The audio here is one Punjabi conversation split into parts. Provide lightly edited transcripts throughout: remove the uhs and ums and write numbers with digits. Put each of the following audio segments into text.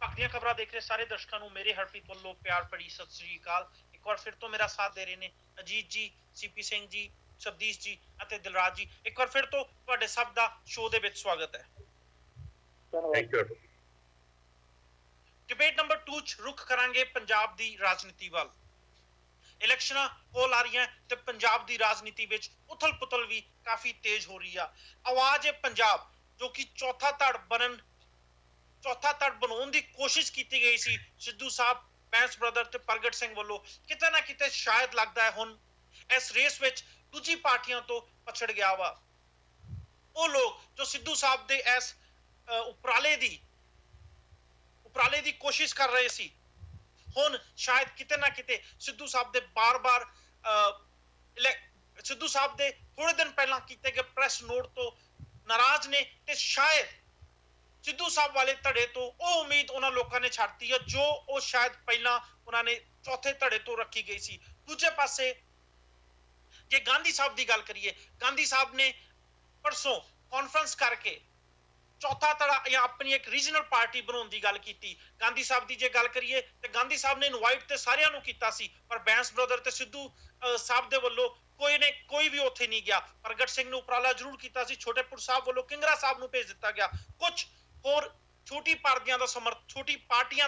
ਭਖਦੀਆਂ ਖਬਰਾਂ ਦੇਖ ਰਹੇ ਸਾਰੇ ਦਰਸ਼ਕਾਂ ਨੂੰ ਮੇਰੇ ਹਰਪ੍ਰੀਤ ਵੱਲੋਂ ਪਿਆਰ ਭਰੀ ਸਤਿ ਸ੍ਰੀ ਅਕਾਲ। ਇੱਕ ਵਾਰ ਫਿਰ ਤੋਂ ਮੇਰਾ ਸਾਥ ਦੇ ਰਹੇ ਨੇ ਅਜੀਤ ਜੀ, ਸੀਪੀ ਸਿੰਘ ਜੀ, ਸਬਦੀਸ਼ ਜੀ ਅਤੇ ਦਿਲਰਾਜ ਜੀ। ਇੱਕ ਵਾਰ ਫਿਰ ਤੋਂ ਤੁਹਾਡੇ ਸਭ ਦਾ ਸ਼ੋਅ ਦੇ ਵਿੱਚ ਸਵਾਗਤ ਹੈ। Thank you. ਡਿਬੇਟ ਨੰਬਰ 2 ਚ ਰੁਖ ਕਰਾਂਗੇ ਪੰਜਾਬ ਦੀ ਰਾਜਨੀਤੀ ਵੱਲ। ਇਲੈਕਸ਼ਨਾਂ ਕੋਲ ਆ ਰਹੀਆਂ ਤੇ ਪੰਜਾਬ ਦੀ ਰਾਜਨੀਤੀ ਵਿੱਚ ਉਥਲ ਪੁਥਲ ਵੀ ਕਾਫੀ ਤੇਜ਼ ਹੋ ਰਹੀ ਆ। ਆਵਾਜ਼ ਹੈ ਪੰਜਾਬ ਜੋ ਕਿ ਚੌਥਾ ਧੜ ਬਣਾਉਣ ਦੀ ਕੋਸ਼ਿਸ਼ ਕੀਤੀ ਗਈ ਸੀ ਸਿੱਧੂ ਸਾਹਿਬ, ਬੈਂਸ ਬ੍ਰਦਰ ਤੇ ਪ੍ਰਗਟ ਸਿੰਘ ਵੱਲੋਂ, ਕਿਤੇ ਨਾ ਕਿਤੇ ਸ਼ਾਇਦ ਲੱਗਦਾ ਹੈ ਹੁਣ ਇਸ ਰੇਸ ਵਿੱਚ ਦੂਜੀ ਪਾਰਟੀਆਂ ਤੋਂ ਪਛੜ ਗਿਆ ਵਾ। ਉਹ ਲੋਕ ਜੋ ਸਿੱਧੂ ਸਾਹਿਬ ਦੇ ਇਸ ਉਪਰਾਲੇ ਦੀ ਕੋਸ਼ਿਸ਼ ਕਰ ਰਹੇ ਸੀ, ਹੁਣ ਸ਼ਾਇਦ ਕਿਤੇ ਨਾ ਕਿਤੇ ਸਿੱਧੂ ਸਾਹਿਬ ਦੇ ਥੋੜੇ ਦਿਨ ਪਹਿਲਾਂ ਕੀਤੇ ਗਏ ਪ੍ਰੈਸ ਨੋਟ ਤੋਂ ਨਾਰਾਜ਼ ਨੇ ਤੇ ਸ਼ਾਇਦ ਸਿੱਧੂ ਸਾਹਿਬ ਵਾਲੇ ਧੜੇ ਤੋਂ ਉਹ ਉਮੀਦ ਉਹਨਾਂ ਲੋਕਾਂ ਨੇ ਛੱਡਤੀ ਹੈ ਜੋ ਉਹ ਸ਼ਾਇਦ ਪਹਿਲਾਂ ਉਹਨਾਂ ਨੇ ਚੌਥੇ ਧੜੇ ਤੋਂ ਰੱਖੀ ਗਈ ਸੀ। ਦੂਜੇ ਪਾਸੇ ਜੇ ਗਾਂਧੀ ਸਾਹਿਬ ਦੀ ਗੱਲ ਕਰੀਏ, ਗਾਂਧੀ ਸਾਹਿਬ ਨੇ ਪਰਸੋਂ ਕਾਨਫਰੰਸ ਕਰਕੇ ਚੌਥਾ ਧੜਾ ਜਾਂ ਆਪਣੀ ਇੱਕ ਰੀਜਨਲ ਪਾਰਟੀ ਬਣਾਉਣ ਦੀ ਗੱਲ ਕੀਤੀ। ਗਾਂਧੀ ਸਾਹਿਬ ਦੀ ਜੇ ਗੱਲ ਕਰੀਏ ਤੇ ਗਾਂਧੀ ਸਾਹਿਬ ਨੇ ਇਨਵਾਈਟ ਤੇ ਸਾਰਿਆਂ ਨੂੰ ਕੀਤਾ ਸੀ, ਪਰ ਬੈਂਸ ਬ੍ਰਦਰ ਤੇ ਸਿੱਧੂ ਸਾਹਿਬ ਦੇ ਵੱਲੋਂ ਕੋਈ ਵੀ ਉੱਥੇ ਨਹੀਂ ਗਿਆ। ਪ੍ਰਗਟ ਸਿੰਘ ਨੂੰ ਉਪਰਾਲਾ ਜ਼ਰੂਰ ਕੀਤਾ ਸੀ, ਛੋਟੇਪੁਰ ਸਾਹਿਬ ਵੱਲੋਂ ਕਿੰਗਰਾ ਸਾਹਿਬ ਨੂੰ ਭੇਜ ਦਿੱਤਾ ਗਿਆ। ਕੁਝ ਹੋਰ ਛੋਟੀ ਪਾਰਟੀਆਂ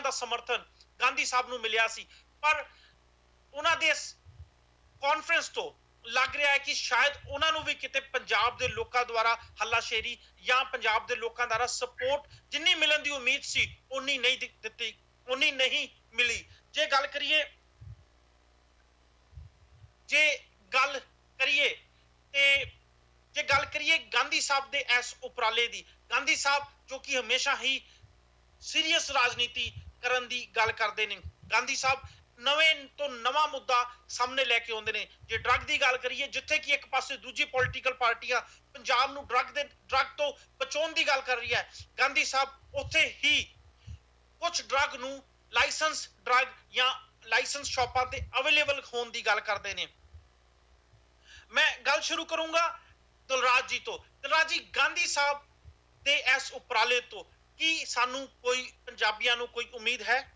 ਦਾ ਸਮਰਥਨ ਗਾਂਧੀ ਸਾਹਿਬ ਨੂੰ ਮਿਲਿਆ ਸੀ, ਪਰ ਉਹਨਾਂ ਦੇ ਕਾਨਫਰੰਸ ਤੋਂ ਲੱਗ ਰਿਹਾ ਹੈ ਕਿ ਸ਼ਾਇਦ ਉਹਨਾਂ ਨੂੰ ਵੀ ਕਿਤੇ ਪੰਜਾਬ ਦੇ ਲੋਕਾਂ ਦੁਆਰਾ ਹੱਲਾਸ਼ੇਰੀ ਜਾਂ ਪੰਜਾਬ ਦੇ ਲੋਕਾਂ ਦੁਆਰਾ ਸਪੋਰਟ ਜਿੰਨੀ ਮਿਲਣ ਦੀ ਉਮੀਦ ਸੀ ਉਨੀ ਨਹੀਂ ਮਿਲੀ। ਜੇ ਗੱਲ ਕਰੀਏ ਗਾਂਧੀ ਸਾਹਿਬ ਦੇ ਇਸ ਉਪਰਾਲੇ ਦੀ, ਗਾਂਧੀ ਸਾਹਿਬ ਜੋ ਕਿ ਹਮੇਸ਼ਾ ਹੀ ਸੀਰੀਅਸ ਰਾਜਨੀਤੀ ਕਰਨ ਦੀ ਗੱਲ ਕਰਦੇ ਨੇ, ਗਾਂਧੀ ਸਾਹਿਬ ਨਵੇਂ ਤੋਂ ਨਵਾਂ ਮੁੱਦਾ ਸਾਹਮਣੇ ਲੈ ਕੇ ਆਉਂਦੇ ਨੇ। ਜੇ ਡਰੱਗ ਦੀ ਗੱਲ ਕਰੀਏ, ਜਿੱਥੇ ਕਿ ਇੱਕ ਪਾਸੇ ਦੂਜੀ ਪੋਲੀਟੀਕਲ ਪਾਰਟੀਆਂ ਪੰਜਾਬ ਨੂੰ ਡਰੱਗ ਤੋਂ ਬਚਾਉਣ ਦੀ ਗੱਲ ਕਰ ਰਹੀ ਹੈ, ਗਾਂਧੀ ਸਾਹਿਬ ਉੱਥੇ ਹੀ ਕੁਝ ਡਰੱਗ ਨੂੰ ਲਾਇਸੈਂਸ ਡਰੱਗ ਜਾਂ ਲਾਇਸੈਂਸ ਸ਼ਾਪਾਂ ਤੇ ਅਵੇਲੇਬਲ ਹੋਣ ਦੀ ਗੱਲ ਕਰਦੇ ਨੇ। ਮੈਂ ਗੱਲ ਸ਼ੁਰੂ ਕਰੂੰਗਾ ਦਿਲਰਾਜ ਜੀ ਤੋਂ। ਦਿਲਰਾਜ ਜੀ, ਗਾਂਧੀ ਸਾਹਿਬ ਦੇ ਇਸ ਉਪਰਾਲੇ ਤੋਂ ਕੀ ਸਾਨੂੰ ਕੋਈ ਪੰਜਾਬੀਆਂ ਨੂੰ ਕੋਈ ਉਮੀਦ ਹੈ?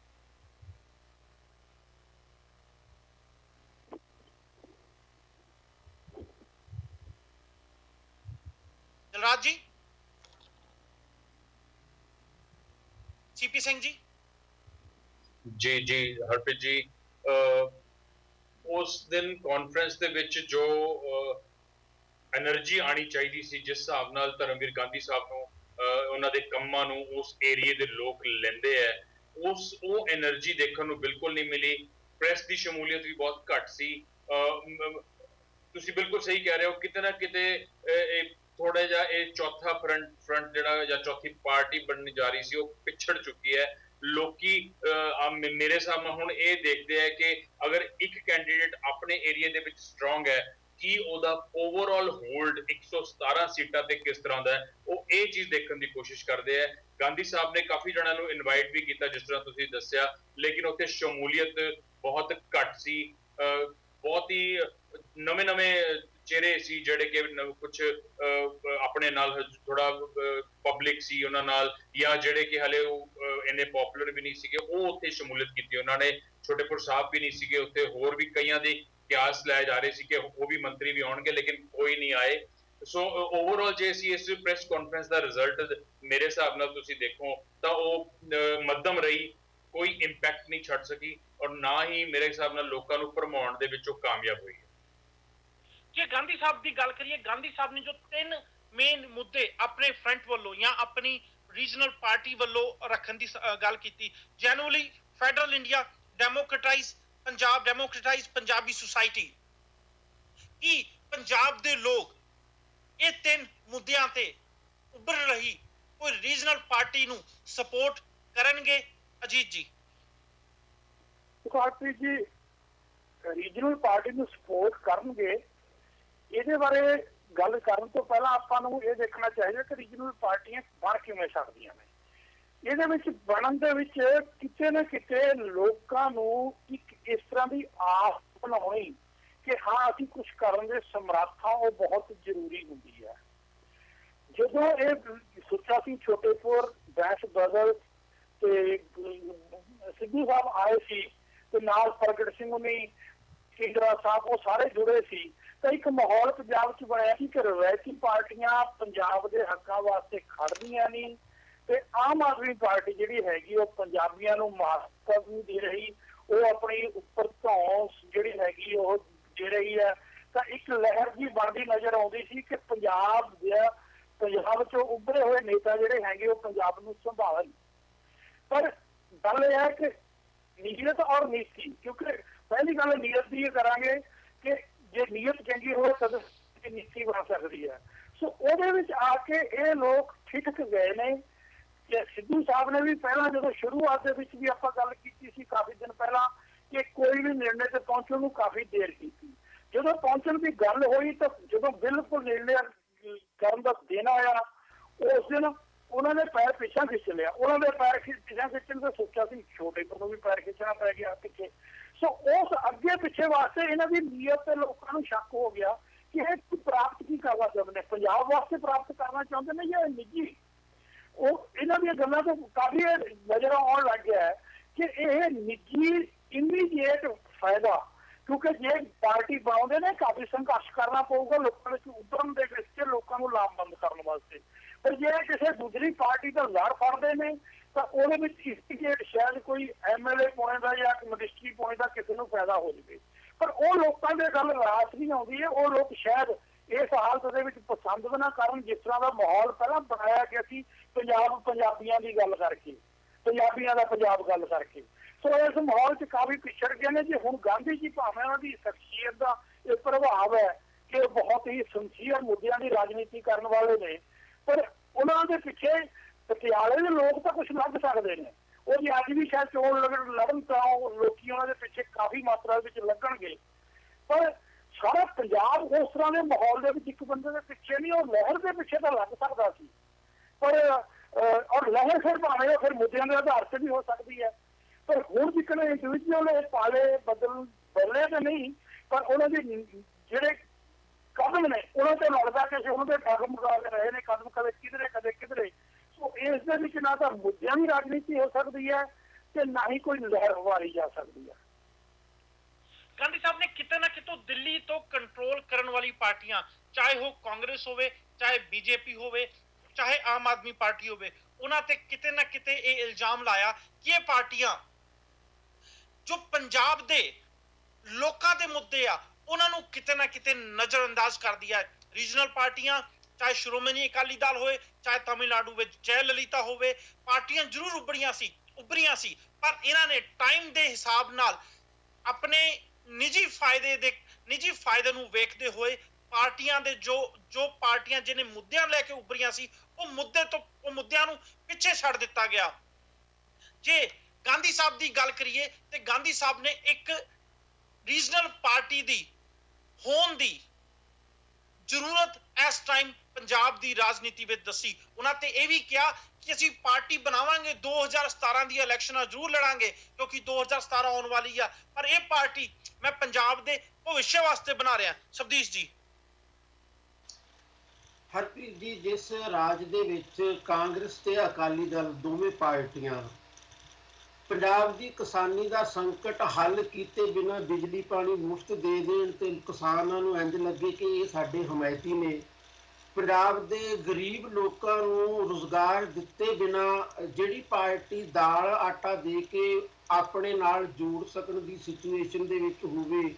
ਦਿਲਰਾਜ ਜੀ, ਸੀਪੀ ਸਿੰਘ ਜੀ। ਜੀ ਹਰਪ੍ਰੀਤ ਜੀ, ਉਸ ਦਿਨ ਕਾਨਫਰੰਸ ਦੇ ਵਿੱਚ ਜੋ એનર્ਜੀ ਆਣੀ ਚਾਹੀਦੀ ਸੀ, ਜਿਸ ਹਿਸਾਬ ਨਾਲ ਧਰਮਵੀਰ ਗਾਂਧੀ ਸਾਹਿਬ ਨੂੰ ਉਹਨਾਂ ਦੇ ਕੰਮਾਂ ਨੂੰ ਉਸ ਏਰੀਏ ਦੇ ਲੋਕ ਲੈਂਦੇ ਹੈ, ਉਹ એનર્ਜੀ ਦੇਖਣ ਨੂੰ ਬਿਲਕੁਲ ਨਹੀਂ ਮਿਲੀ। ਪ੍ਰੈਸ ਦੀ ਸ਼ਮੂਲੀਅਤ ਵੀ ਬਹੁਤ ਘੱਟ ਸੀ। ਤੁਸੀਂ ਬਿਲਕੁਲ ਸਹੀ ਕਹਿ ਰਹੇ ਹੋ, ਕਿਤੇ ਨਾ ਕਿਤੇ ਥੋੜਾ ਜਿਹਾ ਇਹ ਚੌਥਾ ਫਰੰਟ ਜਿਹੜਾ ਜਾਂ ਚੌਥੀ ਪਾਰਟੀ ਬਣਨ ਜਾ ਰਹੀ ਸੀ ਉਹ ਪਿਛੜ ਚੁੱਕੀ ਹੈ। ਲੋਕੀ ਮੇਰੇ ਹਿਸਾਬ ਨਾਲ ਹੁਣ ਇਹ ਦੇਖਦੇ ਹੈ ਕਿ ਅਗਰ ਇੱਕ ਕੈਂਡੀਡੇਟ ਆਪਣੇ ਏਰੀਆ ਦੇ ਵਿੱਚ ਸਟਰੋਂਗ ਹੈ, ਕੀ ਉਹਦਾ ਓਵਰਆਲ ਹੋਲਡ 117 ਸੀਟਾਂ ਤੇ ਕਿਸ ਤਰ੍ਹਾਂ ਦਾ ਹੈ, ਉਹ ਇਹ ਚੀਜ਼ ਦੇਖਣ ਦੀ ਕੋਸ਼ਿਸ਼ ਕਰਦੇ ਹੈ। ਗਾਂਧੀ ਸਾਹਿਬ ਨੇ ਕਾਫੀ ਜਣਾਂ ਨੂੰ ਇਨਵਾਈਟ ਵੀ ਕੀਤਾ ਜਿਸ ਤਰ੍ਹਾਂ ਤੁਸੀਂ ਦੱਸਿਆ, ਲੇਕਿਨ ਉੱਥੇ ਸ਼ਮੂਲੀਅਤ ਬਹੁਤ ਘੱਟ ਸੀ। ਬਹੁਤ ਹੀ ਨਵੇਂ ਚਿਹਰੇ ਸੀ ਜਿਹੜੇ ਕਿ ਕੁਝ ਆਪਣੇ ਨਾਲ ਥੋੜਾ ਪਬਲਿਕ ਸੀ ਉਹਨਾਂ ਨਾਲ, ਜਾਂ ਜਿਹੜੇ ਕਿ ਹਲੇ ਉਹ ਇੰਨੇ ਪਪੂਲਰ ਵੀ ਨਹੀਂ ਸੀਗੇ, ਉਹ ਉੱਥੇ ਸ਼ਮੂਲੀਅਤ ਕੀਤੀ ਉਹਨਾਂ ਨੇ। ਛੋਟੇਪੁਰ ਸਾਹਿਬ ਵੀ ਨਹੀਂ ਸੀਗੇ ਉੱਥੇ, ਹੋਰ ਵੀ ਕਈਆਂ ਦੇ ਕਿਆਸ ਲਾਏ ਜਾ ਰਹੇ ਸੀ ਕਿ ਉਹ ਵੀ ਮੰਤਰੀ ਵੀ ਆਉਣਗੇ, ਲੇਕਿਨ ਕੋਈ ਨਹੀਂ ਆਏ। ਸੋ ਓਵਰਆਲ ਜੇ ਅਸੀਂ ਇਸ ਪ੍ਰੈਸ ਕਾਨਫਰੰਸ ਦਾ ਰਿਜ਼ਲਟ ਮੇਰੇ ਹਿਸਾਬ ਨਾਲ ਤੁਸੀਂ ਦੇਖੋ ਤਾਂ ਉਹ ਮੱਧਮ ਰਹੀ, ਕੋਈ ਇੰਪੈਕਟ ਨਹੀਂ ਛੱਡ ਸਕੀ, ਔਰ ਨਾ ਹੀ ਮੇਰੇ ਹਿਸਾਬ ਨਾਲ ਲੋਕਾਂ ਨੂੰ ਭਰਮਾਉਣ ਦੇ ਵਿੱਚ ਉਹ ਕਾਮਯਾਬ ਹੋਈ। ਜੇ ਗਾਂਧੀ ਸਾਹਿਬ ਦੀ ਗੱਲ ਕਰੀਏ, ਗਾਂਧੀ ਸਾਹਿਬ ਨੇ ਜੋ 3 ਮੇਨ ਮੁੱਦੇ ਆਪਣੇ ਫਰੰਟ ਵੱਲੋਂ ਜਾਂ ਆਪਣੀ ਰੀਜਨਲ ਪਾਰਟੀ ਵੱਲੋਂ ਰੱਖਣ ਦੀ ਗੱਲ ਕੀਤੀ, ਜੈਨੂਅਲੀ ਫੈਡਰਲ ਇੰਡੀਆ, ਡੈਮੋਕ੍ਰੇਟਾਈਜ਼ ਪੰਜਾਬੀ ਸੁਸਾਇਟੀ। ਕੀ ਪੰਜਾਬ ਦੇ ਲੋਕ ਇਹ 3 ਮੁੱਦਿਆਂ ਤੇ ਉੱਭਰ ਰਹੀ ਕੋਈ ਰੀਜਨਲ ਪਾਰਟੀ ਨੂੰ ਸਪੋਰਟ ਕਰਨਗੇ? ਅਜੀਤ ਜੀ। ਜੀ, ਰੀਜਨਲ ਪਾਰਟੀ ਨੂੰ ਸਪੋਰਟ ਕਰਨਗੇ, ਇਹਦੇ ਬਾਰੇ ਗੱਲ ਕਰਨ ਤੋਂ ਪਹਿਲਾਂ ਆਪਾਂ ਨੂੰ ਇਹ ਦੇਖਣਾ ਚਾਹੀਦਾ ਕਿ ਰੀਜਨਲ ਪਾਰਟੀਆਂ ਬਣ ਕਿਵੇਂ ਸਕਦੀਆਂ ਨੇ। ਇਹਦੇ ਵਿੱਚ ਬਣਨ ਦੇ ਵਿੱਚ ਕਿਤੇ ਨਾ ਕਿਤੇ ਲੋਕਾਂ ਨੂੰ ਇੱਕ ਇਸ ਤਰ੍ਹਾਂ ਦੀ ਆਸ ਬਣਾਉਣੀ ਕਿ ਹਾਂ ਅਸੀਂ ਕੁਝ ਕਰਨ ਦੇ ਸਮਰੱਥਾ, ਉਹ ਬਹੁਤ ਜ਼ਰੂਰੀ ਹੁੰਦੀ ਹੈ। ਜਦੋਂ ਇਹ ਸੁੱਚਾ ਸਿੰਘ ਛੋਟੇਪੁਰ, ਬੈਂਸ ਬ੍ਰਦਰ ਤੇ ਸਿੱਧੂ ਸਾਹਿਬ ਆਏ ਸੀ ਤੇ ਨਾਲ ਪ੍ਰਗਟ ਸਿੰਘ ਨੇ ਕੇਜਰੀਵਾਲ ਸਾਹਿਬ ਉਹ ਸਾਰੇ ਜੁੜੇ ਸੀ ਤਾਂ ਇੱਕ ਮਾਹੌਲ ਪੰਜਾਬ 'ਚ ਬਣਿਆ ਸੀ ਕਿ ਰਵਾਇਤੀ ਪਾਰਟੀਆਂ ਪੰਜਾਬ ਦੇ ਹੱਕਾਂ ਵਾਸਤੇ ਖੜਦੀਆਂ ਨਹੀਂ ਤੇ ਆਮ ਆਦਮੀ ਪਾਰਟੀ ਜਿਹੜੀ ਹੈਗੀ ਉਹ ਪੰਜਾਬੀਆਂ ਨੂੰ ਮਹੱਤਵ ਨਹੀਂ ਦੇ ਰਹੀ, ਉਹ ਆਪਣੀ ਉੱਪਰ ਧੌਂਸ ਜਿਹੜੀ ਹੈਗੀ ਉਹ ਦੇ ਰਹੀ ਹੈ। ਤਾਂ ਇੱਕ ਲਹਿਰ ਜੀ ਬਣਦੀ ਨਜ਼ਰ ਆਉਂਦੀ ਸੀ ਕਿ ਪੰਜਾਬ ਚੋਂ ਉੱਭਰੇ ਹੋਏ ਨੇਤਾ ਜਿਹੜੇ ਹੈਗੇ ਉਹ ਪੰਜਾਬ ਨੂੰ ਸੰਭਾਲਣ। ਪਰ ਗੱਲ ਇਹ ਹੈ ਕਿ ਨੀਅਤ ਔਰ ਨੀਤੀ, ਕਿਉਂਕਿ ਪਹਿਲੀ ਗੱਲ ਨੀਅਤ ਦੀ ਇਹ ਕਰਾਂਗੇ ਕਿ ਜੇ ਨੀਅਤ ਚੰਗੀ ਹੋਵੇ ਤਾਂ ਨੀਤੀ ਬਣ ਸਕਦੀ ਹੈ। ਸੋ ਉਹਦੇ ਵਿੱਚ ਆ ਕੇ ਇਹ ਲੋਕ ਠਿਠਕ ਗਏ ਨੇ ਕਿ ਸਿੱਧੂ ਸਾਹਿਬ ਨੇ ਵੀ ਪਹਿਲਾਂ ਜਦੋਂ ਸ਼ੁਰੂਆਤ ਦੇ ਵਿੱਚ ਵੀ ਆਪਾਂ ਗੱਲ ਕੀਤੀ ਸੀ ਕਾਫੀ ਦਿਨ ਪਹਿਲਾਂ ਕਿ ਕੋਈ ਵੀ ਨਿਰਣੇ ਤੇ ਪਹੁੰਚਣ ਨੂੰ ਕਾਫੀ ਦੇਰ ਕੀਤੀ। ਜਦੋਂ ਪਹੁੰਚਣ ਦੀ ਗੱਲ ਹੋਈ ਤਾਂ ਜਦੋਂ ਬਿਲਕੁਲ ਨਿਰਣੇ ਕਰਨ ਦਾ ਦਿਨ ਆਇਆ ਉਸ ਦਿਨ ਉਹਨਾਂ ਨੇ ਪੈਰ ਪਿੱਛਾ ਖਿੱਚ ਲਿਆ। ਉਹਨਾਂ ਦੇ ਪੈਰ ਪਿੱਛਾ ਖਿੱਚਣ ਦਾ ਸੋਚਿਆ ਸੀ, ਛੋਟੇ ਤੋਂ ਵੀ ਪੈਰ ਖਿੱਚਣਾ ਪੈ ਗਿਆ ਪਿੱਛੇ। ਸੋ ਉਸ ਅੱਗੇ ਪਿੱਛੇ ਵਾਸਤੇ ਇਹਨਾਂ ਦੀ ਨੀਅਤ ਤੇ ਲੋਕਾਂ ਨੂੰ ਸ਼ੱਕ ਹੋ ਗਿਆ ਕਿ ਇਹ ਪ੍ਰਾਪਤ ਕੀ ਕਰਨਾ ਚਾਹੁੰਦੇ ਨੇ, ਪੰਜਾਬ ਵਾਸਤੇ ਪ੍ਰਾਪਤ ਕਰਨਾ ਚਾਹੁੰਦੇ ਨੇ ਜਾਂ ਨਿੱਜੀ। ਉਹ ਇਹਨਾਂ ਦੀਆਂ ਗੱਲਾਂ ਤੋਂ ਕਾਫੀ ਨਜ਼ਰ ਆਉਣ ਲੱਗ ਗਿਆ ਹੈ ਕਿ ਇਹ ਨਿੱਜੀ ਇਮੀਡੀਏਟ ਫਾਇਦਾ, ਕਿਉਂਕਿ ਜੇ ਪਾਰਟੀ ਬਣਾਉਂਦੇ ਨੇ ਕਾਫੀ ਸੰਘਰਸ਼ ਕਰਨਾ ਪਊਗਾ ਲੋਕਾਂ ਵਿੱਚ ਉਭਰਨ ਦੇ ਵਿੱਚ, ਲੋਕਾਂ ਨੂੰ ਲਾਮਬੰਦ ਕਰਨ ਵਾਸਤੇ। ਪਰ ਜੇ ਕਿਸੇ ਦੂਸਰੀ ਪਾਰਟੀ ਦਾ ਲੜ ਫੜਦੇ ਨੇ ਤਾਂ ਉਹਦੇ ਵਿੱਚ ਇਮੀਡੀਏਟ ਸ਼ਾਇਦ ਕੋਈ ਐਮਐਲਏ ਪਾਉਣੇ ਦਾ ਜਾਂ ਮਿਨਿਸਟਰੀ ਪਾਉਣੇ ਦਾ ਕਿਸੇ ਨੂੰ ਫਾਇਦਾ ਹੋ ਜਾਵੇ। ਪਰ ਉਹ ਲੋਕਾਂ ਦੇ ਗੱਲ ਰਾਸ ਨਹੀਂ ਆਉਂਦੀ ਹੈ। ਉਹ ਲੋਕ ਸ਼ਾਇਦ ਇਸ ਹਾਲਤ ਦੇ ਵਿੱਚ ਪਸੰਦ ਵੀ ਨਾ ਕਰਨ ਜਿਸ ਤਰ੍ਹਾਂ ਦਾ ਮਾਹੌਲ ਪਹਿਲਾਂ ਬਣਾਇਆ ਗਿਆ ਸੀ ਪੰਜਾਬੀਆਂ ਦੀ ਗੱਲ ਕਰਕੇ, ਪੰਜਾਬੀਆਂ ਦਾ ਪੰਜਾਬ ਗੱਲ ਕਰਕੇ। ਸੋ ਇਸ ਮਾਹੌਲ 'ਚ ਕਾਫੀ ਪਿਛੜ ਗਏ ਨੇ। ਜੇ ਹੁਣ ਗਾਂਧੀ ਜੀ ਭਾਵੇਂ ਉਹਨਾਂ ਦੀ ਸ਼ਖਸੀਅਤ ਦਾ ਇਹ ਪ੍ਰਭਾਵ ਹੈ ਕਿ ਬਹੁਤ ਹੀ ਸਿੰਸੀਅਰ ਮੁੱਦਿਆਂ ਦੀ ਰਾਜਨੀਤੀ ਕਰਨ ਵਾਲੇ ਨੇ, ਪਰ ਉਹਨਾਂ ਦੇ ਪਿੱਛੇ ਪਟਿਆਲੇ ਦੇ ਲੋਕ ਤਾਂ ਕੁਝ ਲੱਗ ਸਕਦੇ ਨੇ। ਉਹ ਜੇ ਅੱਜ ਵੀ ਸ਼ਾਇਦ ਚੋਣ ਲੜਨ ਤਾਂ ਲੋਕੀ ਉਹਨਾਂ ਦੇ ਪਿੱਛੇ ਕਾਫੀ ਮਾਤਰਾ ਵਿੱਚ ਲੱਗਣਗੇ। ਪਰ ਸਾਰਾ ਪੰਜਾਬ ਉਸ ਤਰ੍ਹਾਂ ਦੇ ਮਾਹੌਲ ਦੇ ਵਿੱਚ ਇੱਕ ਬੰਦੇ ਦੇ ਪਿੱਛੇ ਨਹੀਂ, ਉਹ ਲਹਿਰ ਦੇ ਪਿੱਛੇ ਤਾਂ ਲੱਗ ਸਕਦਾ ਸੀ। ਪਰ ਔਰ ਲਹਿਰ ਫਿਰ ਭਾਵੇਂ ਉਹ ਫਿਰ ਮੁੱਦਿਆਂ ਦੇ ਆਧਾਰ ਤੇ ਵੀ ਹੋ ਸਕਦੀ ਹੈ। ਪਰ ਹੁਣ ਜਿੱਕਣ ਇੰਡੀਵਿਜੂਅਲ ਇਹ ਪਾਲੇ ਬਦਲੇ ਤਾਂ ਨਹੀਂ, ਪਰ ਉਹਨਾਂ ਦੇ ਜਿਹੜੇ ਕਦਮ ਨੇ ਉਹਨਾਂ ਤੇ ਲੱਗਦਾ ਕਿ ਉਹਨਾਂ ਦੇ ਠੱਗ ਮੁਕਾਬਲੇ ਰਹੇ ਨੇ ਕਦਮ, ਕਦੇ ਕਿਧਰੇ। ਸੋ ਇਸ ਦੇ ਵਿੱਚ ਨਾ ਤਾਂ ਮੁੱਦਿਆਂ ਦੀ ਰਾਜਨੀਤੀ ਹੋ ਸਕਦੀ ਹੈ ਤੇ ਨਾ ਹੀ ਕੋਈ ਲਹਿਰ ਵਾਰੀ ਜਾ ਸਕਦੀ ਹੈ। ਗਾਂਧੀ ਸਾਹਿਬ ਨੇ ਕਿਤੇ ਨਾ ਕਿਤੋਂ ਦਿੱਲੀ ਤੋਂ ਕੰਟਰੋਲ ਕਰਨ ਵਾਲੀ ਪਾਰਟੀਆਂ, ਚਾਹੇ ਉਹ ਕਾਂਗਰਸ ਹੋਵੇ, ਚਾਹੇ ਬੀਜੇਪੀ ਹੋਵੇ, ਚਾਹੇ ਆਮ ਆਦਮੀ ਪਾਰਟੀ ਹੋਵੇ, ਉਹਨਾਂ ਤੇ ਕਿਤੇ ਨਾ ਕਿਤੇ ਇਹ ਇਲਜ਼ਾਮ ਲਾਇਆ ਕਿ ਇਹ ਪਾਰਟੀਆਂ ਜੋ ਪੰਜਾਬ ਦੇ ਲੋਕਾਂ ਦੇ ਮੁੱਦੇ ਆ ਉਹਨਾਂ ਨੂੰ ਕਿਤੇ ਨਾ ਕਿਤੇ ਨਜ਼ਰਅੰਦਾਜ਼ ਕਰਦੀ ਹੈ। ਰੀਜਨਲ ਪਾਰਟੀਆਂ, ਚਾਹੇ ਸ਼੍ਰੋਮਣੀ ਅਕਾਲੀ ਦਲ ਹੋਏ, ਚਾਹੇ ਤਮਿਲਨਾਡੂ ਵਿੱਚ ਜੈ ਲਲਿਤਾ ਹੋਵੇ, ਪਾਰਟੀਆਂ ਜ਼ਰੂਰ ਉੱਭਰੀਆਂ ਸੀ, ਪਰ ਇਹਨਾਂ ਨੇ ਟਾਈਮ ਦੇ ਹਿਸਾਬ ਨਾਲ ਆਪਣੇ ਨਿੱਜੀ ਫਾਇਦੇ ਨੂੰ ਵੇਖਦੇ ਹੋਏ ਪਾਰਟੀਆਂ ਦੇ ਜੋ ਪਾਰਟੀਆਂ ਜਿਹਨੇ ਮੁੱਦਿਆਂ ਲੈ ਕੇ ਉੱਭਰੀਆਂ ਸੀ ਉਹ ਮੁੱਦਿਆਂ ਨੂੰ ਪਿੱਛੇ ਛੱਡ ਦਿੱਤਾ ਗਿਆ। ਜੇ ਗਾਂਧੀ ਸਾਹਿਬ ਦੀ ਗੱਲ ਕਰੀਏ ਤੇ ਗਾਂਧੀ ਸਾਹਿਬ ਨੇ ਇੱਕ ਰੀਜਨਲ ਪਾਰਟੀ ਦੀ ਹੋਣ ਦੀ ਜ਼ਰੂਰਤ ਇਸ ਟਾਈਮ ਪੰਜਾਬ ਦੀ ਰਾਜਨੀਤੀ ਵਿੱਚ ਦੱਸੀ। ਉਹਨਾਂ ਤੇ ਇਹ ਵੀ ਕਿਹਾ ਕਿ ਅਸੀਂ ਪਾਰਟੀ ਬਣਾਵਾਂਗੇ, 2017 ਦੀਆਂ ਇਲੈਕਸ਼ਨਾਂ ਜ਼ਰੂਰ ਲੜਾਂਗੇ ਕਿਉਂਕਿ 2017 ਆਉਣ ਵਾਲੀ ਆ, ਪਰ ਇਹ ਪਾਰਟੀ ਮੈਂ ਪੰਜਾਬ ਦੇ ਭਵਿੱਖ ਵਾਸਤੇ ਬਣਾ ਰਿਹਾ। ਸਬਦੀਸ਼ ਜੀ। ਹਰਪ੍ਰੀਤ ਜੀ, ਜਿਸ ਰਾਜ ਦੇ ਵਿੱਚ ਕਾਂਗਰਸ ਤੇ ਅਕਾਲੀ ਦਲ ਦੋਵੇਂ ਪਾਰਟੀਆਂ ਪੰਜਾਬ ਦੀ ਕਿਸਾਨੀ ਦਾ ਸੰਕਟ ਹੱਲ ਕੀਤੇ ਬਿਨਾਂ ਬਿਜਲੀ ਪਾਣੀ ਮੁਫਤ ਦੇ ਦੇਣ ਤੇ ਕਿਸਾਨਾਂ ਨੂੰ ਇੰਝ ਲੱਗੇ ਕਿ ਇਹ ਸਾਡੇ ਹਮਾਇਤੀ ਨੇ, ਪੰਜਾਬ ਦੇ ਗਰੀਬ ਲੋਕਾਂ ਨੂੰ ਰੁਜ਼ਗਾਰ ਦਿੱਤੇ ਬਿਨਾਂ ਜਿਹੜੀ ਪਾਰਟੀ ਦਾਲ ਆਟਾ ਦੇ ਕੇ ਆਪਣੇ ਨਾਲ ਜੋੜ ਸਕਣ ਦੀ ਸਿਚੁਏਸ਼ਨ ਦੇ ਵਿੱਚ ਹੋਵੇ,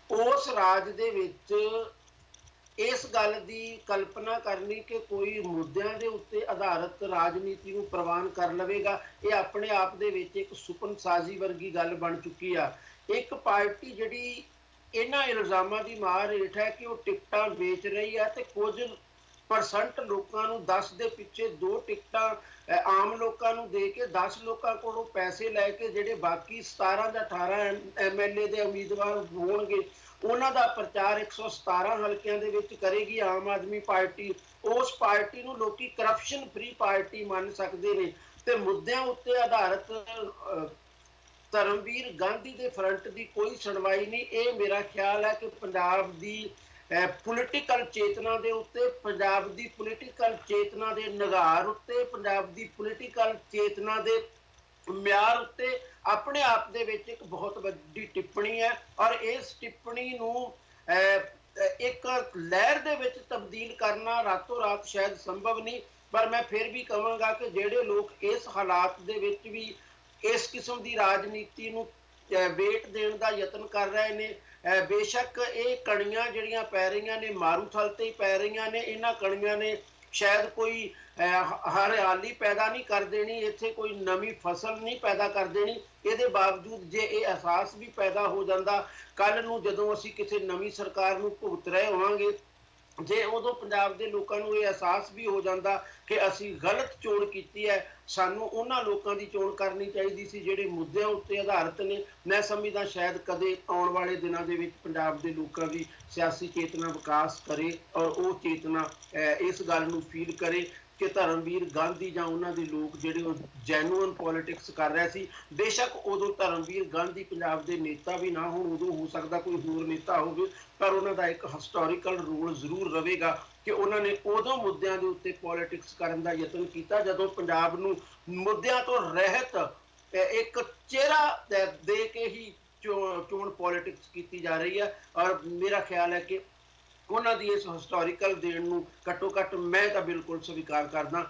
ਉਸ ਰਾਜ ਦੇ ਵਿੱਚ ਇਸ ਗੱਲ ਦੀ ਕਲਪਨਾ ਕਰਨੀ ਕਿ ਕੋਈ ਮੁੱਦਿਆਂ ਦੇ ਉੱਤੇ ਆਧਾਰਿਤ ਰਾਜਨੀਤੀ ਨੂੰ ਪ੍ਰਵਾਨ ਕਰ ਲਵੇਗਾ, ਇਹ ਆਪਣੇ ਆਪ ਦੇ ਵਿੱਚ ਇੱਕ ਸੁਪਨਸਾਜ਼ੀ ਵਰਗੀ ਗੱਲ ਬਣ ਚੁੱਕੀ ਆ। ਇੱਕ ਪਾਰਟੀ ਜਿਹੜੀ ਇਹਨਾਂ ਇਲਜ਼ਾਮਾਂ ਦੀ ਮਾਰ ਹੇਠ ਹੈ ਕਿ ਉਹ ਟਿਕਟਾਂ ਵੇਚ ਰਹੀ ਹੈ ਤੇ ਕੁਝ % ਲੋਕਾਂ ਨੂੰ 10 ਦੇ ਪਿੱਛੇ 2 ਟਿਕਟਾਂ ਆਮ ਲੋਕਾਂ ਨੂੰ ਦੇ ਕੇ 10 ਲੋਕਾਂ ਕੋਲੋਂ ਪੈਸੇ ਲੈ ਕੇ ਜਿਹੜੇ ਬਾਕੀ 17 ਜਾਂ 18 MLA ਦੇ ਉਮੀਦਵਾਰ ਹੋਣਗੇ ਉਹਨਾਂ ਦਾ ਪ੍ਰਚਾਰ 117 ਹਲਕਿਆਂ ਦੇ ਵਿੱਚ ਕਰੇਗੀ ਆਮ ਆਦਮੀ ਪਾਰਟੀ। ਉਸ ਪਾਰਟੀ ਨੂੰ ਲੋਕੀ ਕਰਪਸ਼ਨ ਫ੍ਰੀ ਪਾਰਟੀ ਮੰਨ ਸਕਦੇ ਨੇ ਤੇ ਮੁੱਦਿਆਂ ਉੱਤੇ ਆਧਾਰਿਤ ਧਰਮਵੀਰ ਗਾਂਧੀ ਦੇ ਫਰੰਟ ਦੀ ਕੋਈ ਸੁਣਵਾਈ ਨਹੀਂ। ਇਹ ਮੇਰਾ ਖਿਆਲ ਹੈ ਕਿ ਪੰਜਾਬ ਦੀ ਪੋਲੀਟੀਕਲ ਚੇਤਨਾ ਦੇ ਉੱਤੇ, ਪੰਜਾਬ ਦੀ ਪੋਲੀਟੀਕਲ ਚੇਤਨਾ ਦੇ ਨਿਗਾਰ ਉੱਤੇ, ਪੰਜਾਬ ਦੀ ਪੋਲੀਟੀਕਲ ਚੇਤਨਾ ਦੇ ਮਿਆਰ ਉੱਤੇ ਆਪਣੇ ਆਪ ਦੇ ਵਿੱਚ ਇੱਕ ਬਹੁਤ ਵੱਡੀ ਟਿੱਪਣੀ ਹੈ ਔਰ ਇਸ ਟਿੱਪਣੀ ਨੂੰ ਇੱਕ ਲਹਿਰ ਦੇ ਵਿੱਚ ਤਬਦੀਲ ਕਰਨਾ ਰਾਤੋਂ ਰਾਤ ਸ਼ਾਇਦ ਸੰਭਵ ਨਹੀਂ, ਪਰ ਮੈਂ ਫਿਰ ਵੀ ਕਹਾਂਗਾ ਕਿ ਜਿਹੜੇ ਲੋਕ ਇਸ ਹਾਲਾਤ ਦੇ ਵਿੱਚ ਵੀ ਇਸ ਕਿਸਮ ਦੀ ਰਾਜਨੀਤੀ ਨੂੰ ਵੇਟ ਦੇਣ ਦਾ ਯਤਨ ਕਰ ਰਹੇ ਨੇ, ਬੇਸ਼ੱਕ ਇਹ ਕਣੀਆਂ ਜਿਹੜੀਆਂ ਪੈ ਰਹੀਆਂ ਨੇ ਮਾਰੂਥਲ ਤੇ ਹੀ ਪੈ ਰਹੀਆਂ ਨੇ, ਇਹਨਾਂ ਕਣੀਆਂ ਨੇ ਸ਼ਾਇਦ ਕੋਈ ਹਰਿਆਲੀ ਪੈਦਾ ਨਹੀਂ ਕਰ ਦੇਣੀ, ਇੱਥੇ ਕੋਈ ਨਵੀਂ ਫਸਲ ਨਹੀਂ ਪੈਦਾ ਕਰ ਦੇਣੀ। ਇਹਦੇ ਬਾਵਜੂਦ ਜੇ ਇਹ ਅਹਿਸਾਸ ਵੀ ਪੈਦਾ ਹੋ ਜਾਂਦਾ ਕੱਲ ਨੂੰ ਜਦੋਂ ਅਸੀਂ ਕਿਸੇ ਨਵੀਂ ਸਰਕਾਰ ਨੂੰ ਭੁਗਤ ਰਹੇ ਹੋਵਾਂਗੇ, ਜੇ ਉਦੋਂ ਪੰਜਾਬ ਦੇ ਲੋਕਾਂ ਨੂੰ ਇਹ ਅਹਿਸਾਸ ਵੀ ਹੋ ਜਾਂਦਾ ਕਿ ਅਸੀਂ ਗਲਤ ਚੋਣ ਕੀਤੀ ਹੈ, ਸਾਨੂੰ ਉਹਨਾਂ ਲੋਕਾਂ ਦੀ ਚੋਣ ਕਰਨੀ ਚਾਹੀਦੀ ਸੀ ਜਿਹੜੇ ਮੁੱਦਿਆਂ ਉੱਤੇ ਆਧਾਰਿਤ ਨੇ, ਮੈਂ ਸਮਝਦਾ ਸ਼ਾਇਦ ਕਦੇ ਆਉਣ ਵਾਲੇ ਦਿਨਾਂ ਦੇ ਵਿੱਚ ਪੰਜਾਬ ਦੇ ਲੋਕਾਂ ਦੀ ਸਿਆਸੀ ਚੇਤਨਾ ਵਿਕਾਸ ਕਰੇ ਔਰ ਉਹ ਚੇਤਨਾ ਇਸ ਗੱਲ ਨੂੰ ਫੀਲ ਕਰੇ ਕਿ ਧਰਮਵੀਰ ਗਾਂਧੀ ਜਾਂ ਉਹਨਾਂ ਦੇ ਲੋਕ ਜਿਹੜੇ ਉਹ ਜੈਨੂਅਨ ਪੋਲਿਟਿਕਸ ਕਰ ਰਹੇ ਸੀ। ਬੇਸ਼ੱਕ ਉਦੋਂ ਧਰਮਵੀਰ ਗਾਂਧੀ ਪੰਜਾਬ ਦੇ ਨੇਤਾ ਵੀ ਨਾ ਹੋਣ, ਉਦੋਂ ਹੋ ਸਕਦਾ ਕੋਈ ਹੋਰ ਨੇਤਾ ਹੋਵੇ, ਪਰ ਉਹਨਾਂ ਦਾ ਇੱਕ ਹਿਸਟੋਰੀਕਲ ਰੋਲ ਜ਼ਰੂਰ ਰਹੇਗਾ ਕਿ ਉਹਨਾਂ ਨੇ ਉਦੋਂ ਮੁੱਦਿਆਂ ਦੇ ਉੱਤੇ ਪੋਲਿਟਿਕਸ ਕਰਨ ਦਾ ਯਤਨ ਕੀਤਾ ਜਦੋਂ ਪੰਜਾਬ ਨੂੰ ਮੁੱਦਿਆਂ ਤੋਂ ਰਹਿਤ ਇੱਕ ਚਿਹਰਾ ਦੇ ਕੇ ਹੀ ਚੋਣ ਪੋਲਿਟਿਕਸ ਕੀਤੀ ਜਾ ਰਹੀ ਹੈ। ਔਰ ਮੇਰਾ ਖਿਆਲ ਹੈ ਕਿ ਉਹਨਾਂ ਦੀ ਇਸ ਹਿਸਟੋਰੀਕਲ ਦੇਣ ਨੂੰ ਘੱਟੋ ਘੱਟ ਮੈਂ ਤਾਂ ਬਿਲਕੁਲ ਸਵੀਕਾਰ ਕਰਦਾ।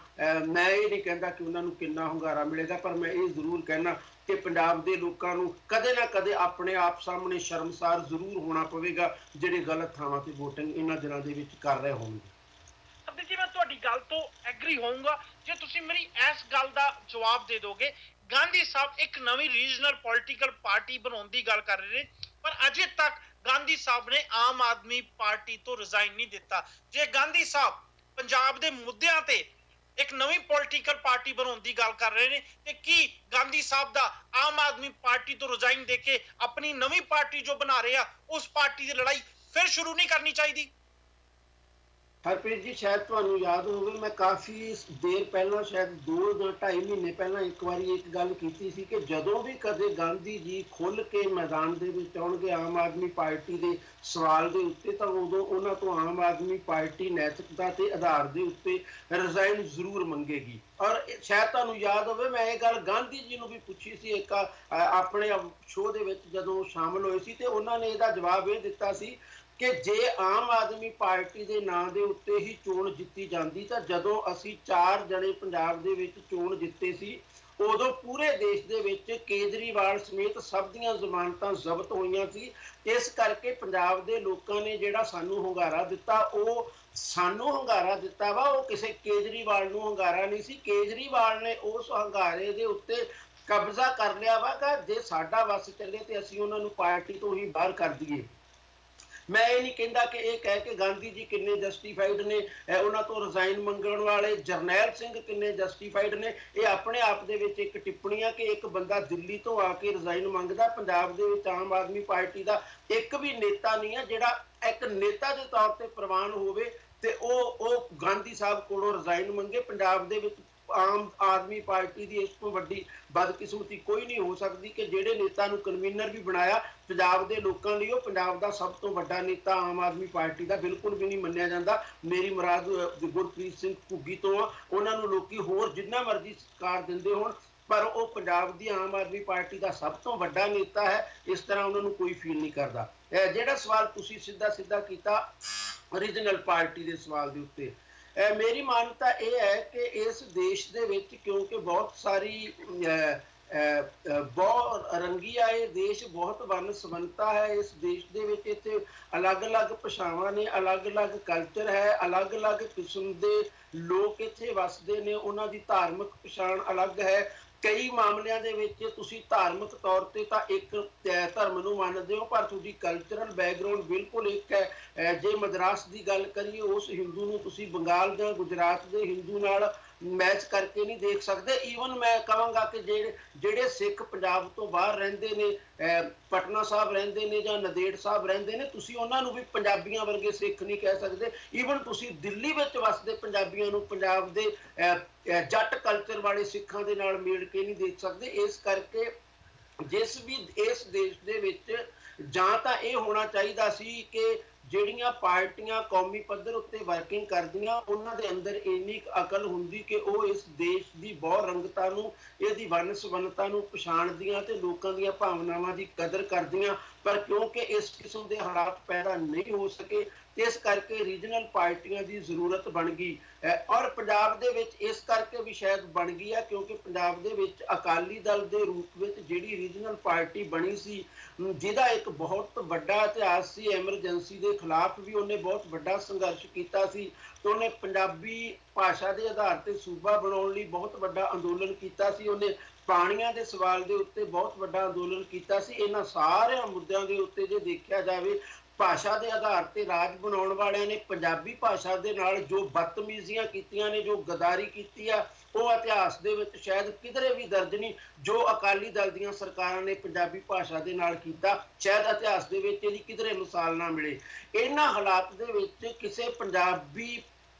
ਮੈਂ ਇਹ ਨਹੀਂ ਕਹਿੰਦਾ ਕਿ ਉਹਨਾਂ ਨੂੰ ਕਿੰਨਾ ਹੁੰਗਾਰਾ ਮਿਲੇਗਾ, ਪਰ ਮੈਂ ਇਹ ਜ਼ਰੂਰ ਕਹਿਣਾ ਕਿ ਪੰਜਾਬ ਦੇ ਲੋਕਾਂ ਨੂੰ ਕਦੇ ਨਾ ਕਦੇ ਆਪਣੇ ਆਪ ਸਾਹਮਣੇ ਸ਼ਰਮਸਾਰ ਜ਼ਰੂਰ ਹੋਣਾ ਪਵੇਗਾ ਜਿਹੜੇ ਗਲਤ ਥਾਵਾਂ ਤੇ VOTING ਇਹਨਾਂ ਦਿਨਾਂ ਦੇ ਵਿੱਚ ਕਰ ਰਹੇ ਹੋਣਗੇ। ਅਬਦੁਲ ਜੀ, ਮੈਂ ਤੁਹਾਡੀ ਗੱਲ ਤੋਂ ਐਗਰੀ ਹੋਊਂਗਾ ਜੇ ਤੁਸੀਂ ਮੇਰੀ ਇਸ ਗੱਲ ਦਾ ਜਵਾਬ ਦੇ ਦੋਗੇ। ਗਾਂਧੀ ਸਾਹਿਬ ਇੱਕ ਨਵੀਂ ਰੀਜਨਲ ਪੋਲੀਟੀਕਲ ਪਾਰਟੀ ਬਣਾਉਣ ਦੀ ਗੱਲ ਕਰ ਰਹੇ ਨੇ, ਪਰ ਅਜੇ ਤੱਕ ਗਾਂਧੀ ਸਾਹਿਬ ਨੇ ਆਮ ਆਦਮੀ ਪਾਰਟੀ ਤੋਂ ਰਿਜ਼ਾਈਨ ਨਹੀਂ ਦਿੱਤਾ। ਜੇ ਗਾਂਧੀ ਸਾਹਿਬ ਪੰਜਾਬ ਦੇ ਮੁੱਦਿਆਂ ਤੇ ਇੱਕ ਨਵੀਂ ਪੋਲੀਟੀਕਲ ਪਾਰਟੀ ਬਣਾਉਣ ਦੀ ਗੱਲ ਕਰ ਰਹੇ ਨੇ, ਤੇ ਕੀ ਗਾਂਧੀ ਸਾਹਿਬ ਦਾ ਆਮ ਆਦਮੀ ਪਾਰਟੀ ਤੋਂ ਰਿਜ਼ਾਈਨ ਦੇ ਕੇ ਆਪਣੀ ਨਵੀਂ ਪਾਰਟੀ ਜੋ ਬਣਾ ਰਹੇ ਆ ਉਸ ਪਾਰਟੀ ਦੀ ਲੜਾਈ ਫਿਰ ਸ਼ੁਰੂ ਨਹੀਂ ਕਰਨੀ ਚਾਹੀਦੀ? ਹਰਪ੍ਰੀਤ ਜੀ, ਸ਼ਾਇਦ ਤੁਹਾਨੂੰ ਯਾਦ ਹੋਵੇ ਮੈਂ ਕਾਫੀ ਦੇਰ ਪਹਿਲਾਂ ਸ਼ਾਇਦ 2 ਜਾਂ 2.5 ਮਹੀਨੇ ਪਹਿਲਾਂ ਇੱਕ ਵਾਰੀ ਇੱਕ ਗੱਲ ਕੀਤੀ ਸੀ ਕਿ ਜਦੋਂ ਵੀ ਕਦੇ ਗਾਂਧੀ ਜੀ ਖੁੱਲ੍ਹ ਕੇ ਮੈਦਾਨ ਦੇ ਵਿੱਚ ਆਉਣਗੇ ਆਮ ਆਦਮੀ ਪਾਰਟੀ ਦੇ ਸਵਾਲ ਦੇ ਉੱਤੇ, ਤਾਂ ਉਦੋਂ ਉਹਨਾਂ ਤੋਂ ਆਮ ਆਦਮੀ ਪਾਰਟੀ ਨੈਤਿਕਤਾ ਦੇ ਆਧਾਰ ਦੇ ਉੱਤੇ ਰਿਜ਼ਾਈਨ ਜ਼ਰੂਰ ਮੰਗੇਗੀ। ਔਰ ਸ਼ਾਇਦ ਤੁਹਾਨੂੰ ਯਾਦ ਹੋਵੇ ਮੈਂ ਇਹ ਗੱਲ ਗਾਂਧੀ ਜੀ ਨੂੰ ਵੀ ਪੁੱਛੀ ਸੀ ਇੱਕ ਆਪਣੇ ਸ਼ੋਅ ਦੇ ਵਿੱਚ ਜਦੋਂ ਸ਼ਾਮਲ ਹੋਏ ਸੀ, ਤੇ ਉਹਨਾਂ ਨੇ ਇਹਦਾ ਜਵਾਬ ਇਹ ਦਿੱਤਾ ਸੀ ਕਿ ਜੇ ਆਮ ਆਦਮੀ ਪਾਰਟੀ ਦੇ ਨਾਂ ਦੇ ਉੱਤੇ ਹੀ ਚੋਣ ਜਿੱਤੀ ਜਾਂਦੀ ਤਾਂ ਜਦੋਂ ਅਸੀਂ 4 ਜਣੇ ਪੰਜਾਬ ਦੇ ਵਿੱਚ ਚੋਣ ਜਿੱਤੇ ਸੀ ਉਦੋਂ ਪੂਰੇ ਦੇਸ਼ ਦੇ ਵਿੱਚ ਕੇਜਰੀਵਾਲ ਸਮੇਤ ਸਭ ਦੀਆਂ ਜ਼ਮਾਨਤਾਂ ਜ਼ਬਤ ਹੋਈਆਂ ਸੀ। ਇਸ ਕਰਕੇ ਪੰਜਾਬ ਦੇ ਲੋਕਾਂ ਨੇ ਜਿਹੜਾ ਸਾਨੂੰ ਹੁੰਗਾਰਾ ਦਿੱਤਾ ਉਹ ਸਾਨੂੰ ਹੁੰਗਾਰਾ ਦਿੱਤਾ ਵਾ, ਉਹ ਕਿਸੇ ਕੇਜਰੀਵਾਲ ਨੂੰ ਹੁੰਗਾਰਾ ਨਹੀਂ ਸੀ। ਕੇਜਰੀਵਾਲ ਨੇ ਉਸ ਹੁੰਗਾਰੇ ਦੇ ਉੱਤੇ ਕਬਜ਼ਾ ਕਰ ਲਿਆ ਵਾ ਕਿ ਜੇ ਸਾਡਾ ਵੱਸ ਚੱਲੇ ਤੇ ਅਸੀਂ ਉਹਨਾਂ ਨੂੰ ਪਾਰਟੀ ਤੋਂ ਹੀ ਬਾਹਰ ਕਰ ਦਈਏ। ਮੈਂ ਇਹ ਨਹੀਂ ਕਹਿੰਦਾ ਕਿ ਇਹ ਕਹਿ ਕੇ ਗਾਂਧੀ ਜੀ ਕਿੰਨੇ ਜਸਟੀਫਾਈਡ ਨੇ, ਉਹਨਾਂ ਤੋਂ ਰਿਜ਼ਾਈਨ ਮੰਗਣ ਵਾਲੇ ਜਰਨੈਲ ਸਿੰਘ ਕਿੰਨੇ ਜਸਟੀਫਾਈਡ ਨੇ। ਇਹ ਆਪਣੇ ਆਪ ਦੇ ਵਿੱਚ ਇੱਕ ਟਿੱਪਣੀ ਆ ਕਿ ਇੱਕ ਬੰਦਾ ਦਿੱਲੀ ਤੋਂ ਆ ਕੇ ਰਿਜ਼ਾਈਨ ਮੰਗਦਾ। ਪੰਜਾਬ ਦੇ ਵਿੱਚ ਆਮ ਆਦਮੀ ਪਾਰਟੀ ਦਾ ਇੱਕ ਵੀ ਨੇਤਾ ਨਹੀਂ ਹੈ ਜਿਹੜਾ ਇੱਕ ਨੇਤਾ ਦੇ ਤੌਰ ਤੇ ਪ੍ਰਵਾਨ ਹੋਵੇ ਤੇ ਉਹ ਗਾਂਧੀ ਸਾਹਿਬ ਕੋਲੋਂ ਰਿਜ਼ਾਈਨ ਮੰਗੇ। ਪੰਜਾਬ ਦੇ ਵਿੱਚ ਆਮ ਆਦਮੀ ਪਾਰਟੀ ਦੀ ਇਸ ਤੋਂ ਵੱਡੀ ਬਦਕਿਸਮਤੀ ਕੋਈ ਨਹੀਂ ਹੋ ਸਕਦੀ ਕਿ ਜਿਹੜੇ ਨੇਤਾ ਨੂੰ ਕਨਵੀਨਰ ਵੀ ਬਣਾਇਆ ਪੰਜਾਬ ਦੇ ਲੋਕਾਂ ਲਈ, ਉਹ ਪੰਜਾਬ ਦਾ ਸਭ ਤੋਂ ਵੱਡਾ ਨੇਤਾ ਆਮ ਆਦਮੀ ਪਾਰਟੀ ਦਾ ਬਿਲਕੁਲ ਵੀ ਨਹੀਂ ਮੰਨਿਆ ਜਾਂਦਾ। ਮੇਰੀ ਮੁਰਾਦ ਗੁਰਪ੍ਰੀਤ ਸਿੰਘ ਘੁੱਗੀ ਤੋਂ ਆ। ਉਹਨਾਂ ਨੂੰ ਲੋਕੀ ਹੋਰ ਜਿੰਨਾ ਮਰਜ਼ੀ ਸਤਿਕਾਰ ਦਿੰਦੇ ਹੋਣ, ਪਰ ਉਹ ਪੰਜਾਬ ਦੀ ਆਮ ਆਦਮੀ ਪਾਰਟੀ ਦਾ ਸਭ ਤੋਂ ਵੱਡਾ ਨੇਤਾ ਹੈ। ਇਸ ਤਰ੍ਹਾਂ ਉਹਨਾਂ ਨੂੰ ਕੋਈ ਫੀਲ ਨਹੀਂ ਕਰਦਾ। ਜਿਹੜਾ ਸਵਾਲ ਤੁਸੀਂ ਸਿੱਧਾ ਕੀਤਾ ਰੀਜਨਲ ਪਾਰਟੀ ਦੇ ਸਵਾਲ ਦੇ ਉੱਤੇ, ਮੇਰੀ ਮਾਨਤਾ ਇਹ ਹੈ ਕਿ ਇਸ ਦੇਸ਼ ਦੇ ਵਿੱਚ ਕਿਉਂਕਿ ਬਹੁਤ ਸਾਰੀ ਬਹੁਤ ਰੰਗੀਆ ਇਹ ਦੇਸ਼, ਬਹੁਤ ਵੰਨ ਸਵੰਨਤਾ ਹੈ ਇਸ ਦੇਸ਼ ਦੇ ਵਿੱਚ। ਇੱਥੇ ਅਲੱਗ-ਅਲੱਗ ਭਾਸ਼ਾਵਾਂ ਨੇ, ਅਲੱਗ-ਅਲੱਗ ਕਲਚਰ ਹੈ, ਅਲੱਗ-ਅਲੱਗ ਕਿਸਮ ਦੇ ਲੋਕ ਇੱਥੇ ਵੱਸਦੇ ਨੇ, ਉਹਨਾਂ ਦੀ ਧਾਰਮਿਕ ਪਛਾਣ ਅਲੱਗ ਹੈ। ਕਈ ਮਾਮਲਿਆਂ ਦੇ ਵਿੱਚ ਤੁਸੀਂ ਧਾਰਮਿਕ ਤੌਰ ਤੇ ਤਾਂ ਇੱਕ ਧਰਮ ਨੂੰ ਮੰਨਦੇ ਹੋ, ਪਰ ਤੁਹਾਡੀ ਕਲਚਰਲ ਬੈਕਗ੍ਰਾਉਂਡ ਬਿਲਕੁਲ ਇੱਕ ਹੈ। ਜੇ ਮਦਰਾਸ ਦੀ ਗੱਲ ਕਰੀਏ, ਉਸ ਹਿੰਦੂ ਨੂੰ ਤੁਸੀਂ ਬੰਗਾਲ ਜਾਂ ਗੁਜਰਾਤ ਦੇ ਹਿੰਦੂ ਨਾਲ ਮੈਚ ਕਰਕੇ ਨਹੀਂ ਦੇਖ ਸਕਦੇ। ਈਵਨ ਮੈਂ ਕਹਾਂਗਾ ਕਿ ਜਿਹੜੇ ਸਿੱਖ ਪੰਜਾਬ ਤੋਂ ਬਾਹਰ ਰਹਿੰਦੇ ਨੇ, ਪਟਨਾ ਸਾਹਿਬ ਰਹਿੰਦੇ ਨੇ ਜਾਂ ਨੰਦੇੜ ਸਾਹਿਬ ਰਹਿੰਦੇ ਨੇ, ਤੁਸੀਂ ਉਹਨਾਂ ਨੂੰ ਵੀ ਪੰਜਾਬੀਆਂ ਵਰਗੇ ਸਿੱਖ ਨਹੀਂ ਕਹਿ ਸਕਦੇ। ਈਵਨ ਤੁਸੀਂ ਦਿੱਲੀ ਵਿੱਚ ਵੱਸਦੇ ਪੰਜਾਬੀਆਂ ਨੂੰ ਪੰਜਾਬ ਦੇ ਜੱਟ ਕਲਚਰ ਵਾਲੇ ਸਿੱਖਾਂ ਦੇ ਨਾਲ ਮੇਲ ਕੇ ਨਹੀਂ ਦੇਖ ਸਕਦੇ। ਇਸ ਕਰਕੇ ਜਿਸ ਵੀ ਇਸ ਦੇਸ਼ ਦੇ ਵਿੱਚ ਜਾਂ ਤਾਂ ਇਹ ਹੋਣਾ ਚਾਹੀਦਾ ਸੀ ਕਿ ਜਿਹੜੀਆਂ ਪਾਰਟੀਆਂ ਕੌਮੀ ਪੱਧਰ ਉੱਤੇ ਵਰਕਿੰਗ ਕਰਦੀਆਂ ਉਹਨਾਂ ਦੇ ਅੰਦਰ ਇੰਨੀ ਅਕਲ ਹੁੰਦੀ ਕਿ ਉਹ ਇਸ ਦੇਸ਼ ਦੀ ਬਹੁ ਰੰਗਤਾ ਨੂੰ, ਇਹਦੀ ਵੰਨ-ਸੁਵੰਨਤਾ ਨੂੰ ਪਛਾਣਦੀਆਂ ਤੇ ਲੋਕਾਂ ਦੀਆਂ ਭਾਵਨਾਵਾਂ ਦੀ ਕਦਰ ਕਰਦੀਆਂ। ਪਰ ਕਿਉਂਕਿ ਇਸ ਕਿਸਮ ਦੇ ਹਾਲਾਤ ਪੈਦਾ ਨਹੀਂ ਹੋ ਸਕੇ, ਇਸ ਕਰਕੇ ਰੀਜਨਲ ਪਾਰਟੀਆਂ ਦੀ ਜ਼ਰੂਰਤ ਬਣ ਗਈ। ਔਰ ਪੰਜਾਬ ਦੇ ਵਿੱਚ ਇਸ ਕਰਕੇ ਵੀ ਸ਼ਾਇਦ ਬਣ ਗਈ ਹੈ ਕਿਉਂਕਿ ਪੰਜਾਬ ਦੇ ਵਿੱਚ ਅਕਾਲੀ ਦਲ ਦੇ ਰੂਪ ਵਿੱਚ ਜਿਹੜੀ ਰੀਜਨਲ ਪਾਰਟੀ ਬਣੀ ਸੀ, ਜਿਹਦਾ ਇੱਕ ਬਹੁਤ ਵੱਡਾ ਇਤਿਹਾਸ ਸੀ, ਐਮਰਜੈਂਸੀ ਦੇ ਖਿਲਾਫ ਵੀ ਉਹਨੇ ਬਹੁਤ ਵੱਡਾ ਸੰਘਰਸ਼ ਕੀਤਾ ਸੀ ਤੇ ਉਹਨੇ ਪੰਜਾਬੀ ਭਾਸ਼ਾ ਦੇ ਆਧਾਰ ਤੇ ਸੂਬਾ ਬਣਾਉਣ ਲਈ ਬਹੁਤ ਵੱਡਾ ਅੰਦੋਲਨ ਕੀਤਾ ਸੀ, ਉਹਨੇ ਪਾਣੀਆਂ ਦੇ ਸਵਾਲ ਦੇ ਉੱਤੇ ਬਹੁਤ ਵੱਡਾ ਅੰਦੋਲਨ ਕੀਤਾ ਸੀ। ਇਹਨਾਂ ਸਾਰਿਆਂ ਮੁੱਦਿਆਂ ਦੇ ਉੱਤੇ ਜੇ ਦੇਖਿਆ ਜਾਵੇ, ਭਾਸ਼ਾ ਦੇ ਆਧਾਰ ਤੇ ਰਾਜ ਬਣਾਉਣ ਵਾਲਿਆਂ ਨੇ ਪੰਜਾਬੀ ਭਾਸ਼ਾ ਦੇ ਨਾਲ ਜੋ ਬਦਤਮੀਜ਼ੀਆਂ ਕੀਤੀਆਂ ਨੇ, ਜੋ ਗਦਾਰੀ ਕੀਤੀ ਆ, ਉਹ ਇਤਿਹਾਸ ਦੇ ਵਿੱਚ ਸ਼ਾਇਦ ਕਿਧਰੇ ਵੀ ਦਰਜ ਨਹੀਂ। ਜੋ ਅਕਾਲੀ ਦਲ ਦੀਆਂ ਸਰਕਾਰਾਂ ਨੇ ਪੰਜਾਬੀ ਭਾਸ਼ਾ ਦੇ ਨਾਲ ਕੀਤਾ, ਸ਼ਾਇਦ ਇਤਿਹਾਸ ਦੇ ਵਿੱਚ ਇਹਦੀ ਕਿਧਰੇ ਮਿਸਾਲ ਨਾ ਮਿਲੇ। ਇਹਨਾਂ ਹਾਲਾਤ ਦੇ ਵਿੱਚ ਕਿਸੇ ਪੰਜਾਬੀ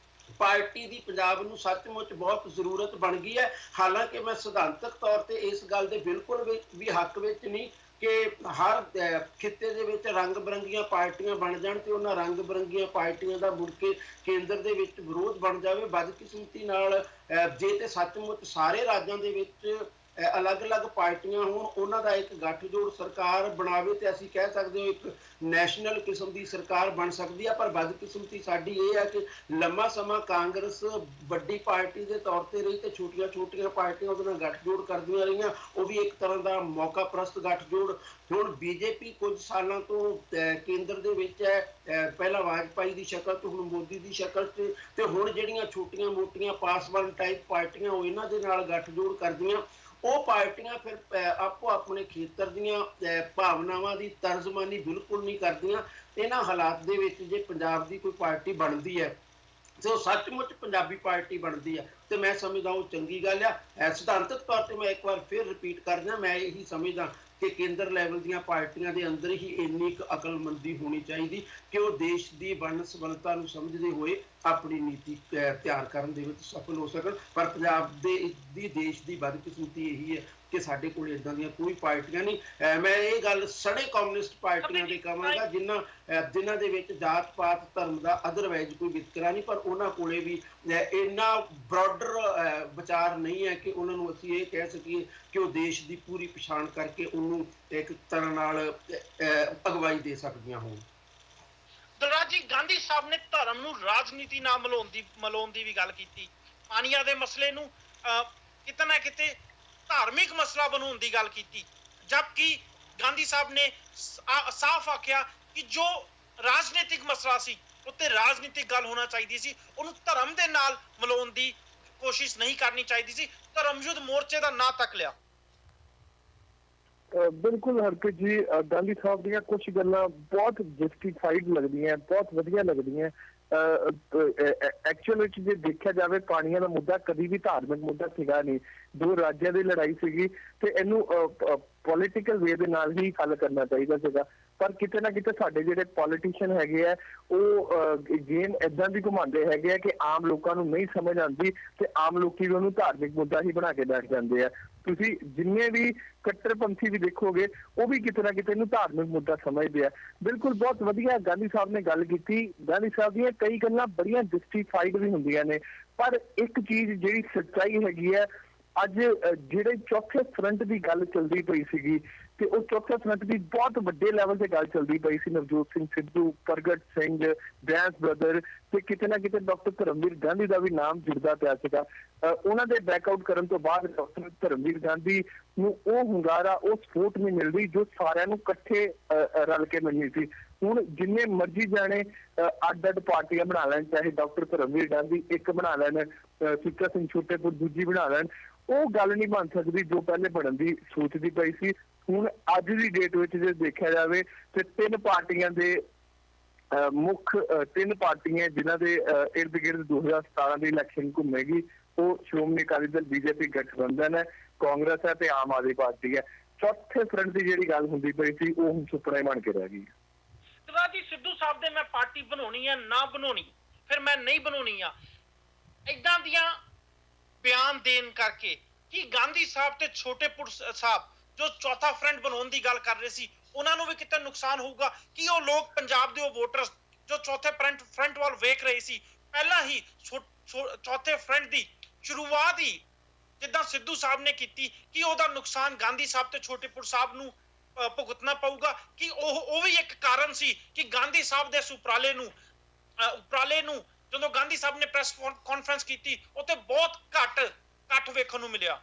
ਪਾਰਟੀ ਦੀ ਪੰਜਾਬ ਨੂੰ ਸੱਚਮੁੱਚ ਬਹੁਤ ਜ਼ਰੂਰਤ ਬਣ ਗਈ ਹੈ। ਹਾਲਾਂਕਿ ਮੈਂ ਸਿਧਾਂਤਕ ਤੌਰ ਤੇ ਇਸ ਗੱਲ ਦੇ ਬਿਲਕੁਲ ਵੀ ਹੱਕ ਵਿੱਚ ਨਹੀਂ ਕਿ ਹਰ ਖਿੱਤੇ ਦੇ ਵਿੱਚ ਰੰਗ ਬਿਰੰਗੀਆਂ ਪਾਰਟੀਆਂ ਬਣ ਜਾਣ ਤੇ ਉਹਨਾਂ ਰੰਗ ਬਿਰੰਗੀਆਂ ਪਾਰਟੀਆਂ ਦਾ ਮੁੜ ਕੇ ਕੇਂਦਰ ਦੇ ਵਿੱਚ ਵਿਰੋਧ ਬਣ ਜਾਵੇ। ਬਦਕਿਸਮਤੀ ਨਾਲ ਜੇ ਤੇ ਸੱਚਮੁੱਚ ਸਾਰੇ ਰਾਜਾਂ ਦੇ ਵਿੱਚ ਅਲੱਗ-ਅਲੱਗ ਪਾਰਟੀਆਂ ਹੋਣ, ਉਹਨਾਂ ਦਾ ਇੱਕ ਗੱਠਜੋੜ ਸਰਕਾਰ ਬਣਾਵੇ ਤੇ ਅਸੀਂ ਕਹਿ ਸਕਦੇ ਹਾਂ ਇੱਕ ਨੈਸ਼ਨਲ ਕਿਸਮ ਦੀ ਸਰਕਾਰ ਬਣ ਸਕਦੀ ਹੈ। ਪਰ ਬਦਕਿਸਮਤੀ ਸਾਡੀ ਇਹ ਹੈ ਕਿ ਲੰਮਾ ਸਮਾਂ ਕਾਂਗਰਸ ਵੱਡੀ ਪਾਰਟੀ ਦੇ ਤੌਰ ਤੇ ਰਹੀ ਤੇ ਛੋਟੀਆਂ-ਛੋਟੀਆਂ ਪਾਰਟੀਆਂ ਉਹਦੇ ਨਾਲ ਗੱਠਜੋੜ ਕਰਦੀਆਂ ਰਹੀਆਂ, ਉਹ ਵੀ ਇੱਕ ਤਰ੍ਹਾਂ ਦਾ ਮੌਕਾ ਪ੍ਰਸਤ ਗੱਠਜੋੜ। ਹੁਣ ਬੀਜੇਪੀ ਕੁਝ ਸਾਲਾਂ ਤੋਂ ਕੇਂਦਰ ਦੇ ਵਿੱਚ ਹੈ, ਪਹਿਲਾਂ ਵਾਜਪਾਈ ਦੀ ਸ਼ਕਲ ਤੇ ਹੁਣ ਮੋਦੀ ਦੀ ਸ਼ਕਲ ਤੇ ਹੁਣ ਜਿਹੜੀਆਂ ਛੋਟੀਆਂ-ਮੋਟੀਆਂ ਪਾਸਵਾਨ ਟਾਈਪ ਪਾਰਟੀਆਂ ਉਹ ਇਹਨਾਂ ਦੇ ਨਾਲ ਗੱਠਜੋੜ ਕਰਦੀਆਂ। ਉਹ ਪਾਰਟੀਆਂ ਫਿਰ ਆਪੋ ਆਪਣੇ ਖੇਤਰ ਦੀਆਂ ਭਾਵਨਾਵਾਂ ਦੀ ਤਰਜਮਾਨੀ ਬਿਲਕੁਲ ਨਹੀਂ ਕਰਦੀਆਂ। ਇਹਨਾਂ ਹਾਲਾਤ ਦੇ ਵਿੱਚ ਜੇ ਪੰਜਾਬ ਦੀ ਕੋਈ ਪਾਰਟੀ ਬਣਦੀ ਹੈ ਤੇ ਉਹ ਸੱਚਮੁੱਚ ਪੰਜਾਬੀ ਪਾਰਟੀ ਬਣਦੀ ਹੈ ਤੇ ਮੈਂ ਸਮਝਦਾ ਉਹ ਚੰਗੀ ਗੱਲ ਆ। ਸਿਧਾਂਤਕ ਤੌਰ ਤੇ ਮੈਂ ਇੱਕ ਵਾਰ ਫਿਰ ਰਿਪੀਟ ਕਰਦਾ, ਮੈਂ ਇਹੀ ਸਮਝਦਾ ਕਿ ਕੇਂਦਰ ਲੈਵਲ ਦੀਆਂ ਪਾਰਟੀਆਂ ਦੇ ਅੰਦਰ ਹੀ ਇੰਨੀ ਕੁ ਅਕਲਮੰਦੀ ਹੋਣੀ ਚਾਹੀਦੀ ਕਿ ਉਹ ਦੇਸ਼ ਦੀ ਵੰਨ-ਸੁਵੰਨਤਾ ਨੂੰ ਸਮਝਦੇ ਹੋਏ ਆਪਣੀ ਨੀਤੀ ਤਿਆਰ ਕਰਨ ਦੇ ਵਿੱਚ ਸਫਲ ਹੋ ਸਕਣ। ਪਰ ਪੰਜਾਬ ਦੀ ਦੇਸ਼ ਦੀ ਬਦਕਿਸਮਤੀ ਇਹੀ ਹੈ ਕਿ ਸਾਡੇ ਕੋਲ ਇਦਾਂ ਦੀਆਂ ਕੋਈ ਪਾਰਟੀਆਂ ਨਹੀਂ। ਮੈਂ ਇਹ ਗੱਲ ਸੜੇ ਕਮਿਊਨਿਸਟ ਪਾਰਟੀਆਂ ਦੇ ਕਹਾਂਗਾ ਜਿਨ੍ਹਾਂ ਦੇ ਵਿੱਚ ਜਾਤ ਪਾਤ ਧਰਮ ਦਾ ਅਦਰਵਾਈਜ਼ ਕੋਈ ਵਿਤਕਰਾ ਨਹੀਂ, ਪਰ ਉਹਨਾਂ ਕੋਲੇ ਵੀ ਇੰਨਾ ਬ੍ਰੌਡਰ ਵਿਚਾਰ ਨਹੀਂ ਹੈ ਕਿ ਉਹਨਾਂ ਨੂੰ ਅਸੀਂ ਇਹ ਕਹਿ ਸਕੀਏ ਕਿ ਉਹ ਦੇਸ਼ ਦੀ ਪੂਰੀ ਪਛਾਣ ਕਰਕੇ ਉਹਨੂੰ ਇੱਕ ਤਰ੍ਹਾਂ ਨਾਲ ਅਗਵਾਈ ਦੇ ਸਕਦੀਆਂ ਹੋਣ। ਦਲਰਾਜ ਜੀ, ਗਾਂਧੀ ਸਾਹਿਬ ਨੇ ਧਰਮ ਨੂੰ ਰਾਜਨੀਤੀ ਨਾਲ ਮਿਲਾਉਣ ਦੀ ਵੀ ਗੱਲ ਕੀਤੀ। ਪਾਣੀਆਂ ਦੇ ਮਸਲੇ ਨੂੰ ਕਿਤੇ ਨਾ ਕਿਤੇ ਧਾਰਮਿਕ ਮਸਲਾ ਬਣਾਉਣ ਦੀ ਗੱਲ ਕੀਤੀ, ਜਦਕਿ ਗਾਂਧੀ ਸਾਹਿਬ ਨੇ ਸਾਫ਼ ਆਖਿਆ ਕਿ ਜੋ ਰਾਜਨੀਤਿਕ ਮਸਲਾ ਸੀ ਉੱਤੇ ਰਾਜਨੀਤਿਕ ਗੱਲ ਹੋਣਾ ਚਾਹੀਦੀ ਸੀ, ਉਹਨੂੰ ਧਰਮ ਦੇ ਨਾਲ ਮਿਲਾਉਣ ਦੀ ਕੋਸ਼ਿਸ਼ ਨਹੀਂ ਕਰਨੀ ਚਾਹੀਦੀ ਸੀ। ਧਰਮ ਯੁੱਧ ਮੋਰਚੇ ਦਾ ਨਾਂ ਤੱਕ ਲਿਆ। ਬਿਲਕੁਲ ਹਰਪ੍ਰੀਤ ਜੀ, ਗਾਂਧੀ ਸਾਹਿਬ ਦੀਆਂ ਕੁਝ ਗੱਲਾਂ ਬਹੁਤ ਜਸਟੀਫਾਈਡ ਲੱਗਦੀਆਂ, ਬਹੁਤ ਵਧੀਆ ਲੱਗਦੀਆਂ। ਐਕਚੁਅਲ ਵਿੱਚ ਜੇ ਦੇਖਿਆ ਜਾਵੇ, ਪਾਣੀਆਂ ਦਾ ਮੁੱਦਾ ਕਦੀ ਵੀ ਧਾਰਮਿਕ ਮੁੱਦਾ ਸੀਗਾ ਨਹੀਂ। ਦੋ ਰਾਜਾਂ ਦੀ ਲੜਾਈ ਸੀਗੀ ਤੇ ਇਹਨੂੰ ਪੋਲੀਟੀਕਲ ਵੇ ਦੇ ਨਾਲ ਹੀ ਹੱਲ ਕਰਨਾ ਚਾਹੀਦਾ ਸੀਗਾ। ਪਰ ਕਿਤੇ ਨਾ ਕਿਤੇ ਸਾਡੇ ਜਿਹੜੇ ਪੋਲੀਟੀਸ਼ੀਅਨ ਹੈਗੇ ਆ ਉਹ ਗੇਮ ਏਦਾਂ ਦੀ ਘੁਮਾਉਂਦੇ ਹੈਗੇ ਆ ਕਿ ਆਮ ਲੋਕਾਂ ਨੂੰ ਨਹੀਂ ਸਮਝ ਆਉਂਦੀ ਤੇ ਆਮ ਲੋਕੀ ਵੀ ਉਹਨੂੰ ਧਾਰਮਿਕ ਮੁੱਦਾ ਹੀ ਬਣਾ ਕੇ ਬੈਠ ਜਾਂਦੇ ਆ। ਤੁਸੀਂ ਜਿੰਨੇ ਵੀ ਕੱਟੜਪੰਥੀ ਵੀ ਦੇਖੋਗੇ ਉਹ ਵੀ ਕਿਤੇ ਨਾ ਕਿਤੇ ਇਹਨੂੰ ਧਾਰਮਿਕ ਮੁੱਦਾ ਸਮਝਦੇ ਆ। ਬਿਲਕੁਲ ਬਹੁਤ ਵਧੀਆ ਗਾਂਧੀ ਸਾਹਿਬ ਨੇ ਗੱਲ ਕੀਤੀ। ਗਾਂਧੀ ਸਾਹਿਬ ਦੀਆਂ ਕਈ ਗੱਲਾਂ ਬੜੀਆਂ ਜਸਟੀਫਾਈਡ ਵੀ ਹੁੰਦੀਆਂ ਨੇ, ਪਰ ਇੱਕ ਚੀਜ਼ ਜਿਹੜੀ ਸੱਚਾਈ ਹੈਗੀ ਹੈ, ਅੱਜ ਜਿਹੜੇ ਚੌਥੇ ਫਰੰਟ ਦੀ ਗੱਲ ਚੱਲਦੀ ਪਈ ਸੀਗੀ ਤੇ ਉਹ ਚੌਥੇ ਫਰੰਟ ਦੀ ਬਹੁਤ ਵੱਡੇ ਲੈਵਲ ਤੇ ਗੱਲ ਚੱਲਦੀ ਪਈ ਸੀ। ਨਵਜੋਤ ਸਿੰਘ ਸਿੱਧੂ, ਪ੍ਰਗਟ ਸਿੰਘ, ਬੈਂਸ ਬ੍ਰਦਰ ਤੇ ਕਿਤੇ ਨਾ ਕਿਤੇ ਡਾਕਟਰ ਧਰਮਵੀਰ ਗਾਂਧੀ ਦਾ ਵੀ ਨਾਮ ਜੁੜਦਾ ਪਿਆ ਸੀਗਾ। ਉਹਨਾਂ ਦੇ ਬੈਕਆਊਟ ਕਰਨ ਤੋਂ ਬਾਅਦ ਡਾਕਟਰ ਧਰਮਵੀਰ ਗਾਂਧੀ ਨੂੰ ਉਹ ਹੁੰਗਾਰਾ, ਉਹ ਸਪੋਰਟ ਨਹੀਂ ਮਿਲਦੀ ਜੋ ਸਾਰਿਆਂ ਨੂੰ ਇਕੱਠੇ ਰਲ ਕੇ ਮਿਲਣੀ ਸੀ। ਹੁਣ ਜਿੰਨੇ ਮਰਜ਼ੀ ਜਾਣੇ ਅੱਡ-ਅੱਡ ਪਾਰਟੀਆਂ ਬਣਾ ਲੈਣ, ਚਾਹੇ ਡਾਕਟਰ ਧਰਮਵੀਰ ਗਾਂਧੀ ਇੱਕ ਬਣਾ ਲੈਣ, ਸੁੱਚਾ ਸਿੰਘ ਛੋਟੇਪੁਰ ਦੂਜੀ ਬਣਾ ਲੈਣ, ਉਹ ਗੱਲ ਨਹੀਂ ਬਣ ਸਕਦੀ ਜੋ ਪਹਿਲੇ ਬਣਨ ਦੀ ਸੋਚਦੀ ਪਈ ਸੀ। ਹੁਣ ਅੱਜ ਦੀ ਡੇਟ ਵਿੱਚ ਜੇ ਦੇਖਿਆ ਜਾਵੇ ਤੇ ਤਿੰਨ ਪਾਰਟੀਆਂ ਜਿਨ੍ਹਾਂ ਦੇ ਇਰਦ ਗਿਰਦ 2017 ਦੀ ਇਲੈਕਸ਼ਨ ਘੁੰਮੇਗੀ, ਉਹ ਸ਼੍ਰੋਮਣੀ ਅਕਾਲੀ ਦਲ, ਬੀਜੇਪੀ ਗਠਬੰਧਨ ਹੈ, ਕਾਂਗਰਸ ਹੈ ਤੇ ਆਮ ਆਦਮੀ ਪਾਰਟੀ ਹੈ। ਚੌਥੇ ਫਰੰਟ ਦੀ ਜਿਹੜੀ ਗੱਲ ਹੁੰਦੀ ਪਈ ਸੀ ਉਹ ਹੁਣ ਸੁਪਨਾ ਹੀ ਬਣ ਕੇ ਰਹਿ ਗਈ। ਜੀ ਸਿੱਧੂ ਸਾਹਿਬ ਦੇ ਮੈਂ ਪਾਰਟੀ ਬਣਾਉਣੀ ਆ, ਨਾ ਬਣਾਉਣੀ, ਫਿਰ ਮੈਂ ਨਹੀਂ ਬਣਾਉਣੀ ਆ, ਏਦਾਂ ਦੀਆਂ ਬਿਆਨ ਦੇਣ ਕਰਕੇ ਕੀ ਗਾਂਧੀ ਸਾਹਿਬ ਤੇ ਛੋਟੇਪੁਰ ਸਾਹਿਬ ਜੋ ਚੌਥਾ ਫਰੰਟ ਬਣਾਉਣ ਦੀ ਗੱਲ ਕਰ ਰਹੇ ਸੀ ਉਹਨਾਂ ਨੂੰ ਵੀ ਕਿਤੇ ਨੁਕਸਾਨ ਹੋਊਗਾ? ਕਿ ਉਹ ਲੋਕ ਪੰਜਾਬ ਦੇ ਉਹ ਵੋਟਰ ਜੋ ਚੌਥੇ ਫਰੰਟ ਵੱਲ ਵੇਖ ਰਹੇ ਸੀ, ਪਹਿਲਾਂ ਹੀ ਚੌਥੇ ਫਰੰਟ ਦੀ ਸ਼ੁਰੂਆਤ ਹੀ ਜਿੱਦਾਂ ਸਿੱਧੂ ਸਾਹਿਬ ਨੇ ਕੀਤੀ ਕਿ ਉਹਦਾ ਨੁਕਸਾਨ ਗਾਂਧੀ ਸਾਹਿਬ ਤੇ ਛੋਟੇਪੁਰ ਸਾਹਿਬ ਨੂੰ ਭੁਗਤਣਾ ਪਊਗਾ, ਕਿ ਉਹ ਵੀ ਇੱਕ ਕਾਰਨ ਸੀ ਕਿ ਗਾਂਧੀ ਸਾਹਿਬ ਦੇ ਇਸ ਉਪਰਾਲੇ ਨੂੰ ਜਦੋਂ ਗਾਂਧੀ ਸਾਹਿਬ ਨੇ ਪ੍ਰੈਸ ਕਾਨਫਰੰਸ ਕੀਤੀ ਉੱਥੇ ਬਹੁਤ ਘੱਟ ਵੇਖਣ ਨੂੰ ਮਿਲਿਆ।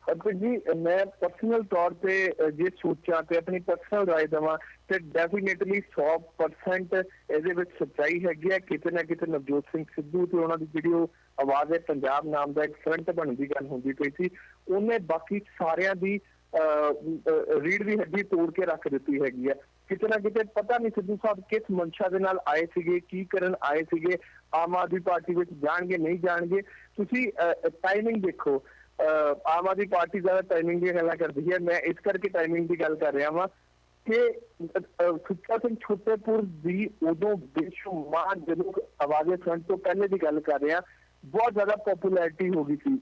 ਹਰਪ੍ਰੀਤ ਜੀ, ਮੈਂ ਪਰਸਨਲ ਤੌਰ ਤੇ ਜੇ ਸੋਚਾਂ ਤੇ ਆਪਣੀ ਪਰਸਨਲ ਰਾਏ ਦੇਵਾਂ ਤੇ ਡੈਫੀਨੇਟਲੀ 100% ਇਹਦੇ ਵਿੱਚ ਸੱਚਾਈ ਹੈਗੀ ਹੈ। ਕਿਤੇ ਨਾ ਕਿਤੇ ਨਵਜੋਤ ਸਿੰਘ ਸਿੱਧੂ ਤੇ ਉਹਨਾਂ ਦੀ ਜਿਹੜੀ ਉਹ ਆਵਾਜ਼ ਹੈ ਪੰਜਾਬ ਨਾਮ ਦਾ ਇੱਕ ਫਰੰਟ ਬਣਨ ਦੀ ਗੱਲ ਹੁੰਦੀ ਪਈ ਸੀ, ਉਹਨੇ ਬਾਕੀ ਸਾਰਿਆਂ ਦੀ ਰੀੜ ਦੀ ਹੱਡੀ ਤੋੜ ਕੇ ਰੱਖ ਦਿੱਤੀ ਹੈਗੀ ਹੈ। ਕਿਤੇ ਨਾ ਕਿਤੇ ਪਤਾ ਨਹੀਂ ਸਿੱਧੂ ਸਾਹਿਬ ਕਿਸ ਮਨਸ਼ਾ ਦੇ ਨਾਲ ਆਏ ਸੀਗੇ, ਕੀ ਕਰਨ ਆਏ ਸੀਗੇ, ਆਮ ਆਦਮੀ ਪਾਰਟੀ ਵਿੱਚ ਜਾਣਗੇ ਨਹੀਂ ਜਾਣਗੇ। ਤੁਸੀਂ ਟਾਈਮਿੰਗ ਦੇਖੋ, ਆਮ ਆਦਮੀ ਪਾਰਟੀ ਜ਼ਿਆਦਾ ਟਾਈਮਿੰਗ ਦੀਆਂ ਗੱਲਾਂ ਕਰਦੀ ਹੈ, ਮੈਂ ਇਸ ਕਰਕੇ ਟਾਈਮਿੰਗ ਦੀ ਗੱਲ ਕਰ ਰਿਹਾ ਵਾਂ ਕਿ ਸੁੱਚਾ ਸਿੰਘ ਛੋਟੇਪੁਰ ਦੀ ਉਦੋਂ ਬੇਸ਼ੁਮਾਰ, ਜਦੋਂ ਆਵਾਜ਼ੇ ਫਰੰਟ ਤੋਂ ਪਹਿਲੇ ਦੀ ਗੱਲ ਕਰ ਰਿਹਾ, ਬਹੁਤ ਜ਼ਿਆਦਾ ਪਪੂਲੈਰਿਟੀ ਹੋ ਗਈ ਸੀ।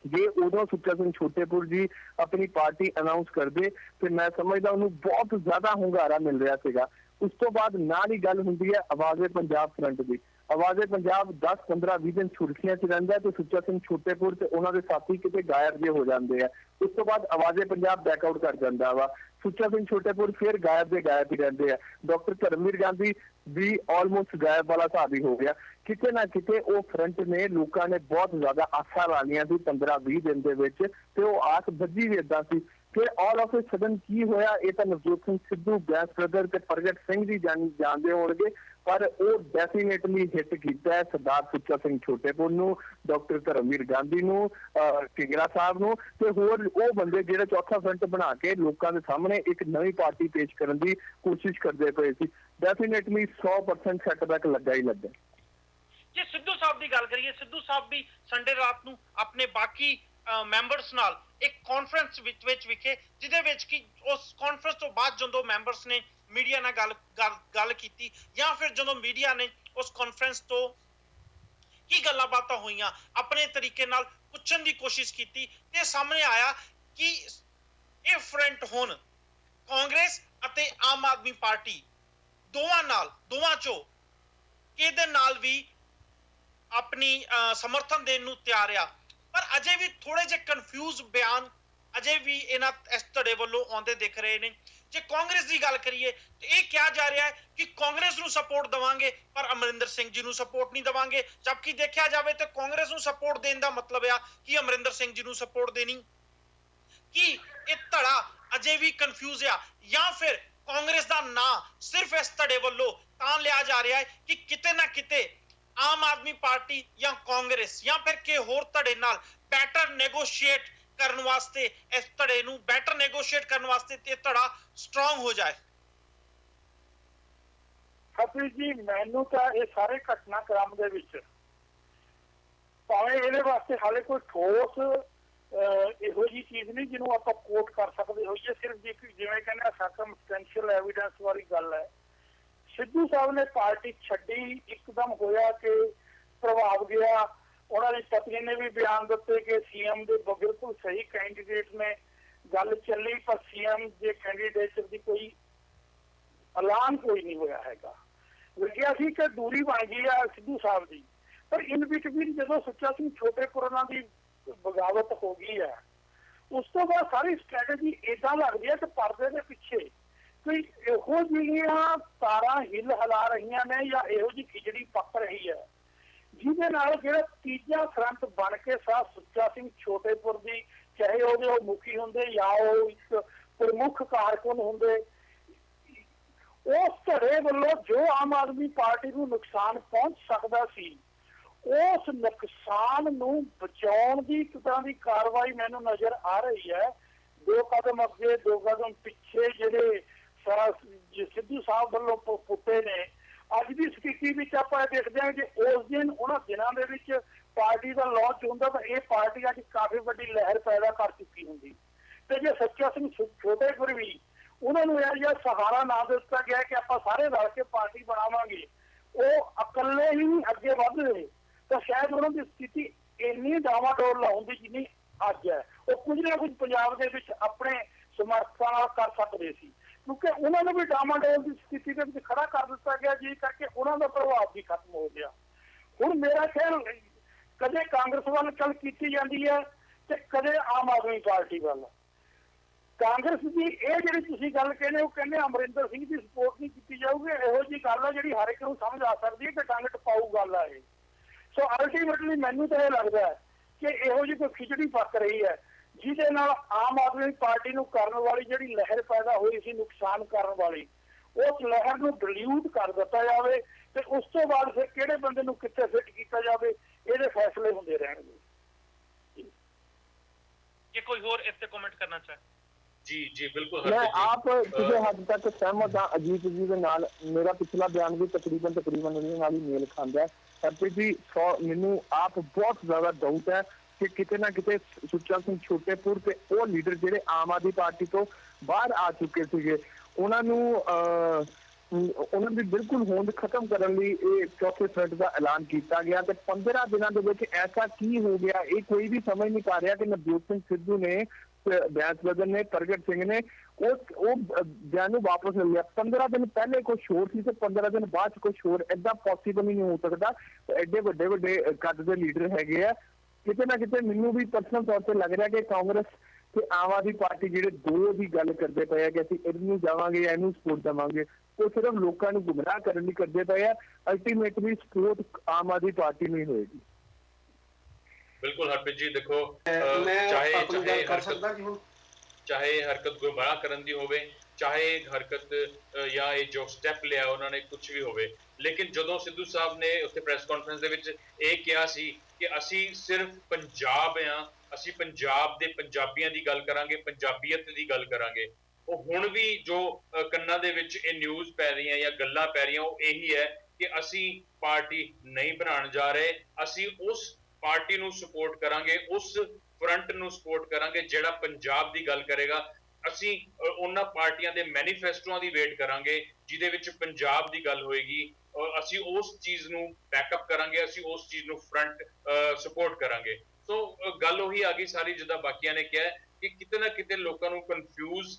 ਜੇ ਉਦੋਂ ਸੁੱਚਾ ਸਿੰਘ ਛੋਟੇਪੁਰ ਜੀ ਆਪਣੀ ਪਾਰਟੀ ਅਨਾਉਂਸ ਕਰਦੇ ਤੇ ਮੈਂ ਸਮਝਦਾ ਉਹਨੂੰ ਬਹੁਤ ਜ਼ਿਆਦਾ ਹੁੰਗਾਰਾ ਮਿਲ ਰਿਹਾ ਸੀਗਾ। ਉਸ ਤੋਂ ਬਾਅਦ ਨਾਲ ਹੀ ਗੱਲ ਹੁੰਦੀ ਹੈ ਆਵਾਜ਼ੇ ਪੰਜਾਬ ਫਰੰਟ ਦੀ। ਆਵਾਜ਼ੇ ਪੰਜਾਬ 10, 15, 20 ਦਿਨ ਸੁਰਖੀਆਂ 'ਚ ਰਹਿੰਦਾ ਤੇ ਸੁੱਚਾ ਸਿੰਘ ਛੋਟੇਪੁਰ ਤੇ ਉਹਨਾਂ ਦੇ ਸਾਥੀ ਕਿਤੇ ਗਾਇਬ ਜਿਹੇ ਹੋ ਜਾਂਦੇ ਆ। ਉਸ ਤੋਂ ਬਾਅਦ ਆਵਾਜ਼ੇ ਪੰਜਾਬ ਬੈਕਆਊਟ ਕਰ ਜਾਂਦਾ ਵਾ, ਸੁੱਚਾ ਸਿੰਘ ਛੋਟੇਪੁਰ ਫਿਰ ਗਾਇਬ ਹੀ ਰਹਿੰਦੇ ਆ। ਡਾਕਟਰ ਧਰਮਵੀਰ ਗਾਂਧੀ ਵੀ ਆਲਮੋਸਟ ਗਾਇਬ ਵਾਲਾ ਹਿਸਾਬ ਹੀ ਹੋ ਗਿਆ। ਕਿਤੇ ਨਾ ਕਿਤੇ ਉਹ ਫਰੰਟ ਨੇ ਲੋਕਾਂ ਨੇ ਬਹੁਤ ਜ਼ਿਆਦਾ ਆਸਾਂ ਲਾਈਆਂ ਸੀ 15-20 ਦਿਨ ਦੇ ਵਿੱਚ, ਤੇ ਉਹ ਆਸ ਬੱਝੀ ਵੀ ਏਦਾਂ ਸੀ। ਫਿਰ ਆਲ ਆਫ ਅ ਸਡਨ ਕੀ ਹੋਇਆ, ਇਹ ਤਾਂ ਨਵਜੋਤ ਸਿੰਘ ਸਿੱਧੂ, ਗੈਸ ਬ੍ਰਦਰ ਤੇ ਪ੍ਰਗਟ ਸਿੰਘ ਜੀ ਜਾਣਦੇ ਹੋਣਗੇ, ਪਰ ਉਹ ਡੈਫੀਨੇਟਲੀ ਹਿੱਟ ਕੀਤਾ ਹੈ ਸਰਦਾਰ ਸੁੱਚਾ ਸਿੰਘ ਛੋਟੇਪੁਰ ਨੂੰ, ਡਾਕਟਰ ਧਰਮਵੀਰ ਗਾਂਧੀ ਨੂੰ, ਢੀਂਗਰਾ ਸਾਹਿਬ ਨੂੰ ਤੇ ਹੋਰ ਉਹ ਬੰਦੇ ਜਿਹੜੇ ਚੌਥਾ ਫਰੰਟ ਬਣਾ ਕੇ ਲੋਕਾਂ ਦੇ ਸਾਹਮਣੇ ਇੱਕ ਨਵੀਂ ਪਾਰਟੀ ਪੇਸ਼ ਕਰਨ ਦੀ ਕੋਸ਼ਿਸ਼ ਕਰਦੇ ਪਏ ਸੀ। ਡੈਫੀਨੇਟਲੀ 100% ਸੈਟਬੈਕ ਲੱਗਾ ਹੀ ਲੱਗਾ। ਜੇ ਸਿੱਧੂ ਸਾਹਿਬ ਦੀ ਗੱਲ ਕਰੀਏ, ਸਿੱਧੂ ਸਾਹਿਬ ਵੀ ਸੰਡੇ ਰਾਤ ਨੂੰ ਆਪਣੇ ਬਾਕੀ ਮੈਂਬਰਸ ਨਾਲ ਇੱਕ ਕਾਨਫਰੰਸ ਵਿੱਚ ਵਿਖੇ, ਜਿਹਦੇ ਵਿੱਚ ਕਿ ਉਸ ਕਾਨਫਰੰਸ ਤੋਂ ਬਾਅਦ ਜਦੋਂ ਮੈਂਬਰਸ ਨੇ ਮੀਡੀਆ ਨਾਲ ਗੱਲ ਕੀਤੀ ਜਾਂ ਫਿਰ ਜਦੋਂ ਮੀਡੀਆ ਨੇ ਉਸ ਕਾਨਫਰੰਸ ਤੋਂ ਕੀ ਗੱਲਾਂ ਬਾਤਾਂ ਹੋਈਆਂ ਆਪਣੇ ਤਰੀਕੇ ਨਾਲ ਪੁੱਛਣ ਦੀ ਕੋਸ਼ਿਸ਼ ਕੀਤੀ, ਤੇ ਸਾਹਮਣੇ ਆਇਆ ਕਿ ਇਹ ਫਰੰਟ ਹੁਣ ਕਾਂਗਰਸ ਅਤੇ ਆਮ ਆਦਮੀ ਪਾਰਟੀ ਦੋਵਾਂ ਚੋਂ ਕਿਹਦੇ ਨਾਲ ਵੀ ਆਪਣੀ ਸਮਰਥਨ ਦੇਣ ਨੂੰ ਤਿਆਰ ਆ। ਪਰ ਅਜੇ ਵੀ ਥੋੜੇ ਜਿਹੇ ਕਨਫਿਊਜ਼ ਬਿਆਨ ਅਜੇ ਵੀ ਇਸ ਧੜੇ ਵੱਲੋਂ ਆਉਂਦੇ ਦਿਖ ਰਹੇ ਨੇ। ਜੇ ਕਾਂਗਰਸ ਦੀ ਗੱਲ ਕਰੀਏ ਤੇ ਇਹ ਕਿਹਾ ਜਾ ਰਿਹਾ ਹੈ ਕਿ ਕਾਂਗਰਸ ਨੂੰ ਸਪੋਰਟ ਦੇਵਾਂਗੇ ਪਰ ਅਮਰਿੰਦਰ ਸਿੰਘ ਜੀ ਨੂੰ ਸਪੋਰਟ ਨਹੀਂ ਦੇਵਾਂਗੇ, ਜਦਕਿ ਦੇਖਿਆ ਜਾਵੇ ਤੇ ਕਾਂਗਰਸ ਨੂੰ ਸਪੋਰਟ ਦੇਣ ਦਾ ਮਤਲਬ ਆ ਕਿ ਅਮਰਿੰਦਰ ਸਿੰਘ ਜੀ ਨੂੰ ਸਪੋਰਟ ਦੇਣੀ। ਕੀ ਇਹ ਧੜਾ ਅਜੇ ਵੀ ਕਨਫਿਊਜ਼ ਆ ਜਾਂ ਫਿਰ ਕਾਂਗਰਸ ਦਾ ਨਾਂ ਸਿਰਫ ਇਸ ਧੜੇ ਵੱਲੋਂ ਤਾਂ ਲਿਆ ਜਾ ਰਿਹਾ ਹੈ ਕਿ ਕਿਤੇ ਨਾ ਕਿਤੇ ਆਮ ਆਦਮੀ ਪਾਰਟੀ ਜਾਂ ਕਾਂਗਰਸ ਜਾਂ ਫਿਰ ਕਿ ਹੋਰ ਧੜੇ ਨਾਲ ਬੈਟਰ ਨੈਗੋਸ਼ੀਏਟ ਕਰਨ ਵਾਸਤੇ, ਇਸ ਧੜੇ ਨੂੰ ਬੈਟਰ ਨੈਗੋਸ਼ੀਏਟ ਕਰਨ ਵਾਸਤੇ ਤੇ ਧੜਾ ਸਟਰੋਂਗ ਹੋ ਜਾਏ? ਕਪਿਲ ਜੀ, ਮੈਨੂੰ ਤਾਂ ਇਹ ਸਾਰੇ ਘਟਨਾਕ੍ਰਮ ਦੇ ਵਿੱਚ ਭਾਵੇਂ ਇਹਦੇ ਵਾਸਤੇ ਹਾਲੇ ਕੋਈ ਠੋਸ ਇਹੋ ਜਿਹੀ ਚੀਜ਼ ਨਹੀਂ ਜਿਹਨੂੰ ਆਪਾਂ ਕੋਟ ਕਰ ਸਕਦੇ ਹੋਈਏ, ਸਿਰਫ ਜਿਵੇਂ ਕਹਿੰਦੇ ਸਰਕਮਸਟੈਂਸ਼ੀਅਲ ਐਵੀਡੈਂਸ ਵਾਲੀ ਗੱਲ ਹੈ। ਸਿੱਧੂ ਸਾਹਿਬ ਨੇ ਪਾਰਟੀ ਛੱਡੀ, ਇੱਕਦਮ ਹੋਇਆ ਕਿ ਪ੍ਰਭਾਵ ਗਿਆ। ਉਹਨਾਂ ਦੀ ਪਤਨੀ ਨੇ ਵੀ ਬਿਆਨ ਦਿੱਤੇ ਕਿ ਸੀਐਮ ਦੇ ਬਿਲਕੁਲ ਸਹੀ ਕੈਂਡੀਡੇਟ ਨੇ, ਗੱਲ ਚੱਲੀ, ਪਰ ਸੀਐਮ ਦੇ ਕੈਂਡੀਡੇਟ ਦੀ ਕੋਈ ਐਲਾਨ ਕੋਈ ਨਹੀਂ ਹੋਇਆ ਹੈਗਾ। ਲੱਗਿਆ ਸੀ ਕਿ ਦੂਰੀ ਬਣ ਗਈ ਆ ਸਿੱਧੂ ਸਾਹਿਬ ਦੀ, ਪਰ ਇਨ ਬਿਟਵੀਨ ਜਦੋਂ ਸੁੱਚਾ ਸਿੰਘ ਛੋਟੇਪੁਰ ਦੀ ਬਗਾਵਤ ਹੋ ਗਈ ਹੈ, ਉਸ ਤੋਂ ਬਾਅਦ ਸਾਰੀ ਸਟ੍ਰੈਟਜੀ ਏਦਾਂ ਲੱਗਦੀ ਹੈ ਕਿ ਪਰਦੇ ਦੇ ਪਿੱਛੇ ਕੋਈ ਇਹੋ ਜਿਹੀਆਂ ਤਾਰਾਂ ਹਿੱਲ ਹਿਲਾ ਰਹੀਆਂ ਨੇ ਜਾਂ ਇਹੋ ਜਿਹੀ ਖਿਚੜੀ ਪੱਕ ਰਹੀ ਹੈ ਜਿਹਦੇ ਨਾਲ ਜਿਹੜਾ ਤੀਜਾ ਫਰੰਟ ਬਣ ਕੇ ਸੁੱਚਾ ਸਿੰਘ ਛੋਟੇਪੁਰ ਦੀ, ਚਾਹੇ ਉਹ ਮੁਖੀ ਹੁੰਦੇ ਜਾਂ ਉਹ ਇੱਕ ਪ੍ਰਮੁੱਖ ਕਾਰਕੁਨ ਹੁੰਦੇ, ਉਸ ਧੜੇ ਵੱਲੋਂ ਜੋ ਆਮ ਆਦਮੀ ਪਾਰਟੀ ਨੂੰ ਨੁਕਸਾਨ ਪਹੁੰਚ ਸਕਦਾ ਸੀ, ਉਸ ਨੁਕਸਾਨ ਨੂੰ ਬਚਾਉਣ ਦੀ ਇੱਕ ਤਰ੍ਹਾਂ ਦੀ ਕਾਰਵਾਈ ਮੈਨੂੰ ਨਜ਼ਰ ਆ ਰਹੀ ਹੈ। 2 ਕਦਮ ਅੱਗੇ 2 ਕਦਮ ਪਿੱਛੇ ਜਿਹੜੇ ਸਿੱਧੂ ਸਾਹਿਬ ਵੱਲੋਂ ਪੁੱਟੇ ਨੇ, ਅੱਜ ਦੀ ਸਥਿਤੀ ਵਿੱਚ ਆਪਾਂ ਇਹ ਦੇਖਦੇ ਹਾਂ ਕਿ ਉਸ ਦਿਨ ਉਹਨਾਂ ਦਿਨਾਂ ਦੇ ਵਿੱਚ ਪਾਰਟੀ ਦਾ ਲਾਂਚ ਹੁੰਦਾ ਤਾਂ ਇਹ ਪਾਰਟੀ ਅੱਜ ਕਾਫੀ ਵੱਡੀ ਲਹਿਰ ਪੈਦਾ ਕਰ ਚੁੱਕੀ ਹੁੰਦੀ। ਤੇ ਜੇ ਸੱਚਾ ਸਿੰਘ ਛੋਟੇਪੁਰ ਵੀ ਉਹਨਾਂ ਨੂੰ ਇਹ ਜਿਹਾ ਸਹਾਰਾ ਨਾ ਦਿੱਤਾ ਗਿਆ ਕਿ ਆਪਾਂ ਸਾਰੇ ਰਲ ਕੇ ਪਾਰਟੀ ਬਣਾਵਾਂਗੇ, ਉਹ ਇਕੱਲੇ ਹੀ ਅੱਗੇ ਵੱਧ ਗਏ, ਤਾਂ ਸ਼ਾਇਦ ਉਹਨਾਂ ਦੀ ਸਥਿਤੀ ਇੰਨੀ ਡਾਵਾਡੋਲ ਲਾਉਂਦੀ ਜਿੰਨੀ ਅੱਜ ਹੈ। ਉਹ ਕੁਝ ਨਾ ਕੁਝ ਪੰਜਾਬ ਦੇ ਵਿੱਚ ਆਪਣੇ ਸਮਰਥਕਾਂ ਨਾਲ ਕਰ ਸਕਦੇ ਸੀ, ਕਿਉਂਕਿ ਉਹਨਾਂ ਨੂੰ ਵੀ ਡਾਮਾਡੋਲ ਦੀ ਸਥਿਤੀ ਦੇ ਵਿੱਚ ਖੜਾ ਕਰ ਦਿੱਤਾ ਗਿਆ, ਜਿਸ ਕਰਕੇ ਉਹਨਾਂ ਦਾ ਪ੍ਰਭਾਵ ਵੀ ਖਤਮ ਹੋ ਗਿਆ। ਹੁਣ ਮੇਰਾ ਖਿਆਲ ਕਦੇ ਕਾਂਗਰਸ ਵੱਲ ਚੱਲ ਕੀਤੀ ਜਾਂਦੀ ਹੈ ਤੇ ਕਦੇ ਆਮ ਆਦਮੀ ਪਾਰਟੀ ਵੱਲ। ਕਾਂਗਰਸ ਦੀ ਇਹ ਜਿਹੜੀ ਤੁਸੀਂ ਗੱਲ ਕਹਿੰਦੇ, ਉਹ ਕਹਿੰਦੇ ਅਮਰਿੰਦਰ ਸਿੰਘ ਦੀ ਸਪੋਰਟ ਨਹੀਂ ਕੀਤੀ ਜਾਊਗੀ। ਇਹੋ ਜਿਹੀ ਗੱਲ ਆ ਜਿਹੜੀ ਹਰ ਇੱਕ ਨੂੰ ਸਮਝ ਆ ਸਕਦੀ ਹੈ ਕਿ ਡੰਗ ਟਪਾਊ ਗੱਲ ਆ ਇਹ। ਸੋ ਅਲਟੀਮੇਟਲੀ ਮੈਨੂੰ ਤਾਂ ਇਹ ਲੱਗਦਾ ਹੈ ਕਿ ਇਹੋ ਜਿਹੀ ਕੋਈ ਖਿਚੜੀ ਪੱਕ ਰਹੀ ਹੈ ਜਿਹਦੇ ਨਾਲ ਆਮ ਆਦਮੀ ਪਾਰਟੀ ਨੂੰ ਕਰਨ ਵਾਲੀ ਜਿਹੜੀ ਲਹਿਰ ਪੈਦਾ ਹੋਈ ਸੀ ਨੁਕਸਾਨ ਕਰਨ ਵਾਲੀ, ਉਸ ਲਹਿਰ ਨੂੰ ਡਿਲੂਟ ਕਰ ਦਿੱਤਾ ਜਾਵੇ ਤੇ ਉਸ ਤੋਂ ਬਾਅਦ ਫਿਰ ਕਿਹੜੇ ਬੰਦੇ ਨੂੰ ਕਿੱਥੇ ਫਿੱਟ ਕੀਤਾ ਜਾਵੇ ਇਹਦੇ ਫੈਸਲੇ ਹੁੰਦੇ ਰਹਿਣਗੇ। ਜੇ ਕੋਈ ਹੋਰ ਇਸ ਤੇ ਕਮੈਂਟ ਕਰਨਾ ਚਾहे। जी जी बिल्कुल मैं हरप्रीत जी। आप किसी हद तक सहमत हाँ अजीत जी के नाल। मेरा पिछला बयान भी तकरीबन ਉਹਦੇ ਨਾਲ ਹੀ ਮੇਲ ਖਾਂਦਾ ਹੈ। ਹਰਪ੍ਰੀਤ ਜੀ ਮੈਨੂੰ ਆਪ ਬਹੁਤ ਜ਼ਿਆਦਾ ਡਾਊਟ ਹੈ ਕਿ ਕਿਤੇ ਨਾ ਕਿਤੇ ਸੁੱਚਾ ਸਿੰਘ ਛੋਟੇਪੁਰ ਤੇ ਉਹ ਲੀਡਰ ਜਿਹੜੇ ਆਮ ਆਦਮੀ ਪਾਰਟੀ ਤੋਂ ਬਾਹਰ ਆ ਚੁੱਕੇ ਸੀਗੇ, ਉਹਨਾਂ ਦੀ ਬਿਲਕੁਲ ਹੋਂਦ ਖਤਮ ਕਰਨ ਲਈ ਇਹ ਚੌਥੇ ਫਰੰਟ ਦਾ ਐਲਾਨ ਕੀਤਾ ਗਿਆ ਤੇ 15 ਦਿਨਾਂ ਦੇ ਵਿੱਚ ਐਸਾ ਕੀ ਹੋ ਗਿਆ ਇਹ ਕੋਈ ਵੀ ਸਮਝ ਨਹੀਂ ਪਾ ਰਿਹਾ ਕਿ ਨਵਜੋਤ ਸਿੰਘ ਸਿੱਧੂ ਨੇ, ਬਿਆਸ ਬਦਨ ਨੇ, ਪ੍ਰਗਟ ਸਿੰਘ ਨੇ ਉਹ ਬਿਆਨ ਨੂੰ ਵਾਪਸ ਲੈ ਲਿਆ। 15 ਦਿਨ ਪਹਿਲੇ ਕੁਝ ਹੋਰ ਸੀ ਤੇ 15 ਦਿਨ ਬਾਅਦ ਕੁਝ ਹੋਰ। ਏਦਾਂ ਪੋਸੀਬਲ ਨਹੀਂ ਹੋ ਸਕਦਾ। ਐਡੇ ਵੱਡੇ ਕੱਦ ਦੇ ਲੀਡਰ ਹੈਗੇ ਆ। ਕਿਤੇ ਨਾ ਕਿਤੇ ਮੈਨੂੰ ਵੀ ਪਰਸਨਲ ਤੌਰ ਤੇ ਲੱਗ ਰਿਹਾ ਕਿ ਕਾਂਗਰਸ ਤੇ ਆਮ ਆਦਮੀ ਪਾਰਟੀ ਜਿਹੜੇ ਦੋ ਦੀ ਗੱਲ ਕਰਦੇ ਪਏ ਆ ਕਿ ਅਸੀਂ ਇਹਨੂੰ ਜਾਵਾਂਗੇ ਜਾਂ ਇਹਨੂੰ ਸਪੋਰਟ ਦੇਵਾਂਗੇ, ਉਹ ਸਿਰਫ ਲੋਕਾਂ ਨੂੰ ਗੁੰਮਰਾਹ ਕਰਨ ਲਈ ਕਰਦੇ ਪਏ ਆ। Ultimately support Aam Aadmi party ਨੂੰ ਹੀ ਹੋਏਗੀ। बिल्कुल हरप्रीत जी देखो ਚਾਹੇ ਹਰਕਤ ਗੁੰਮਰਾਹ ਕਰਨ ਦੀ ਹੋਵੇ, ਚਾਹੇ ਹਰਕਤ ਜਾਂ ਇਹ ਜੋ ਸਟੈਪ ਲਿਆ ਉਹਨਾਂ ਨੇ ਕੁਝ ਵੀ ਹੋਵੇ, ਲੇਕਿਨ ਜਦੋਂ ਸਿੱਧੂ ਸਾਹਿਬ ਨੇ ਉੱਥੇ ਪ੍ਰੈਸ ਕਾਨਫਰੰਸ ਦੇ ਵਿੱਚ ਇਹ ਕਿਹਾ ਸੀ ਕਿ ਅਸੀਂ ਸਿਰਫ ਪੰਜਾਬ ਆ, ਅਸੀਂ ਪੰਜਾਬ ਦੇ ਪੰਜਾਬੀਆਂ ਦੀ ਗੱਲ ਕਰਾਂਗੇ, ਪੰਜਾਬੀਅਤ ਦੀ ਗੱਲ ਕਰਾਂਗੇ, ਉਹ ਹੁਣ ਵੀ ਜੋ ਕੰਨਾਂ ਦੇ ਵਿੱਚ ਇਹ ਨਿਊਜ਼ ਪੈ ਰਹੀਆਂ ਜਾਂ ਗੱਲਾਂ ਪੈ ਰਹੀਆਂ ਉਹ ਇਹੀ ਹੈ ਕਿ ਅਸੀਂ ਪਾਰਟੀ ਨਹੀਂ ਬਣਾਉਣ ਜਾ ਰਹੇ, ਅਸੀਂ ਉਸ ਪਾਰਟੀ ਨੂੰ ਸਪੋਰਟ ਕਰਾਂਗੇ, ਉਸ ਫਰੰਟ ਨੂੰ ਸਪੋਰਟ ਕਰਾਂਗੇ ਜਿਹੜਾ ਪੰਜਾਬ ਦੀ ਗੱਲ ਕਰੇਗਾ। ਅਸੀਂ ਉਹਨਾਂ ਪਾਰਟੀਆਂ ਦੇ ਮੈਨੀਫੈਸਟੋਆਂ ਦੀ ਵੇਟ ਕਰਾਂਗੇ ਜਿਹਦੇ ਵਿੱਚ ਪੰਜਾਬ ਦੀ ਗੱਲ ਹੋਏਗੀ ਔਰ ਅਸੀਂ ਉਸ ਚੀਜ਼ ਨੂੰ ਬੈਕਅਪ ਕਰਾਂਗੇ, ਅਸੀਂ ਉਸ ਚੀਜ਼ ਨੂੰ ਫਰੰਟ ਸਪੋਰਟ ਕਰਾਂਗੇ। ਸੋ ਗੱਲ ਉਹੀ ਆ ਗਈ ਸਾਰੀ ਜਿੱਦਾਂ ਬਾਕੀਆਂ ਨੇ ਕਿਹਾ ਕਿ ਕਿਤੇ ਨਾ ਕਿਤੇ ਲੋਕਾਂ ਨੂੰ ਕਨਫਿਊਜ਼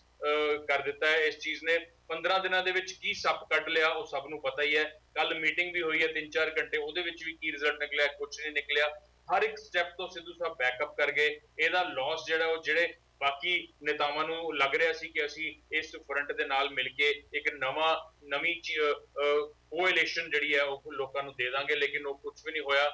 ਕਰ ਦਿੱਤਾ ਹੈ ਇਸ ਚੀਜ਼ ਨੇ। 15 ਦਿਨਾਂ ਦੇ ਵਿੱਚ ਕੀ ਸੱਪ ਕੱਢ ਲਿਆ ਉਹ ਸਭ ਨੂੰ ਪਤਾ ਹੀ ਹੈ। ਕੱਲ ਮੀਟਿੰਗ ਵੀ ਹੋਈ ਹੈ 3-4 ਘੰਟੇ, ਉਹਦੇ ਵਿੱਚ ਵੀ ਕੀ ਰਿਜ਼ਲਟ ਨਿਕਲਿਆ, ਕੁਝ ਨਹੀਂ ਨਿਕਲਿਆ। ਹਰ ਇੱਕ ਸਟੈਪ ਤੋਂ ਸਿੱਧੂ ਸਾਹਿਬ ਬੈਕਅਪ ਕਰ ਗਏ। ਇਹਦਾ ਲਾਸ ਜਿਹੜਾ ਉਹ ਜਿਹੜੇ ਬਾਕੀ ਨੇਤਾਵਾਂ ਨੂੰ ਲੱਗ ਰਿਹਾ ਸੀ ਕਿ ਅਸੀਂ ਇਸ ਫਰੰਟ ਦੇ ਨਾਲ ਮਿਲ ਕੇ ਇੱਕ ਨਵੀਂ ਕੋਐਲੀਸ਼ਨ ਜਿਹੜੀ ਹੈ ਉਹ ਲੋਕਾਂ ਨੂੰ ਦੇ ਦਾਂਗੇ, ਲੇਕਿਨ ਉਹ ਕੁਝ ਵੀ ਨਹੀਂ ਹੋਇਆ।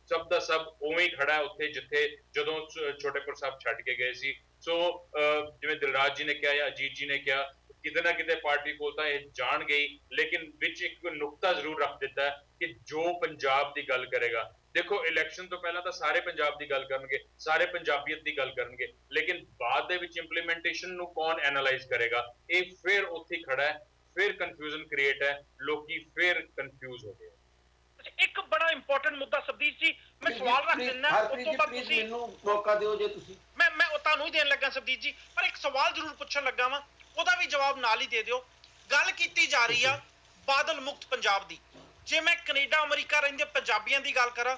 ਸਭ ਦਾ ਸਭ ਉਵੇਂ ਹੀ ਖੜਾ ਹੈ ਉੱਥੇ ਜਿੱਥੇ ਜਦੋਂ ਛੋਟੇਪੁਰ ਸਾਹਿਬ ਛੱਡ ਕੇ ਗਏ ਸੀ। ਸੋ ਜਿਵੇਂ ਦਿਲਰਾਜ ਜੀ ਨੇ ਕਿਹਾ ਜਾਂ ਅਜੀਤ ਜੀ ਨੇ ਕਿਹਾ, ਕਿਤੇ ਨਾ ਕਿਤੇ ਪਾਰਟੀ ਕੋਲ ਤਾਂ ਇਹ ਜਾਣ ਗਈ, ਲੇਕਿਨ ਵਿੱਚ ਇੱਕ ਨੁਕਤਾ ਜ਼ਰੂਰ ਰੱਖ ਦਿੱਤਾ ਕਿ ਜੋ ਪੰਜਾਬ ਦੀ ਗੱਲ ਕਰੇਗਾ। ਦੇਖੋ ਇਲੈਕਸ਼ਨ ਤੋਂ ਪਹਿਲਾਂ ਤਾਂ ਸਾਰੇ ਪੰਜਾਬ ਦੀ ਗੱਲ ਕਰਨਗੇ, ਸਾਰੇ ਪੰਜਾਬੀਅਤ ਦੀ ਗੱਲ ਕਰਨਗੇ, ਲੇਕਿਨ ਬਾਅਦ ਦੇ ਵਿੱਚ ਇੰਪਲੀਮੈਂਟੇਸ਼ਨ ਨੂੰ ਕੌਣ ਐਨਾਲਾਈਜ਼ ਕਰੇਗਾ? ਇਹ ਫਿਰ ਉੱਥੇ ਖੜਾ ਹੈ, ਫਿਰ ਕਨਫਿਊਜ਼ਨ ਕ੍ਰੀਏਟ ਹੈ, ਲੋਕੀ ਫਿਰ ਕਨਫਿਊਜ਼ ਹੋ ਗਏ। ਇੱਕ ਬੜਾ ਇੰਪੋਰਟੈਂਟ ਮੁੱਦਾ ਸਬਦੀਪ ਜੀ ਮੈਂ ਸਵਾਲ ਰੱਖ ਦਿੰਦਾ, ਉਸ ਤੋਂ ਬਾਅਦ ਤੁਸੀਂ ਮੈਨੂੰ ਮੌਕਾ ਦਿਓ ਜੇ ਤੁਸੀਂ। ਮੈਂ ਉਹ ਤੁਹਾਨੂੰ ਹੀ ਦੇਣ ਲੱਗਾ ਸਬਦੀਪ ਜੀ, ਪਰ ਇੱਕ ਸਵਾਲ ਜ਼ਰੂਰ ਪੁੱਛਣ ਲੱਗਾ ਵਾਂ, ਉਹਦਾ ਵੀ ਜਵਾਬ ਨਾਲ ਹੀ ਦੇ ਦਿਓ। ਗੱਲ ਕੀਤੀ ਜਾ ਰਹੀ ਆ ਬਾਦਲ ਮੁਕਤ ਪੰਜਾਬ ਦੀ। ਜੇ ਮੈਂ ਕੈਨੇਡਾ ਅਮਰੀਕਾ ਰਹਿੰਦੇ ਪੰਜਾਬੀਆਂ ਦੀ ਗੱਲ ਕਰਾਂ,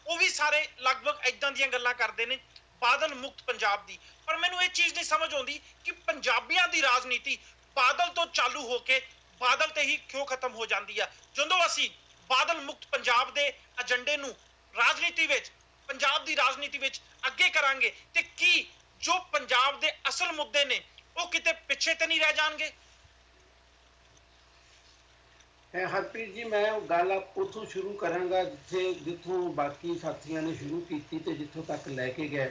ਉਹ ਵੀ ਸਾਰੇ ਲਗਭਗ ਇਦਾਂ ਦੀਆਂ ਗੱਲਾਂ ਕਰਦੇ ਨੇ ਬਾਦਲ ਮੁਕਤ ਪੰਜਾਬ ਦੀ। ਪਰ ਮੈਨੂੰ ਇਹ ਚੀਜ਼ ਨਹੀਂ ਸਮਝ ਆਉਂਦੀ ਕਿ ਪੰਜਾਬੀਆਂ ਦੀ ਰਾਜਨੀਤੀ ਬਾਦਲ ਤੋਂ ਚਾਲੂ ਹੋ ਕੇ ਬਾਦਲ ਤੇ ਹੀ ਕਿਉਂ ਖਤਮ ਹੋ ਜਾਂਦੀ ਆ। ਜਦੋਂ ਅਸੀਂ ਬਾਦਲ ਮੁਕਤ ਪੰਜਾਬ ਦੇ ਏਜੰਡੇ ਨੂੰ ਰਾਜਨੀਤੀ ਵਿੱਚ, ਪੰਜਾਬ ਦੀ ਰਾਜਨੀਤੀ ਵਿੱਚ ਅੱਗੇ ਕਰਾਂਗੇ ਤੇ ਕੀ ਜੋ ਪੰਜਾਬ ਦੇ ਅਸਲ ਮੁੱਦੇ ਨੇ ਉਹ ਕਿਤੇ ਪਿੱਛੇ ਤੇ ਨਹੀਂ ਰਹਿ ਜਾਣਗੇ? ਹਰਪ੍ਰੀਤ ਜੀ, ਮੈਂ ਉਹ ਗੱਲ ਉੱਥੋਂ ਸ਼ੁਰੂ ਕਰਾਂਗਾ ਜਿੱਥੋਂ ਬਾਕੀ ਸਾਥੀਆਂ ਨੇ ਸ਼ੁਰੂ ਕੀਤੀ ਤੇ ਜਿੱਥੋਂ ਤੱਕ ਲੈ ਕੇ ਗਏ।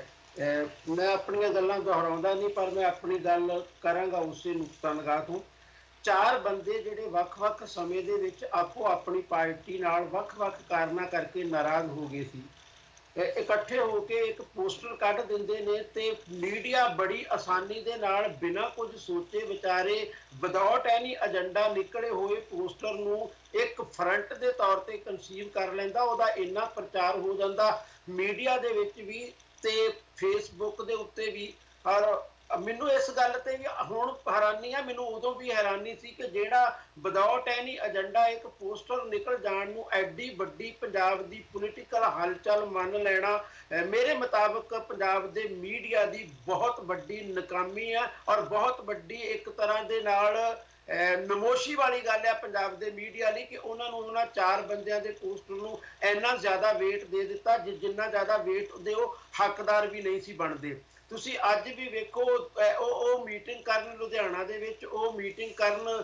ਮੈਂ ਆਪਣੀਆਂ ਗੱਲਾਂ ਦੁਹਰਾਉਂਦਾ ਨਹੀਂ, ਪਰ ਮੈਂ ਆਪਣੀ ਗੱਲ ਕਰਾਂਗਾ ਉਸੇ ਨੁਕਤਾ ਨਿਗਾਹ ਤੋਂ। 4 ਬੰਦੇ ਜਿਹੜੇ ਵੱਖ-ਵੱਖ ਸਮੇਂ ਦੇ ਵਿੱਚ ਆਪੋ ਆਪਣੀ ਪਾਰਟੀ ਨਾਲ ਵੱਖ-ਵੱਖ ਕਾਰਨਾਂ ਕਰਕੇ ਨਾਰਾਜ਼ ਹੋ ਗਏ ਸੀ, ਇਕੱਠੇ ਹੋ ਕੇ ਇੱਕ ਪੋਸਟਰ ਕੱਢ ਦਿੰਦੇ ਨੇ ਤੇ ਮੀਡੀਆ ਬੜੀ ਆਸਾਨੀ ਦੇ ਨਾਲ ਬਿਨਾਂ ਕੁਝ ਸੋਚੇ ਵਿਚਾਰੇ ਵਿਦਆਊਟ ਐਨੀ ਏਜੰਡਾ ਨਿਕਲੇ ਹੋਏ ਪੋਸਟਰ ਨੂੰ ਇੱਕ ਫਰੰਟ ਦੇ ਤੌਰ ਤੇ ਕਨਸੀਵ ਕਰ ਲੈਂਦਾ। ਉਹਦਾ ਇੰਨਾ ਪ੍ਰਚਾਰ ਹੋ ਜਾਂਦਾ ਮੀਡੀਆ ਦੇ ਵਿੱਚ ਵੀ ਤੇ ਫੇਸਬੁੱਕ ਦੇ ਉੱਤੇ ਵੀ, ਔਰ ਮੈਨੂੰ ਇਸ ਗੱਲ ਤੇ ਵੀ ਹੁਣ ਹੈਰਾਨੀ ਆ, ਮੈਨੂੰ ਉਦੋਂ ਵੀ ਹੈਰਾਨੀ ਸੀ ਕਿ ਜਿਹੜਾ ਵਿਦਆਊਟ ਐਨੀ ਏਜੰਡਾ ਇੱਕ ਪੋਸਟਰ ਨਿਕਲ ਜਾਣ ਨੂੰ ਐਡੀ ਵੱਡੀ ਪੰਜਾਬ ਦੀ ਪੋਲੀਟੀਕਲ ਹਲਚਲ ਮੰਨ ਲੈਣਾ ਮੇਰੇ ਮੁਤਾਬਕ ਪੰਜਾਬ ਦੇ ਮੀਡੀਆ ਦੀ ਬਹੁਤ ਵੱਡੀ ਨਾਕਾਮੀ ਆ ਔਰ ਬਹੁਤ ਵੱਡੀ ਇੱਕ ਤਰ੍ਹਾਂ ਦੇ ਨਾਲ ਨਮੋਸ਼ੀ ਵਾਲੀ ਗੱਲ ਹੈ ਪੰਜਾਬ ਦੇ ਮੀਡੀਆ ਲਈ ਕਿ ਉਹਨਾਂ ਨੂੰ ਉਹਨਾਂ 4 ਬੰਦਿਆਂ ਦੇ ਪੋਸਟਰ ਨੂੰ ਇੰਨਾ ਜ਼ਿਆਦਾ ਵੇਟ ਦੇ ਦਿੱਤਾ ਜਿੰਨਾ ਜ਼ਿਆਦਾ ਵੇਟ ਦੇ ਉਹ ਹੱਕਦਾਰ ਵੀ ਨਹੀਂ ਸੀ ਬਣਦੇ। ਤੁਸੀਂ ਅੱਜ ਵੀ ਵੇਖੋ ਉਹ ਮੀਟਿੰਗ ਕਰਨ ਲੁਧਿਆਣਾ ਦੇ ਵਿੱਚ, ਉਹ ਮੀਟਿੰਗ ਕਰਨ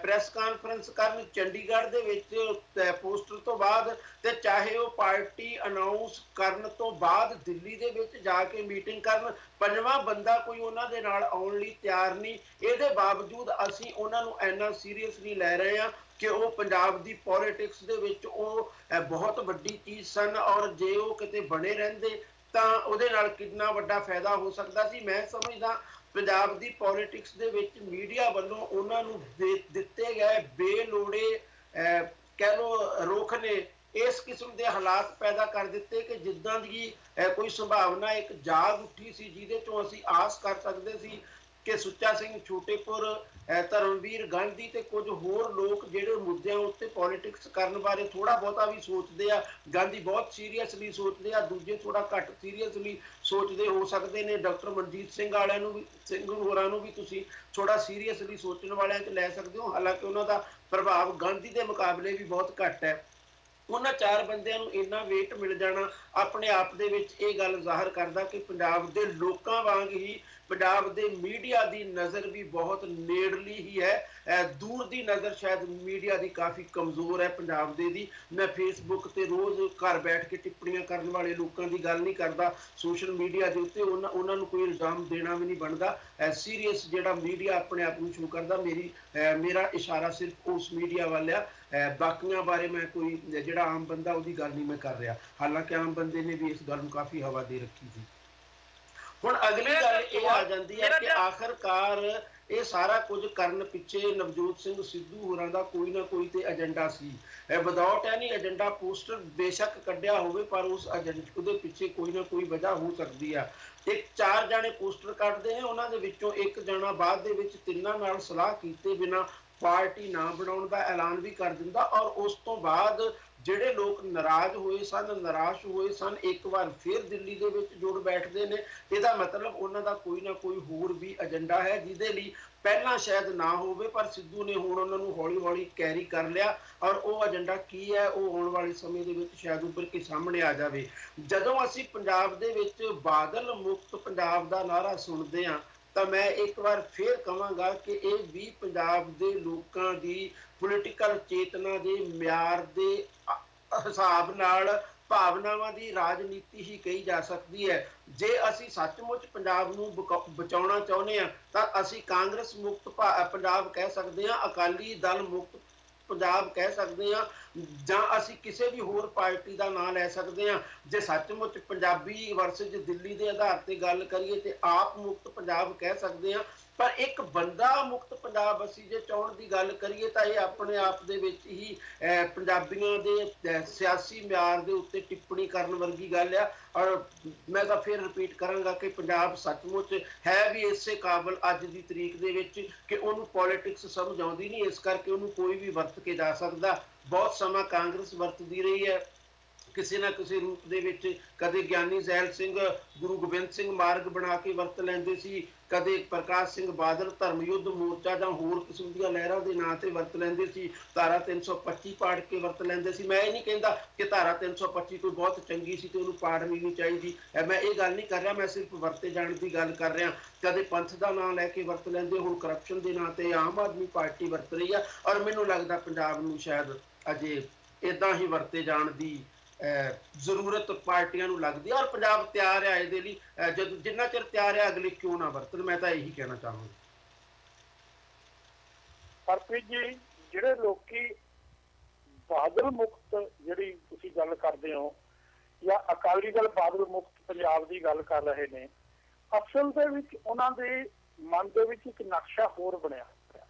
ਪ੍ਰੈਸ ਕਾਨਫਰੰਸ ਕਰਨ ਚੰਡੀਗੜ੍ਹ ਦੇ ਵਿੱਚ ਪੋਸਟਰ ਤੋਂ ਬਾਅਦ, ਤੇ ਚਾਹੇ ਉਹ ਪਾਰਟੀ ਅਨਾਉਂਸ ਕਰਨ ਤੋਂ ਬਾਅਦ ਦਿੱਲੀ ਦੇ ਵਿੱਚ ਜਾ ਕੇ ਮੀਟਿੰਗ ਕਰਨ, 5ਵਾਂ ਬੰਦਾ ਕੋਈ ਉਹਨਾਂ ਦੇ ਨਾਲ ਆਉਣ ਲਈ ਤਿਆਰ ਨਹੀਂ। ਇਹਦੇ ਬਾਵਜੂਦ ਅਸੀਂ ਉਹਨਾਂ ਨੂੰ ਇੰਨਾ ਸੀਰੀਅਸਲੀ ਲੈ ਰਹੇ ਹਾਂ ਕਿ ਉਹ ਪੰਜਾਬ ਦੀ ਪੋਲਿਟਿਕਸ ਦੇ ਵਿੱਚ ਉਹ ਬਹੁਤ ਵੱਡੀ ਚੀਜ਼ ਸਨ ਔਰ ਜੇ ਉਹ ਕਿਤੇ ਬਣੇ ਰਹਿੰਦੇ ਤਾਂ ਉਹਦੇ ਨਾਲ ਕਿੰਨਾ ਵੱਡਾ ਫਾਇਦਾ ਹੋ ਸਕਦਾ ਸੀ। ਮੈਂ ਸਮਝਦਾ ਪੰਜਾਬ ਦੀ ਪੋਲਿਟਿਕਸ ਦੇ ਵਿੱਚ ਮੀਡੀਆ ਵੱਲੋਂ ਉਹਨਾਂ ਨੂੰ ਦਿੱਤੇ ਗਏ ਬੇਲੋੜੇ ਕਹਿ ਲਓ ਰੁਖ ਨੇ ਇਸ ਕਿਸਮ ਦੇ ਹਾਲਾਤ ਪੈਦਾ ਕਰ ਦਿੱਤੇ ਕਿ ਜਿੱਦਾਂ ਦੀ ਕੋਈ ਸੰਭਾਵਨਾ ਇੱਕ ਜਾਗ ਉੱਠੀ ਸੀ ਜਿਹਦੇ ਚੋਂ ਅਸੀਂ ਆਸ ਕਰ ਸਕਦੇ ਸੀ ਕਿ ਸੁੱਚਾ ਸਿੰਘ ਛੋਟੇਪੁਰ, ਧਰਮਵੀਰ ਗਾਂਧੀ ਤੇ ਕੁਝ ਹੋਰ ਲੋਕ ਜਿਹੜੇ ਮੁੱਦਿਆਂ ਉੱਤੇ ਪੋਲਿਟਿਕਸ ਕਰਨ ਬਾਰੇ ਥੋੜਾ ਬਹੁਤਾ ਵੀ ਸੋਚਦੇ ਆ, ਗਾਂਧੀ ਬਹੁਤ ਸੀਰੀਅਸਲੀ ਸੋਚਦੇ ਆ, ਦੂਜੇ ਥੋੜਾ ਘੱਟ ਸੀਰੀਅਸਲੀ ਸੋਚਦੇ ਹੋ ਸਕਦੇ ਨੇ। ਡਾਕਟਰ ਮਨਜੀਤ ਸਿੰਘ ਵਾਲਿਆਂ ਨੂੰ ਵੀ, ਸਿੰਘ ਹੋਰਾਂ ਨੂੰ ਵੀ ਤੁਸੀਂ ਥੋੜਾ ਸੀਰੀਅਸਲੀ ਸੋਚਣ ਵਾਲਿਆਂ 'ਚ ਲੈ ਸਕਦੇ ਹੋ, ਹਾਲਾਂਕਿ ਉਹਨਾਂ ਦਾ ਪ੍ਰਭਾਵ ਗਾਂਧੀ ਦੇ ਮੁਕਾਬਲੇ ਵੀ ਬਹੁਤ ਘੱਟ ਹੈ। ਉਹਨਾਂ 4 ਬੰਦਿਆਂ ਨੂੰ ਇੰਨਾ ਵੇਟ ਮਿਲ ਜਾਣਾ ਆਪਣੇ ਆਪ ਦੇ ਵਿੱਚ ਇਹ ਗੱਲ ਜ਼ਾਹਰ ਕਰਦਾ ਕਿ ਪੰਜਾਬ ਦੇ ਲੋਕਾਂ ਵਾਂਗ ਹੀ ਪੰਜਾਬ ਦੇ ਮੀਡੀਆ ਦੀ ਨਜ਼ਰ ਵੀ ਬਹੁਤ ਨੇੜਲੀ ਹੀ ਹੈ। ਦੂਰ ਦੀ ਨਜ਼ਰ ਸ਼ਾਇਦ ਮੀਡੀਆ ਦੀ ਕਾਫੀ ਕਮਜ਼ੋਰ ਹੈ ਪੰਜਾਬ ਦੇ ਦੀ। ਮੈਂ ਫੇਸਬੁੱਕ ਤੇ ਰੋਜ਼ ਘਰ ਬੈਠ ਕੇ ਟਿੱਪਣੀਆਂ ਕਰਨ ਵਾਲੇ ਲੋਕਾਂ ਦੀ ਗੱਲ ਨਹੀਂ ਕਰਦਾ, ਸੋਸ਼ਲ ਮੀਡੀਆ ਦੇ ਉੱਤੇ ਉਹਨਾਂ ਨੂੰ ਕੋਈ ਇਲਜ਼ਾਮ ਦੇਣਾ ਵੀ ਨਹੀਂ ਬਣਦਾ। ਸੀਰੀਅਸ ਜਿਹੜਾ ਮੀਡੀਆ ਆਪਣੇ ਆਪ ਨੂੰ ਸ਼ੁਰੂ ਕਰਦਾ, ਮੇਰਾ ਇਸ਼ਾਰਾ ਸਿਰਫ ਉਸ ਮੀਡੀਆ ਵੱਲ ਆ, ਬਾਕੀਆਂ ਬਾਰੇ ਮੈਂ ਕੋਈ ਜਿਹੜਾ ਆਮ ਬੰਦਾ ਉਹਦੀ ਗੱਲ ਨਹੀਂ ਮੈਂ ਕਰ ਰਿਹਾ, ਹਾਲਾਂਕਿ ਆਮ ਬੰਦੇ ਨੇ ਵੀ ਇਸ ਗੱਲ ਨੂੰ ਕਾਫੀ ਹਵਾ ਦੇ ਰੱਖੀ ਸੀ। ਹੁਣ ਅਗਲੀ ਗੱਲ ਇਹ ਆ ਜਾਂਦੀ ਹੈ ਕਿ ਆਖਰਕਾਰ ਇਹ ਸਾਰਾ ਕੁਝ ਕਰਨ ਪਿੱਛੇ ਨਵਜੋਤ ਸਿੰਘ ਸਿੱਧੂ ਹੋਰਾਂ ਦਾ ਕੋਈ ਨਾ ਕੋਈ ਤੇ ਏਜੰਡਾ ਸੀ। ਵਿਦਆਊਟ ਐਨੀ ਏਜੰਡਾ ਪੋਸਟਰ ਬੇਸ਼ੱਕ ਕੱਢਿਆ ਹੋਵੇ ਪਰ ਉਸ ਉਹਦੇ ਪਿੱਛੇ ਕੋਈ ਨਾ ਕੋਈ ਵਜ੍ਹਾ ਹੋ ਸਕਦੀ ਆ। 4 ਜਾਣੇ ਪੋਸਟਰ ਕੱਢਦੇ ਨੇ, ਉਹਨਾਂ ਦੇ ਵਿੱਚੋਂ ਇੱਕ ਜਾਣਾ ਬਾਅਦ ਦੇ ਵਿੱਚ 3 ਨਾਲ ਸਲਾਹ ਕੀਤੇ ਬਿਨਾਂ ਪਾਰਟੀ ਨਾ ਬਣਾਉਣ ਦਾ ਐਲਾਨ ਵੀ ਕਰ ਦਿੰਦਾ ਔਰ ਉਸ ਤੋਂ ਬਾਅਦ ਜਿਹੜੇ ਲੋਕ ਨਾਰਾਜ਼ ਹੋਏ ਸਨ, ਨਿਰਾਸ਼ ਹੋਏ ਸਨ, ਇੱਕ ਵਾਰ ਫਿਰ ਦਿੱਲੀ ਦੇ ਵਿੱਚ ਜੁੜ ਬੈਠਦੇ ਨੇ। ਇਹਦਾ ਮਤਲਬ ਉਹਨਾਂ ਦਾ ਕੋਈ ਨਾ ਕੋਈ ਹੋਰ ਵੀ ਏਜੰਡਾ ਹੈ ਜਿਹਦੇ ਲਈ ਪਹਿਲਾਂ ਸ਼ਾਇਦ ਨਾ ਹੋਵੇ ਪਰ ਸਿੱਧੂ ਨੇ ਹੁਣ ਉਹਨਾਂ ਨੂੰ ਹੌਲੀ ਹੌਲੀ ਕੈਰੀ ਕਰ ਲਿਆ ਔਰ ਉਹ ਏਜੰਡਾ ਕੀ ਹੈ ਉਹ ਆਉਣ ਵਾਲੇ ਸਮੇਂ ਦੇ ਵਿੱਚ ਸ਼ਾਇਦ ਉੱਭਰ ਕੇ ਸਾਹਮਣੇ ਆ ਜਾਵੇ। ਜਦੋਂ ਅਸੀਂ ਪੰਜਾਬ ਦੇ ਵਿੱਚ ਬਾਦਲ ਮੁਕਤ ਪੰਜਾਬ ਦਾ ਨਾਅਰਾ ਸੁਣਦੇ ਹਾਂ ਤਾਂ ਮੈਂ ਇੱਕ ਵਾਰ ਫੇਰ ਕਹਾਂਗਾ ਕਿ ਇਹ ਵੀ ਪੰਜਾਬ ਦੇ ਲੋਕਾਂ ਦੀ ਪੋਲੀਟੀਕਲ ਚੇਤਨਾ ਦੇ ਮਿਆਰ ਦੇ ਹਿਸਾਬ ਨਾਲ ਭਾਵਨਾਵਾਂ ਦੀ ਰਾਜਨੀਤੀ ਹੀ ਕਹੀ ਜਾ ਸਕਦੀ ਹੈ। ਜੇ ਅਸੀਂ ਸੱਚਮੁੱਚ ਪੰਜਾਬ ਨੂੰ ਬਚਾਉਣਾ ਚਾਹੁੰਦੇ ਹਾਂ ਤਾਂ ਅਸੀਂ ਕਾਂਗਰਸ ਮੁਕਤ ਪੰਜਾਬ ਕਹਿ ਸਕਦੇ ਹਾਂ, ਅਕਾਲੀ ਦਲ ਮੁਕਤ ਪੰਜਾਬ ਕਹਿ ਸਕਦੇ ਹਾਂ, ਜਾਂ ਅਸੀਂ ਕਿਸੇ ਵੀ ਹੋਰ ਪਾਰਟੀ ਦਾ ਨਾਂ ਲੈ ਸਕਦੇ ਹਾਂ। ਜੇ ਸੱਚਮੁੱਚ ਪੰਜਾਬੀ ਵਰਸਜ ਦਿੱਲੀ ਦੇ ਆਧਾਰ ਤੇ ਗੱਲ ਕਰੀਏ ਤੇ ਆਪ ਮੁਕਤ ਪੰਜਾਬ ਕਹਿ ਸਕਦੇ ਹਾਂ। ਪਰ ਇੱਕ ਬੰਦਾ ਮੁਕਤ ਪੰਜਾਬ ਅਸੀਂ ਜੇ ਚਾਹੁਣ ਦੀ ਗੱਲ ਕਰੀਏ ਤਾਂ ਇਹ ਆਪਣੇ ਆਪ ਦੇ ਵਿੱਚ ਹੀ ਪੰਜਾਬੀਆਂ ਦੇ ਸਿਆਸੀ ਮਿਆਰ ਦੇ ਉੱਤੇ ਟਿੱਪਣੀ ਕਰਨ ਵਰਗੀ ਗੱਲ ਆ। ਔਰ ਮੈਂ ਤਾਂ ਫਿਰ ਰਿਪੀਟ ਕਰਾਂਗਾ ਕਿ ਪੰਜਾਬ ਸੱਚਮੁੱਚ ਹੈ ਵੀ ਇਸੇ ਕਾਬਲ ਅੱਜ ਦੀ ਤਰੀਕ ਦੇ ਵਿੱਚ ਕਿ ਉਹਨੂੰ ਪੋਲਿਟਿਕਸ ਸਮਝ ਆਉਂਦੀ ਨਹੀਂ, ਇਸ ਕਰਕੇ ਉਹਨੂੰ ਕੋਈ ਵੀ ਵਰਤ ਕੇ ਜਾ ਸਕਦਾ। ਬਹੁਤ ਸਮਾਂ ਕਾਂਗਰਸ ਵਰਤਦੀ ਰਹੀ ਹੈ ਕਿਸੇ ਨਾ ਕਿਸੇ ਰੂਪ ਦੇ ਵਿੱਚ, ਕਦੇ ਗਿਆਨੀ ਜ਼ੈਲ ਸਿੰਘ ਗੁਰੂ ਗੋਬਿੰਦ ਸਿੰਘ ਮਾਰਗ ਬਣਾ ਕੇ ਵਰਤ ਲੈਂਦੇ ਸੀ, ਕਦੇ ਪ੍ਰਕਾਸ਼ ਸਿੰਘ ਬਾਦਲ ਧਰਮ ਯੁੱਧ ਮੋਰਚਾ ਜਾਂ ਹੋਰ ਕਿਸਮ ਦੀਆਂ ਲਹਿਰਾਂ ਦੇ ਨਾਂ ਤੇ ਵਰਤ ਲੈਂਦੇ ਸੀ, ਧਾਰਾ 325 ਪਾੜ ਕੇ ਵਰਤ ਲੈਂਦੇ ਸੀ। ਮੈਂ ਇਹ ਨਹੀਂ ਕਹਿੰਦਾ ਕਿ ਧਾਰਾ 325 ਕੋਈ ਬਹੁਤ ਚੰਗੀ ਸੀ ਤੇ ਉਹਨੂੰ ਪਾੜਨੀ ਨਹੀਂ ਚਾਹੀਦੀ, ਮੈਂ ਇਹ ਗੱਲ ਨਹੀਂ ਕਰ ਰਿਹਾ, ਮੈਂ ਸਿਰਫ ਵਰਤੇ ਜਾਣ ਦੀ ਗੱਲ ਕਰ ਰਿਹਾ। ਕਦੇ ਪੰਥ ਦਾ ਨਾਂ ਲੈ ਕੇ ਵਰਤ ਲੈਂਦੇ, ਹੁਣ ਕਰਪਸ਼ਨ ਦੇ ਨਾਂ ਤੇ ਆਮ ਆਦਮੀ ਪਾਰਟੀ ਵਰਤ ਰਹੀ ਆ ਔਰ ਮੈਨੂੰ ਲੱਗਦਾ ਪੰਜਾਬ ਨੂੰ ਸ਼ਾਇਦ ਅਜੇ ਇਦਾਂ ਹੀ ਵਰਤੇ ਜਾਣ ਦੀ ਜ਼ਰੂਰਤ ਪਾਰਟੀਆਂ ਨੂੰ ਲੱਗਦੀ ਹੈ ਔਰ ਪੰਜਾਬ ਤਿਆਰ ਹੈ ਇਹਦੇ ਲਈ। ਜਦੋਂ ਜਿੰਨਾ ਚਿਰ ਤਿਆਰ ਹੈ ਅਗਲੇ ਕਿਉਂ ਨਾ ਵਰਤਣ, ਮੈਂ ਤਾਂ ਇਹੀ ਕਹਿਣਾ ਚਾਹਾਂਗਾ। ਹਰਪ੍ਰੀਤ ਜੀ, ਜਿਹੜੇ ਲੋਕੀ ਬਾਦਲ ਮੁਕਤ ਜਿਹੜੀ ਤੁਸੀਂ ਗੱਲ ਕਰਦੇ ਹੋ ਜਾਂ ਅਕਾਲੀ ਦਲ ਬਾਦਲ ਮੁਕਤ ਪੰਜਾਬ ਦੀ ਗੱਲ ਕਰ ਰਹੇ ਨੇ, ਅਸਲ ਦੇ ਵਿੱਚ ਉਹਨਾਂ ਦੇ ਮਨ ਦੇ ਵਿੱਚ ਇੱਕ ਨਕਸ਼ਾ ਹੋਰ ਬਣਿਆ ਹੋਇਆ।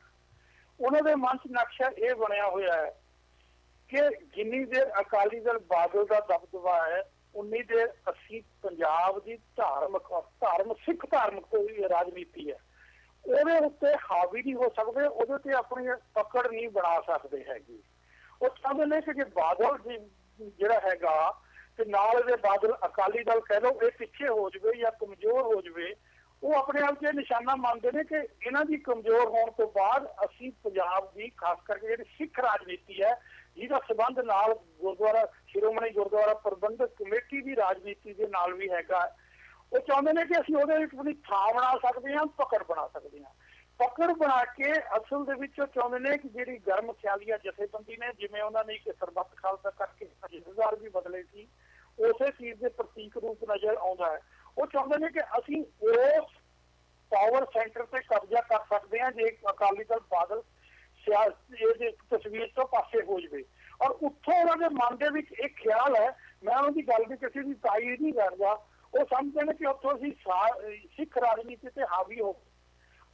ਉਹਨਾਂ ਦੇ ਮਨ 'ਚ ਨਕਸ਼ਾ ਇਹ ਬਣਿਆ ਹੋਇਆ ਹੈ ਕਿ ਜਿੰਨੀ ਦੇਰ ਅਕਾਲੀ ਦਲ ਬਾਦਲ ਦਾ ਦਬਦਬਾ ਹੈ 19 ਦੇ 80 ਪੰਜਾਬ ਦੀ ਸਿੱਖ ਧਾਰਮਿਕ ਕੋਈ ਰਾਜਨੀਤੀ ਹੈ, ਉਹਦੇ ਉੱਤੇ ਹਾਵੀ ਨਹੀਂ ਹੋ ਸਕਦੇ, ਉਹਦੇ ਤੇ ਆਪਣੀ ਪਕੜ ਨਹੀਂ ਬਣਾ ਸਕਦੇ ਹੈਗੇ। ਉਹ ਚਾਹੁੰਦੇ ਨੇ ਕਿ ਜੇ ਬਾਦਲ ਜਿਹੜਾ ਹੈਗਾ ਤੇ ਨਾਲ ਇਹਦੇ ਬਾਦਲ ਅਕਾਲੀ ਦਲ ਕਹਿ ਲਓ ਇਹ ਪਿੱਛੇ ਹੋ ਜਾਵੇ ਜਾਂ ਕਮਜ਼ੋਰ ਹੋ ਜਾਵੇ, ਉਹ ਆਪਣੇ ਆਪ 'ਚ ਨਿਸ਼ਾਨਾ ਮੰਨਦੇ ਨੇ ਕਿ ਇਹਨਾਂ ਦੀ ਕਮਜ਼ੋਰ ਹੋਣ ਤੋਂ ਬਾਅਦ ਅਸੀਂ ਪੰਜਾਬ ਦੀ ਖਾਸ ਕਰਕੇ ਜਿਹੜੀ ਸਿੱਖ ਰਾਜਨੀਤੀ ਹੈ ਜਿਹਦਾ ਸੰਬੰਧ ਨਾਲ ਸ਼੍ਰੋਮਣੀ ਗੁਰਦੁਆਰਾ ਪ੍ਰਬੰਧਕ ਕਮੇਟੀ ਦੀ ਰਾਜਨੀਤੀ ਦੇ ਨਾਲ ਵੀ ਹੈਗਾ, ਉਹ ਚਾਹੁੰਦੇ ਨੇ ਕਿ ਅਸੀਂ ਉਹਦੇ ਵਿੱਚ ਆਪਣੀ ਥਾਂ ਬਣਾ ਸਕਦੇ ਹਾਂ, ਪਕੜ ਬਣਾ ਸਕਦੇ ਹਾਂ। ਪਕੜ ਬਣਾ ਕੇ ਅਸਲ ਦੇ ਵਿੱਚ ਉਹ ਚਾਹੁੰਦੇ ਨੇ ਕਿ ਜਿਹੜੀ ਗਰਮ ਖਿਆਲੀਆ ਜਥੇਬੰਦੀ ਨੇ, ਜਿਵੇਂ ਉਹਨਾਂ ਨੇ ਇੱਕ ਸਰਬੱਤ ਖਾਲਸਾ ਕਰਕੇ ਜਥੇਦਾਰ ਵੀ ਬਦਲੇ ਸੀ, ਉਸੇ ਚੀਜ਼ ਦੇ ਪ੍ਰਤੀਕ ਰੂਪ ਨਜ਼ਰ ਆਉਂਦਾ ਹੈ। ਉਹ ਚਾਹੁੰਦੇ ਨੇ ਕਿ ਅਸੀਂ ਉਸ ਪਾਵਰ ਸੈਂਟਰ ਤੇ ਕਬਜ਼ਾ ਕਰ ਸਕਦੇ ਹਾਂ ਜੇ ਅਕਾਲੀ ਦਲ ਬਾਦਲ ਇਹ ਤਸਵੀਰ ਤੋਂ ਪਾਸੇ ਹੋ ਜਾਵੇ। ਔਰ ਉੱਥੋਂ ਉਹਨਾਂ ਦੇ ਮਨ ਦੇ ਵਿੱਚ ਇੱਕ ਖਿਆਲ ਹੈ, ਮੈਂ ਉਹਨਾਂ ਦੀ ਗੱਲ ਦੀ ਕਿਸੇ ਦੀ ਤਾਈਦ ਨਹੀਂ ਕਰਦਾ, ਉਹ ਸਮਝਦੇ ਨੇ ਕਿ ਉੱਥੋਂ ਅਸੀਂ ਸਿੱਖ ਰਾਜਨੀਤੀ ਤੇ ਹਾਵੀ ਹੋ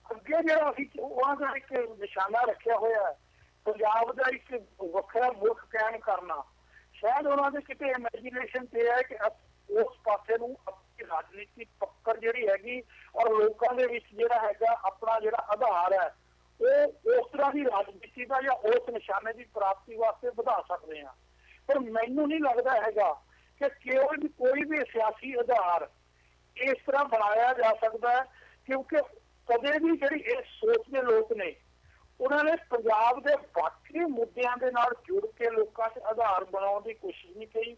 ਅੱਗੇ ਜਿਹੜਾ ਅਸੀਂ ਉਹਨਾਂ ਦਾ ਇੱਕ ਨਿਸ਼ਾਨਾ ਰੱਖਿਆ ਹੋਇਆ ਹੈ ਪੰਜਾਬ ਦਾ ਇੱਕ ਵੱਖਰਾ ਮੁਲਕ ਕਾਇਮ ਕਰਨਾ, ਸ਼ਾਇਦ ਉਹਨਾਂ ਦੇ ਕਿਤੇ ਇਮੈਜੀਨੇਸ਼ਨ ਤੇ ਹੈ ਕਿ ਉਸ ਪਾਸੇ ਨੂੰ ਆਪਣੀ ਰਾਜਨੀਤੀ ਪੱਕੜ ਜਿਹੜੀ ਹੈਗੀ ਔਰ ਲੋਕਾਂ ਦੇ ਵਿੱਚ ਜਿਹੜਾ ਹੈਗਾ ਆਪਣਾ ਜਿਹੜਾ ਆਧਾਰ ਹੈ ਉਹ ਉਸ ਤਰ੍ਹਾਂ ਦੀ ਰਾਜਨੀਤੀ ਦਾ ਜਾਂ ਉਸ ਨਿਸ਼ਾਨੇ ਦੀ ਪ੍ਰਾਪਤੀ ਵਾਸਤੇ ਵਧਾ ਸਕਦੇ ਹਾਂ। ਪਰ ਮੈਨੂੰ ਨਹੀਂ ਲੱਗਦਾ ਹੈਗਾ ਕਿ ਕੋਈ ਵੀ ਸਿਆਸੀ ਆਧਾਰ ਇਸ ਤਰ੍ਹਾਂ ਬਣਾਇਆ ਜਾ ਸਕਦਾ ਹੈ, ਕਿਉਂਕਿ ਕਦੇ ਵੀ ਜਿਹੜੀ ਇਹ ਸੋਚਦੇ ਲੋਕ ਨੇ ਉਹਨਾਂ ਨੇ ਪੰਜਾਬ ਦੇ ਬਾਕੀ ਮੁੱਦਿਆਂ ਦੇ ਨਾਲ ਜੁੜ ਕੇ ਲੋਕਾਂ 'ਚ ਆਧਾਰ ਬਣਾਉਣ ਦੀ ਕੋਸ਼ਿਸ਼ ਨਹੀਂ ਕੀਤੀ।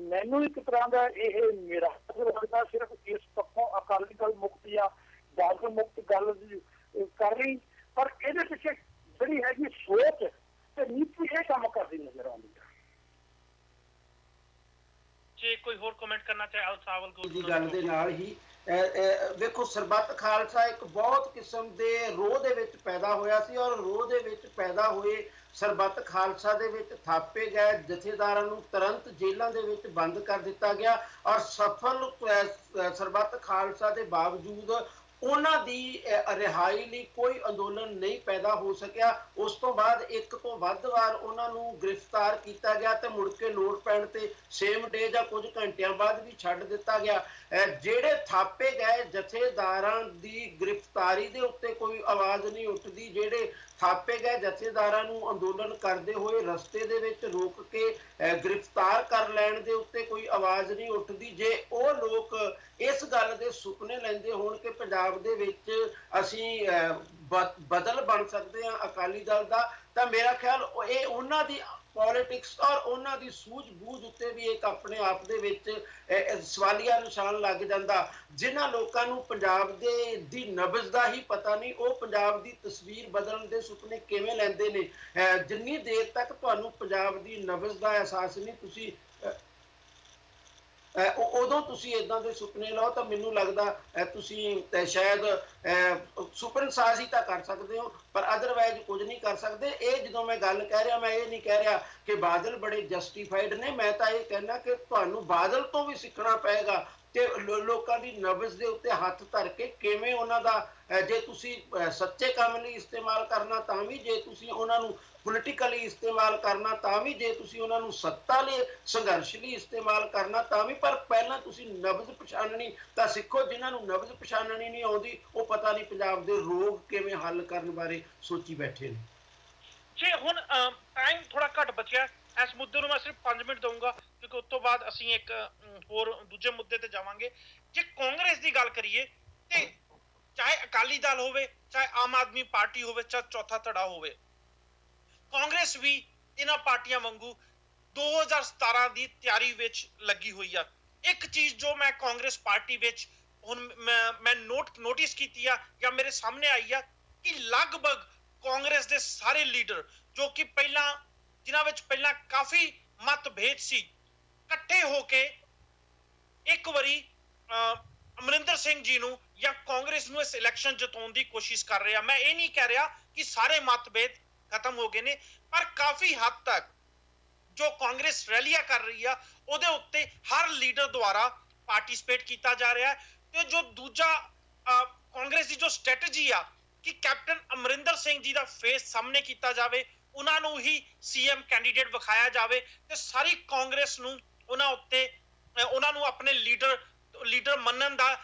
ਮੈਨੂੰ ਇੱਕ ਤਰ੍ਹਾਂ ਦਾ ਇਹ ਮੇਰਾ ਲੱਗਦਾ ਸਿਰਫ ਇਸ ਪੱਖੋਂ ਅਕਾਲੀ ਦਲ ਮੁਕਤ ਜਾਂ ਬਾਦਲ ਮੁਕਤ ਗੱਲ ਕਰ ਰਹੀ, ਪਰ ਇਹਦੇ ਪਿੱਛੇ ਜਿਹੜੀ ਹੈਗੀ ਸੋਚ ਤੇ ਨੀਤੀ ਇਹ ਕੰਮ ਕਰਦੀ ਨਜ਼ਰ ਆਉਂਦੀ ਹੈ। ਜੇ ਕੋਈ ਹੋਰ ਕਮੈਂਟ ਕਰਨਾ ਚਾਹੇ ਸਾਵਲ ਦੀ ਗੱਲ ਦੇ ਨਾਲ ਹੀ ਵੇਖੋ ਸਰਬੱਤ ਖਾਲਸਾ ਇੱਕ ਬਹੁਤ ਕਿਸਮ ਦੇ ਰੋਹ ਦੇ ਵਿੱਚ ਪੈਦਾ ਹੋਇਆ ਸੀ ਔਰ ਰੋਹ ਦੇ ਵਿੱਚ ਪੈਦਾ ਹੋਏ ਸਰਬੱਤ ਖਾਲਸਾ ਦੇ ਵਿੱਚ ਥਾਪੇ ਗਏ ਜਥੇਦਾਰਾਂ ਨੂੰ ਤੁਰੰਤ ਜੇਲ੍ਹਾਂ ਦੇ ਵਿੱਚ ਬੰਦ ਕਰ ਦਿੱਤਾ ਗਿਆ ਔਰ ਸਫਲ ਸਰਬੱਤ ਖਾਲਸਾ ਦੇ ਬਾਵਜੂਦ ਉਹਨਾਂ ਦੀ ਰਿਹਾਈ ਲਈ ਕੋਈ ਅੰਦੋਲਨ ਨਹੀਂ ਪੈਦਾ ਹੋ ਸਕਿਆ। ਉਸ ਤੋਂ ਬਾਅਦ ਇੱਕ ਤੋਂ ਵੱਧ ਵਾਰ ਉਹਨਾਂ ਨੂੰ ਗ੍ਰਿਫਤਾਰ ਕੀਤਾ ਗਿਆ ਤੇ ਮੁੜ ਕੇ ਲੋੜ ਪੈਣ ਤੇ ਸੇਮ ਡੇ ਜਾਂ ਕੁਝ ਘੰਟਿਆਂ ਬਾਅਦ ਵੀ ਛੱਡ ਦਿੱਤਾ ਗਿਆ। ਜਿਹੜੇ ਥਾਪੇ ਗਏ ਜਥੇਦਾਰਾਂ ਦੀ ਗ੍ਰਿਫਤਾਰੀ ਦੇ ਉੱਤੇ ਕੋਈ ਆਵਾਜ਼ ਨਹੀਂ ਉੱਠਦੀ, ਜਿਹੜੇ ਥਾਪੇ ਗਏ ਜਥੇਦਾਰਾਂ ਨੂੰ ਅੰਦੋਲਨ ਕਰਦੇ ਹੋਏ ਰਸਤੇ ਦੇ ਵਿੱਚ ਰੋਕ ਕੇ ਗ੍ਰਿਫਤਾਰ ਕਰ ਲੈਣ ਦੇ ਉੱਤੇ ਕੋਈ ਆਵਾਜ਼ ਨਹੀਂ ਉੱਠਦੀ। ਜੇ ਉਹ ਲੋਕ ਇਸ ਗੱਲ ਦੇ ਸੁਪਨੇ ਲੈਂਦੇ ਹੋਣ ਕਿ ਪੰਜਾਬ ਦੇ ਵਿੱਚ ਅਸੀਂ ਬਦਲ ਬਣ ਸਕਦੇ ਹਾਂ ਅਕਾਲੀ ਦਲ ਦਾ, ਤਾਂ ਮੇਰਾ ਖਿਆਲ ਇਹ ਉਹਨਾਂ ਦੀ ਪੋਲਿਟਿਕਸ ਔਰ ਉਹਨਾਂ ਦੀ ਸੂਝ-ਬੂਝ ਉੱਤੇ ਵੀ ਇੱਕ ਆਪਣੇ ਆਪ ਦੇ ਵਿੱਚ ਸਵਾਲੀਆ ਨਿਸ਼ਾਨ ਲੱਗ ਜਾਂਦਾ। ਜਿਨ੍ਹਾਂ ਲੋਕਾਂ ਨੂੰ ਪੰਜਾਬ ਦੀ ਨਬਜ਼ ਦਾ ਹੀ ਪਤਾ ਨਹੀਂ, ਉਹ ਪੰਜਾਬ ਦੀ ਤਸਵੀਰ ਬਦਲਣ ਦੇ ਸੁਪਨੇ ਕਿਵੇਂ ਲੈਂਦੇ ਨੇ। ਜਿੰਨੀ ਦੇਰ ਤੱਕ ਤੁਹਾਨੂੰ ਪੰਜਾਬ ਦੀ ਨਬਜ਼ ਦਾ ਅਹਿਸਾਸ ਨਹੀਂ ਤੁਸੀਂ ਉਦੋਂ ਤੁਸੀਂ ਇਦਾਂ ਦੇ ਸੁਪਨੇ ਲਓ ਤਾਂ ਮੈਨੂੰ ਲੱਗਦਾ ਤੁਸੀਂ ਸ਼ਾਇਦ ਸੁਪਨਸਾਜ਼ ਹੀ ਤਾਂ ਕਰ ਸਕਦੇ ਹੋ, ਪਰ ਅਦਰਵਾਈਜ਼ ਕੁਝ ਨਹੀਂ ਕਰ ਸਕਦੇ। ਇਹ ਜਦੋਂ ਮੈਂ ਗੱਲ ਕਹਿ ਰਿਹਾ, ਮੈਂ ਇਹ ਨਹੀਂ ਕਹਿ ਰਿਹਾ ਕਿ ਬਾਦਲ ਬੜੇ ਜਸਟੀਫਾਈਡ ਨੇ, ਮੈਂ ਤਾਂ ਇਹ ਕਹਿਣਾ ਕਿ ਤੁਹਾਨੂੰ ਬਾਦਲ ਤੋਂ ਵੀ ਸਿੱਖਣਾ ਪਏਗਾ ਤੇ ਲੋਕਾਂ ਦੀ ਨਬਜ਼ ਦੇ ਉੱਤੇ ਹੱਥ ਧਰ ਕੇ ਕਿਵੇਂ ਉਹਨਾਂ ਦਾ ਜੇ ਤੁਸੀਂ ਸੱਚੇ ਕੰਮ ਲਈ ਇਸਤੇਮਾਲ ਕਰਨਾ ਤਾਂ ਵੀ, ਜੇ ਤੁਸੀਂ ਉਹਨਾਂ ਨੂੰ ਪੋਲੀਟੀਕਲੀ ਇਸਤੇਮਾਲ ਕਰਨਾ ਤਾਂ ਵੀ, ਜੇ ਤੁਸੀਂ ਉਹਨਾਂ ਨੂੰ ਸੱਤਾ ਲਈ ਸੰਘਰਸ਼ ਲਈ ਇਸਤੇਮਾਲ ਕਰਨਾ ਤਾਂ ਵੀ, ਪਰ ਪਹਿਲਾਂ ਤੁਸੀਂ ਨਬਜ਼ ਪਛਾਣਨੀ ਤਾਂ ਸਿੱਖੋ। ਜਿਨ੍ਹਾਂ ਨੂੰ ਨਬਜ਼ ਪਛਾਣਨੀ ਨਹੀਂ ਆਉਂਦੀ ਉਹ ਪਤਾ ਨਹੀਂ ਪੰਜਾਬ ਦੇ ਰੋਗ ਕਿਵੇਂ ਹੱਲ ਕਰਨ ਬਾਰੇ ਸੋਚੀ ਬੈਠੇ ਨੇ। ਜੇ ਹੁਣ ਟਾਈਮ ਥੋੜਾ ਘੱਟ ਬਚਿਆ, ਇਸ ਮੁੱਦੇ ਨੂੰ ਮੈਂ ਸਿਰਫ 5 ਮਿੰਟ ਦਊਂਗਾ ਕਿਉਂਕਿ ਉਸ ਤੋਂ ਬਾਅਦ ਅਸੀਂ ਇੱਕ ਹੋਰ ਦੂਜੇ ਮੁੱਦੇ ਤੇ ਜਾਵਾਂਗੇ। ਜੇ ਕਾਂਗਰਸ ਦੀ ਗੱਲ ਕਰੀਏ ਤੇ ਚਾਹੇ ਅਕਾਲੀ ਦਲ ਹੋਵੇ, ਚਾਹੇ ਆਮ ਆਦਮੀ ਪਾਰਟੀ ਹੋਵੇ, ਚਾਹੇ ਚੌਥਾ ਧੜਾ ਹੋਵੇ, ਕਾਂਗਰਸ ਵੀ ਇਹਨਾਂ ਪਾਰਟੀਆਂ ਵਾਂਗੂ 2017 ਦੀ ਤਿਆਰੀ ਵਿੱਚ ਲੱਗੀ ਹੋਈ ਆ। ਇੱਕ ਚੀਜ਼ ਜੋ ਮੈਂ ਕਾਂਗਰਸ ਪਾਰਟੀ ਵਿੱਚ ਹੁਣ ਮੈਂ ਨੋਟਿਸ ਕੀਤੀ ਆ ਜਾਂ ਮੇਰੇ ਸਾਹਮਣੇ ਆਈ ਆ ਕਿ ਲਗਭਗ ਕਾਂਗਰਸ ਦੇ ਸਾਰੇ ਲੀਡਰ ਜੋ ਕਿ ਜਿਨ੍ਹਾਂ ਵਿੱਚ ਪਹਿਲਾਂ ਕਾਫੀ ਮਤਭੇਦ ਸੀ, ਇਕੱਠੇ ਹੋ ਕੇ ਇੱਕ ਵਾਰੀ ਅਮਰਿੰਦਰ ਸਿੰਘ ਜੀ ਨੂੰ ਜਾਂ ਕਾਂਗਰਸ ਨੂੰ ਇਸ ਇਲੈਕਸ਼ਨ ਜਿਤਾਉਣ ਦੀ ਕੋਸ਼ਿਸ਼ ਕਰ ਰਹੇ ਆ। ਮੈਂ ਇਹ ਨਹੀਂ ਕਹਿ ਰਿਹਾ ਕਿ ਸਾਰੇ ਮਤਭੇਦ ਖਤਮ ਹੋ ਗਏ ਨੇ, ਪਰ ਕਾਫੀ ਹੱਦ ਤੱਕ ਜੋ ਕਾਂਗਰਸ ਰੈਲੀਆਂ ਕਰ ਰਹੀ ਆ ਉਹਦੇ ਉੱਤੇ ਹਰ ਲੀਡਰ ਦੁਆਰਾ ਪਾਰਟਿਸਿਪੇਟ ਕੀਤਾ ਜਾ ਰਿਹਾ ਹੈ। ਤੇ ਜੋ ਦੂਜਾ ਕਾਂਗਰਸ ਦੀ ਜੋ ਸਟ੍ਰੈਟਜੀ ਆ ਕਿ ਕੈਪਟਨ ਅਮਰਿੰਦਰ ਸਿੰਘ ਜੀ ਦਾ ਫੇਸ ਸਾਹਮਣੇ ਕੀਤਾ ਜਾਵੇ, ਉਹਨਾਂ ਨੂੰ ਹੀ ਸੀਐਮ ਕੈਂਡੀਡੇਟ ਵਿਖਾਇਆ ਜਾਵੇ ਤੇ ਸਾਰੀ ਕਾਂਗਰਸ ਨੂੰ ਉਹਨਾਂ ਉੱਤੇ ਉਹਨਾਂ ਨੂੰ ਆਪਣੇ ਲੀਡਰ ਮੰਨਣ ਦਾ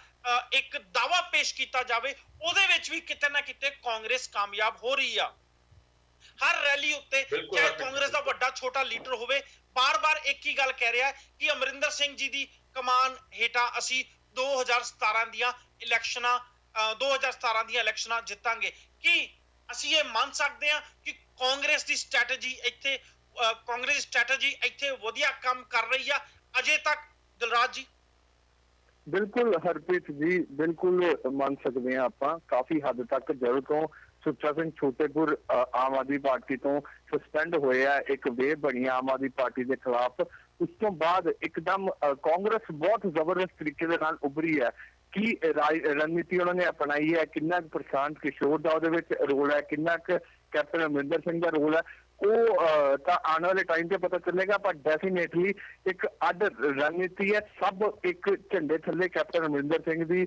ਇੱਕ ਦਾਵਾ ਪੇਸ਼ ਕੀਤਾ ਜਾਵੇ, ਉਹਦੇ ਵਿੱਚ ਵੀ ਕਿਤੇ ਨਾ ਕਿਤੇ ਕਾਂਗਰਸ ਕਾਮਯਾਬ ਹੋ ਰਹੀ ਆ। ਹਰ ਰੈਲੀ ਉੱਤੇ ਚਾਹੇ ਕਾਂਗਰਸ ਦਾ ਵੱਡਾ ਛੋਟਾ ਲੀਡਰ ਹੋਵੇ, ਬਾਰ-ਬਾਰ ਇੱਕ ਹੀ ਗੱਲ ਕਹਿ ਰਿਹਾ ਕਿ ਅਮਰਿੰਦਰ ਸਿੰਘ ਜੀ ਦੀ ਕਮਾਨ ਹੇਠਾਂ ਅਸੀਂ 2017 ਦੀਆਂ ਇਲੈਕਸ਼ਨਾਂ ਜਿੱਤਾਂਗੇ। ਕੀ ਅਸੀਂ ਇਹ ਮੰਨ ਸਕਦੇ ਹਾਂ ਕਿ ਕਾਂਗਰਸ ਦੀ ਸਟ੍ਰੈਟਜੀ ਇੱਥੇ ਵਧੀਆ ਕੰਮ ਕਰ ਰਹੀ ਆ ਅਜੇ ਤੱਕ, ਦਿਲਰਾਜ ਜੀ? ਬਿਲਕੁਲ ਹਰਪ੍ਰੀਤ ਜੀ, ਬਿਲਕੁਲ ਮੰਨ ਸਕਦੇ ਹਾਂ ਆਪਾਂ। ਕਾਫੀ ਹੱਦ ਤੱਕ ਜਦੋਂ ਤੋਂ ਸੁੱਚਾ ਸਿੰਘ ਛੋਟੇਪੁਰ ਆਮ ਆਦਮੀ ਪਾਰਟੀ ਤੋਂ ਸਸਪੈਂਡ ਹੋਇਆ, ਇੱਕ ਵੇਵ ਬਣੀ ਆਮ ਆਦਮੀ ਪਾਰਟੀ ਦੇ ਖਿਲਾਫ, ਉਸ ਤੋਂ ਬਾਅਦ ਇੱਕਦਮ ਕਾਂਗਰਸ ਬਹੁਤ ਜ਼ਬਰਦਸਤ ਤਰੀਕੇ ਦੇ ਨਾਲ ਉੱਭਰੀ ਹੈ। ਕੀ ਰਣਨੀਤੀ ਉਹਨਾਂ ਨੇ ਅਪਣਾਈ ਹੈ, ਕਿੰਨਾ ਕੁ ਪ੍ਰਸ਼ਾਂਤ ਕਿਸ਼ੋਰ ਦਾ ਉਹਦੇ ਵਿੱਚ ਰੋਲ ਹੈ, ਕਿੰਨਾ ਕੁ ਕੈਪਟਨ ਅਮਰਿੰਦਰ ਸਿੰਘ ਦਾ ਰੋਲ ਹੈ, ਉਹ ਤਾਂ ਆਉਣ ਵਾਲੇ ਟਾਈਮ ਤੇ ਪਤਾ ਚੱਲੇਗਾ। ਪਰ ਡੈਫੀਨੇਟਲੀ ਇੱਕ ਅੱਡ ਰਣਨੀਤੀ ਹੈ। ਸਭ ਇੱਕ ਝੰਡੇ ਥੱਲੇ ਕੈਪਟਨ ਅਮਰਿੰਦਰ ਸਿੰਘ ਦੀ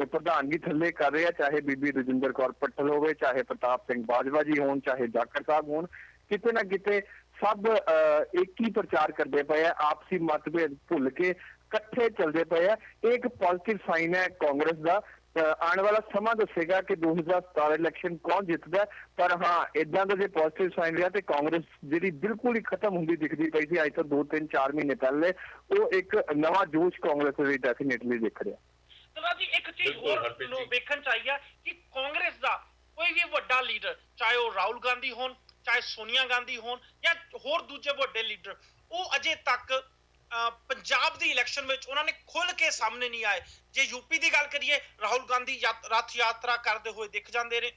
ਪ੍ਰਧਾਨਗੀ ਥੱਲੇ ਕਰ ਰਹੇ ਆ, ਚਾਹੇ ਬੀਬੀ ਰਜਿੰਦਰ ਕੌਰ ਪੱਟਲ ਹੋਵੇ, ਚਾਹੇ ਪ੍ਰਤਾਪ ਸਿੰਘ ਬਾਜਵਾ ਜੀ ਹੋਣ, ਚਾਹੇ ਜਾਖੜ ਸਾਹਿਬ ਹੋਣ। ਕਿਤੇ ਨਾ ਕਿਤੇ ਸਭ ਇੱਕ ਹੀ ਪ੍ਰਚਾਰ ਕਰਦੇ ਪਏ ਆ, ਆਪਸੀ ਮਤਭੇਦ ਭੁੱਲ ਕੇ ਇਕੱਠੇ ਚੱਲਦੇ ਪਏ ਆ। ਇਹ ਇੱਕ ਪੋਜ਼ਿਟਿਵ ਸਾਈਨ ਹੈ ਕਾਂਗਰਸ ਦਾ। ਆਉਣ ਵਾਲਾ ਸਮਾਂ ਦੱਸੇਗਾ ਕਿ 2017 ਇਲੈਕਸ਼ਨ ਕੌਣ ਜਿੱਤਦਾ। ਪਰ ਹਾਂ, ਇਦਾਂ ਦਾ ਜੇ ਪੋਜ਼ਿਟਿਵ ਸਾਈਨ ਰਿਹਾ ਤੇ ਕਾਂਗਰਸ ਜਿਹੜੀ ਬਿਲਕੁਲ ਹੀ ਖਤਮ ਹੁੰਦੀ ਦਿਖਦੀ ਪਈ ਸੀ ਅੱਜ ਤੋਂ 2-3-4 ਮਹੀਨੇ ਪਹਿਲੇ, ਉਹ ਇੱਕ ਨਵਾਂ ਜੋਸ਼ ਕਾਂਗਰਸ ਦੇ ਡੈਫੀਨੇਟਲੀ ਦਿਖ ਰਿਹਾ। ਚਲੋ ਜੀ, ਇੱਕ ਚੀਜ਼ ਹੋਰ ਵੇਖਣ ਚਾਹੀਏ ਕਿ ਕਾਂਗਰਸ ਦਾ ਕੋਈ ਵੀ ਵੱਡਾ ਲੀਡਰ, ਚਾਹੇ ਉਹ ਰਾਹੁਲ ਗਾਂਧੀ ਹੋਣ, ਚਾਹੇ ਸੋਨੀਆ ਗਾਂਧੀ ਹੋਣ, ਜਾਂ ਹੋਰ ਦੂਜੇ ਵੱਡੇ ਲੀਡਰ, ਉਹ ਅਜੇ ਤੱਕ ਪੰਜਾਬ ਦੀ ਇਲੈਕਸ਼ਨ ਵਿੱਚ ਉਹਨਾਂ ਨੇ ਖੁੱਲ ਕੇ ਸਾਹਮਣੇ ਨਹੀਂ ਆਏ। ਜੇ ਯੂਪੀ ਦੀ ਗੱਲ ਕਰੀਏ, ਰਾਹੁਲ ਗਾਂਧੀ ਰਥ ਯਾਤਰਾ ਕਰਦੇ ਹੋਏ ਦਿਖ ਜਾਂਦੇ ਨੇ।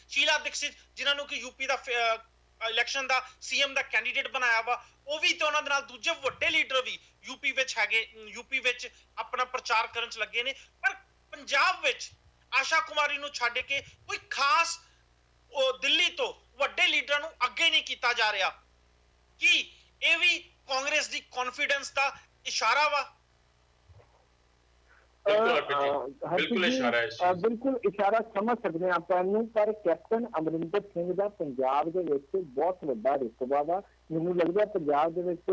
ਸ਼ੀਲਾ ਦੀਕਸ਼ਿਤ, ਜਿਨ੍ਹਾਂ ਨੂੰ ਕਿ ਯੂਪੀ ਦਾ ਇਲੈਕਸ਼ਨ ਦਾ ਸੀਐਮ ਦਾ ਕੈਂਡੀਡੇਟ ਬਣਾਇਆ ਵਾ, ਉਹ ਵੀ ਤੇ ਉਹਨਾਂ ਦੇ ਨਾਲ ਦੂਜੇ ਵੱਡੇ ਲੀਡਰ ਵੀ ਯੂਪੀ ਵਿੱਚ ਆਪਣਾ ਪ੍ਰਚਾਰ ਕਰਨ ਚ ਲੱਗੇ ਨੇ। ਪਰ ਪੰਜਾਬ ਵਿੱਚ ਆਸ਼ਾ ਕੁਮਾਰੀ ਨੂੰ ਛੱਡ ਕੇ ਕੋਈ ਖਾਸ ਦਿੱਲੀ ਤੋਂ ਵੱਡੇ ਲੀਡਰਾਂ ਨੂੰ ਅੱਗੇ ਨਹੀਂ ਕੀਤਾ ਜਾ ਰਿਹਾ। ਕੀ ਇਹ ਵੀ ਕਾਂਗਰਸ ਦੀ ਕੌਨਫੀਡੈਂਸ ਦਾ ਇਸ਼ਾਰਾ ਵਾ? ਬਿਲਕੁਲ ਇਸ਼ਾਰਾ ਸਮਝ ਸਕਦੇ ਹਾਂ ਆਪਾਂ ਇਹਨੂੰ। ਪਰ ਕੈਪਟਨ ਅਮਰਿੰਦਰ ਸਿੰਘ ਦਾ ਪੰਜਾਬ ਦੇ ਵਿੱਚ ਬਹੁਤ ਵੱਡਾ ਰੁਤਬਾ ਵਾ। ਮੈਨੂੰ ਲੱਗਦਾ ਪੰਜਾਬ ਦੇ ਵਿੱਚ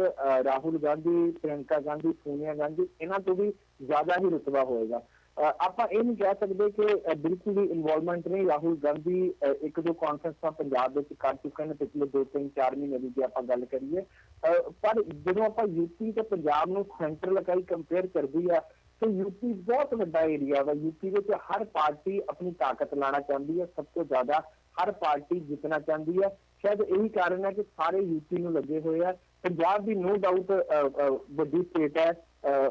ਰਾਹੁਲ ਗਾਂਧੀ, ਪ੍ਰਿਯੰਕਾ ਗਾਂਧੀ, ਸੋਨੀਆ ਗਾਂਧੀ, ਇਹਨਾਂ ਤੋਂ ਵੀ ਜ਼ਿਆਦਾ ਹੀ ਰੁਤਬਾ ਹੋਏਗਾ। ਆਪਾਂ ਇਹ ਨਹੀਂ ਕਹਿ ਸਕਦੇ ਕਿ ਬਿਲਕੁਲ ਹੀ ਇਨਵੋਲਵਮੈਂਟ ਨਹੀਂ। ਰਾਹੁਲ ਗਾਂਧੀ ਇੱਕ ਦੋ ਕਾਨਫਰੰਸਾਂ ਪੰਜਾਬ ਵਿੱਚ ਕਰ ਚੁੱਕੇ ਨੇ ਪਿਛਲੇ 2-3-4 ਮਹੀਨੇ ਦੀ ਜੇ ਆਪਾਂ ਗੱਲ ਕਰੀਏ। ਪਰ ਜਦੋਂ ਆਪਾਂ ਯੂਪੀ ਤੇ ਪੰਜਾਬ ਨੂੰ ਸੈਂਟਰਲ ਇਕਾਈ ਕੰਪੇਅਰ ਕਰਦੀ ਆ, ਤੇ ਯੂਪੀ ਬਹੁਤ ਵੱਡਾ ਏਰੀਆ ਵਾ। ਯੂਪੀ ਵਿੱਚ ਹਰ ਪਾਰਟੀ ਆਪਣੀ ਤਾਕਤ ਲਾਣਾ ਚਾਹੁੰਦੀ ਹੈ, ਸਭ ਤੋਂ ਜ਼ਿਆਦਾ ਹਰ ਪਾਰਟੀ ਜਿੱਤਣਾ ਚਾਹੁੰਦੀ ਹੈ। ਸ਼ਾਇਦ ਇਹੀ ਕਾਰਨ ਹੈ ਕਿ ਸਾਰੇ ਯੂਪੀ ਨੂੰ ਲੱਗੇ ਹੋਏ ਆ। ਪੰਜਾਬ ਦੀ ਨੋ ਡਾਊਟ ਵੱਡੀ ਸਟੇਟ ਹੈ,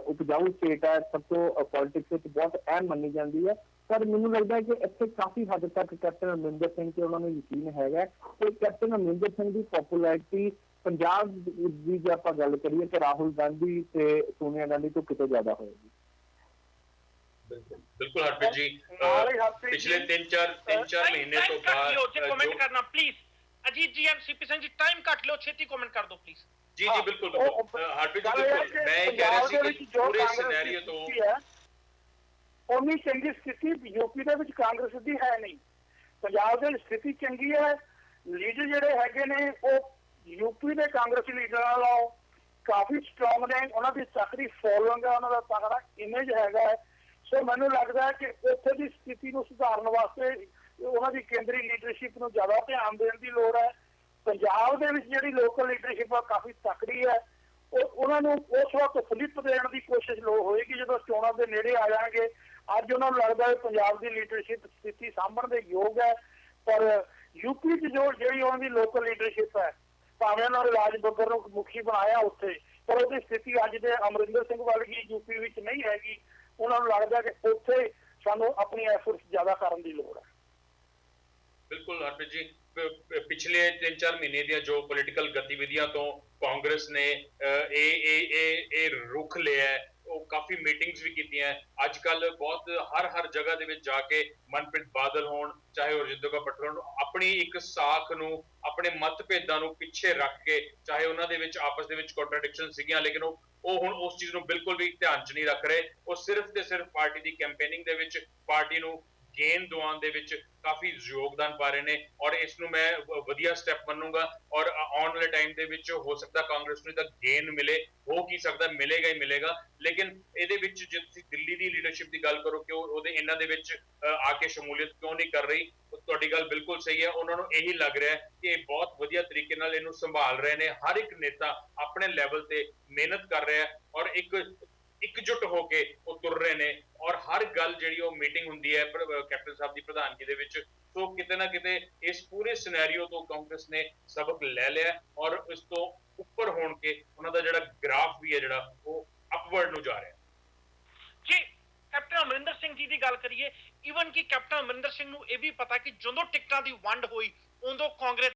ਉਪਜਾਊ ਸਟੇਟ ਹੈ, ਸਭ ਤੋਂ ਪੋਲਿਟਿਕਸ ਵਿੱਚ ਬਹੁਤ ਅਹਿਮ ਮੰਨੀ ਜਾਂਦੀ ਹੈ। ਪਰ ਮੈਨੂੰ ਲੱਗਦਾ ਕਿ ਇੱਥੇ ਕਾਫੀ ਹੱਦ ਤੱਕ ਕੈਪਟਨ ਅਮਰਿੰਦਰ ਸਿੰਘ ਤੇ ਉਹਨਾਂ ਨੂੰ ਯਕੀਨ ਹੈਗਾ ਕਿ ਕੈਪਟਨ ਅਮਰਿੰਦਰ ਸਿੰਘ ਦੀ ਪੋਪੂਲੈਰਿਟੀ ਪੰਜਾਬ ਦੀ ਜੇ ਆਪਾਂ ਗੱਲ ਕਰੀਏ ਤਾਂ ਰਾਹੁਲ ਗਾਂਧੀ ਤੇ ਸੋਨੀਆ ਗਾਂਧੀ ਤੋਂ ਕਿਤੇ ਜ਼ਿਆਦਾ ਹੋਏਗੀ। ਬਿਲਕੁਲ ਹਰਪ੍ਰੀਤ ਜੀ, ਪਿਛਲੇ 3-4 ਮਹੀਨੇ ਤੋਂ ਬਾਅਦ ਕਮੈਂਟ ਕਰਨਾ ਪਲੀਜ਼। ਅਜੀਤ ਜੀ and CP Singh ji, time ਕੱਟ ਲਿਓ, ਛੇਤੀ ਕਮੈਂਟ ਕਰ ਦਿਓ ਪਲੀਜ਼। ਜੀ ਬਿਲਕੁਲ ਹਰਪ੍ਰੀਤ ਜੀ, ਬਿਲਕੁਲ ਮੈਂ ਇਹ ਕਹਿ ਰਿਹਾ ਸੀ ਕਿ ਪੂਰੇ ਸਿਨੈਰੀਓ ਤੋਂ ਉਨੀ ਚੰਗੀ ਸਥਿਤੀ ਯੂਪੀ ਦੇ ਵਿੱਚ ਕਾਂਗਰਸ ਦੀ ਹੈ ਨਹੀਂ। ਪੰਜਾਬ ਦੀ ਸਥਿਤੀ ਚੰਗੀ ਹੈ। ਲੀਡਰ ਜਿਹੜੇ ਹੈਗੇ ਨੇ ਉਹ ਯੂਪੀ ਦੇ ਕਾਂਗਰਸੀ ਲੀਡਰਾਂ ਨਾਲੋਂ ਕਾਫੀ ਸਟਰੋਂਗ ਨੇ। ਉਹਨਾਂ ਦੀ ਤਕੜੀ ਫੋਲੋਇੰਗ ਹੈ, ਉਹਨਾਂ ਦਾ ਤਕੜਾ ਇਮੇਜ ਹੈਗਾ ਹੈ। ਸੋ ਮੈਨੂੰ ਲੱਗਦਾ ਹੈ ਕਿ ਉੱਥੇ ਦੀ ਸਥਿਤੀ ਨੂੰ ਸੁਧਾਰਨ ਵਾਸਤੇ ਉਹਨਾਂ ਦੀ ਕੇਂਦਰੀ ਲੀਡਰਸ਼ਿਪ ਨੂੰ ਜ਼ਿਆਦਾ ਧਿਆਨ ਦੇਣ ਦੀ ਲੋੜ ਹੈ। ਪੰਜਾਬ ਦੇ ਵਿੱਚ ਜਿਹੜੀ ਲੋਕਲ ਲੀਡਰਸ਼ਿਪ ਆ ਕਾਫੀ ਤਕੜੀ ਹੈ। ਉਹਨਾਂ ਨੂੰ ਉਸ ਵਕਤ ਫਲਿੱਪ ਦੇਣ ਦੀ ਕੋਸ਼ਿਸ਼ ਹੋਏਗੀ ਜਦੋਂ ਚੋਣਾਂ ਦੇ ਨੇੜੇ ਆ ਜਾਣਗੇ। ਅੱਜ ਉਹਨਾਂ ਨੂੰ ਲੱਗਦਾ ਹੈ ਪੰਜਾਬ ਦੀ ਲੀਡਰਸ਼ਿਪ ਸਥਿਤੀ ਸਾਂਭਣ ਦੇ ਯੋਗ ਹੈ। ਪਰ ਯੂਪੀ 'ਚ ਜਿਹੜੀ ਉਹਨਾਂ ਦੀ ਲੋਕਲ ਲੀਡਰਸ਼ਿਪ ਹੈ, ਭਾਵੇਂ ਉਹਨਾਂ ਨੇ ਰਾਜ ਬੱਬਰ ਨੂੰ ਮੁਖੀ ਬਣਾਇਆ ਉੱਥੇ, ਪਰ ਉਹਦੀ ਸਥਿਤੀ ਅੱਜ ਦੇ ਅਮਰਿੰਦਰ ਸਿੰਘ ਵਰਗੀ ਯੂਪੀ ਵਿੱਚ ਨਹੀਂ ਹੈਗੀ। ਉਹਨਾਂ ਨੂੰ ਲੱਗਦਾ ਕਿ ਉੱਥੇ ਸਾਨੂੰ ਆਪਣੀ ਐਫਰਟਸ ਜ਼ਿਆਦਾ ਕਰਨ ਦੀ ਲੋੜ ਹੈ। ਬਿਲਕੁਲ ਹਰਪ੍ਰੀਤ ਜੀ, ਪਿਛਲੇ 3-4 ਮਹੀਨੇ ਦੀਆਂ ਜੋ ਪੋਲੀਟੀਕਲ ਗਤੀਵਿਧੀਆਂ ਤੋਂ ਕਾਂਗਰਸ ਨੇ ਇਹ ਰੁਖ ਲਿਆ, ਉਹ ਕਾਫੀ ਮੀਟਿੰਗਸ ਵੀ ਕੀਤੀਆਂ। ਅੱਜ ਕੱਲ ਬਹੁਤ ਹਰ ਜਗ੍ਹਾ ਦੇ ਵਿੱਚ ਜਾ ਕੇ ਮਨਪ੍ਰੀਤ ਬਾਦਲ ਹੋਣ, ਚਾਹੇ ਉਹ ਰਜਿੰਦਰ ਕੌਰ ਪੱਟਲ ਹੋਣ, ਆਪਣੀ ਇੱਕ ਸਾਖ ਨੂੰ, ਆਪਣੇ ਮਤਭੇਦਾਂ ਨੂੰ ਪਿੱਛੇ ਰੱਖ ਕੇ, ਚਾਹੇ ਉਹਨਾਂ ਦੇ ਵਿੱਚ ਆਪਸ ਦੇ ਵਿੱਚ ਕੰਟਰਡਿਕਸ਼ਨ ਸੀਗੀਆਂ, ਲੇਕਿਨ ਉਹ ਹੁਣ ਉਸ ਚੀਜ਼ ਨੂੰ ਬਿਲਕੁਲ ਵੀ ਧਿਆਨ 'ਚ ਨਹੀਂ ਰੱਖ ਰਹੇ। ਉਹ ਸਿਰਫ ਤੇ ਸਿਰਫ ਪਾਰਟੀ ਦੀ ਕੈਂਪੇਨਿੰਗ ਦੇ ਵਿੱਚ, ਪਾਰਟੀ ਨੂੰ ਗੇਨ ਦਿਵਾਉਣ ਦੇ ਵਿੱਚ ਕਾਫੀ ਯੋਗਦਾਨ ਪਾ ਰਹੇ ਨੇ ਔਰ ਇਸ ਨੂੰ ਮੈਂ ਵਧੀਆ ਸਟੈਪ ਮੰਨੂਗਾ ਔਰ ਆਉਣ ਵਾਲੇ ਟਾਈਮ ਦੇ ਵਿੱਚ ਹੋ ਸਕਦਾ ਕਾਂਗਰਸ ਨੂੰ ਤਾਂ ਗੇਨ ਮਿਲੇ, ਹੋ ਕੀ ਸਕਦਾ, ਮਿਲੇਗਾ ਹੀ ਮਿਲੇਗਾ। ਲੇਕਿਨ ਇਹਦੇ ਵਿੱਚ ਜੇ ਤੁਸੀਂ ਦਿੱਲੀ ਦੀ ਲੀਡਰਸ਼ਿਪ ਦੀ ਗੱਲ ਕਰੋ ਕਿ ਉਹਦੇ ਇਹਨਾਂ ਦੇ ਵਿੱਚ ਆ ਕੇ ਸ਼ਮੂਲੀਅਤ ਕਿਉਂ ਨਹੀਂ ਕਰ ਰਹੀ, ਤੁਹਾਡੀ ਗੱਲ ਬਿਲਕੁਲ ਸਹੀ ਹੈ। ਉਹਨਾਂ ਨੂੰ ਇਹੀ ਲੱਗ ਰਿਹਾ ਹੈ ਕਿ ਇਹ ਬਹੁਤ ਵਧੀਆ ਤਰੀਕੇ ਨਾਲ ਇਹਨੂੰ ਸੰਭਾਲ ਰਹੇ ਨੇ, ਹਰ ਇੱਕ ਨੇਤਾ ਆਪਣੇ ਲੈਵਲ ਤੇ ਮਿਹਨਤ ਕਰ ਰਿਹਾ ਹੈ ਔਰ ਇਕਜੁੱਟ ਹੋ ਕੇ ਉਹ ਤੁਰ ਰਹੇ ਨੇ ਔਰ ਹਰ ਗੱਲ ਜਿਹੜੀ ਉਹ ਮੀਟਿੰਗ ਹੁੰਦੀ ਹੈ ਕੈਪਟਨ ਸਾਹਿਬ ਦੀ ਪ੍ਰਧਾਨਗੀ ਦੇ ਵਿੱਚ। ਸੋ ਕਿਤੇ ਨਾ ਕਿਤੇ ਇਸ ਪੂਰੇ ਸਿਨੈਰੀਓ ਤੋਂ ਕਾਂਗਰਸ ਨੇ ਸਬਕ ਲੈ ਲਿਆ ਔਰ ਇਸ ਤੋਂ ਉੱਪਰ ਹੋਣ ਕੇ ਉਹਨਾਂ ਦਾ ਜਿਹੜਾ ਗ੍ਰਾਫ ਵੀ ਹੈ ਜਿਹੜਾ ਉਹ ਅਪਵਰਡ ਨੂੰ ਜਾ ਰਿਹਾ ਜੀ। ਕੈਪਟਨ ਅਮਰਿੰਦਰ ਸਿੰਘ ਜੀ ਦੀ ਗੱਲ ਕਰੀਏ, ਈਵਨ ਕਿ ਕੈਪਟਨ ਅਮਰਿੰਦਰ ਸਿੰਘ ਨੂੰ ਇਹ ਵੀ ਪਤਾ ਕਿ ਜਦੋਂ ਟਿਕਟਾਂ ਦੀ ਵੰਡ ਹੋਈ ਉਦੋਂ ਕਾਂਗਰਸ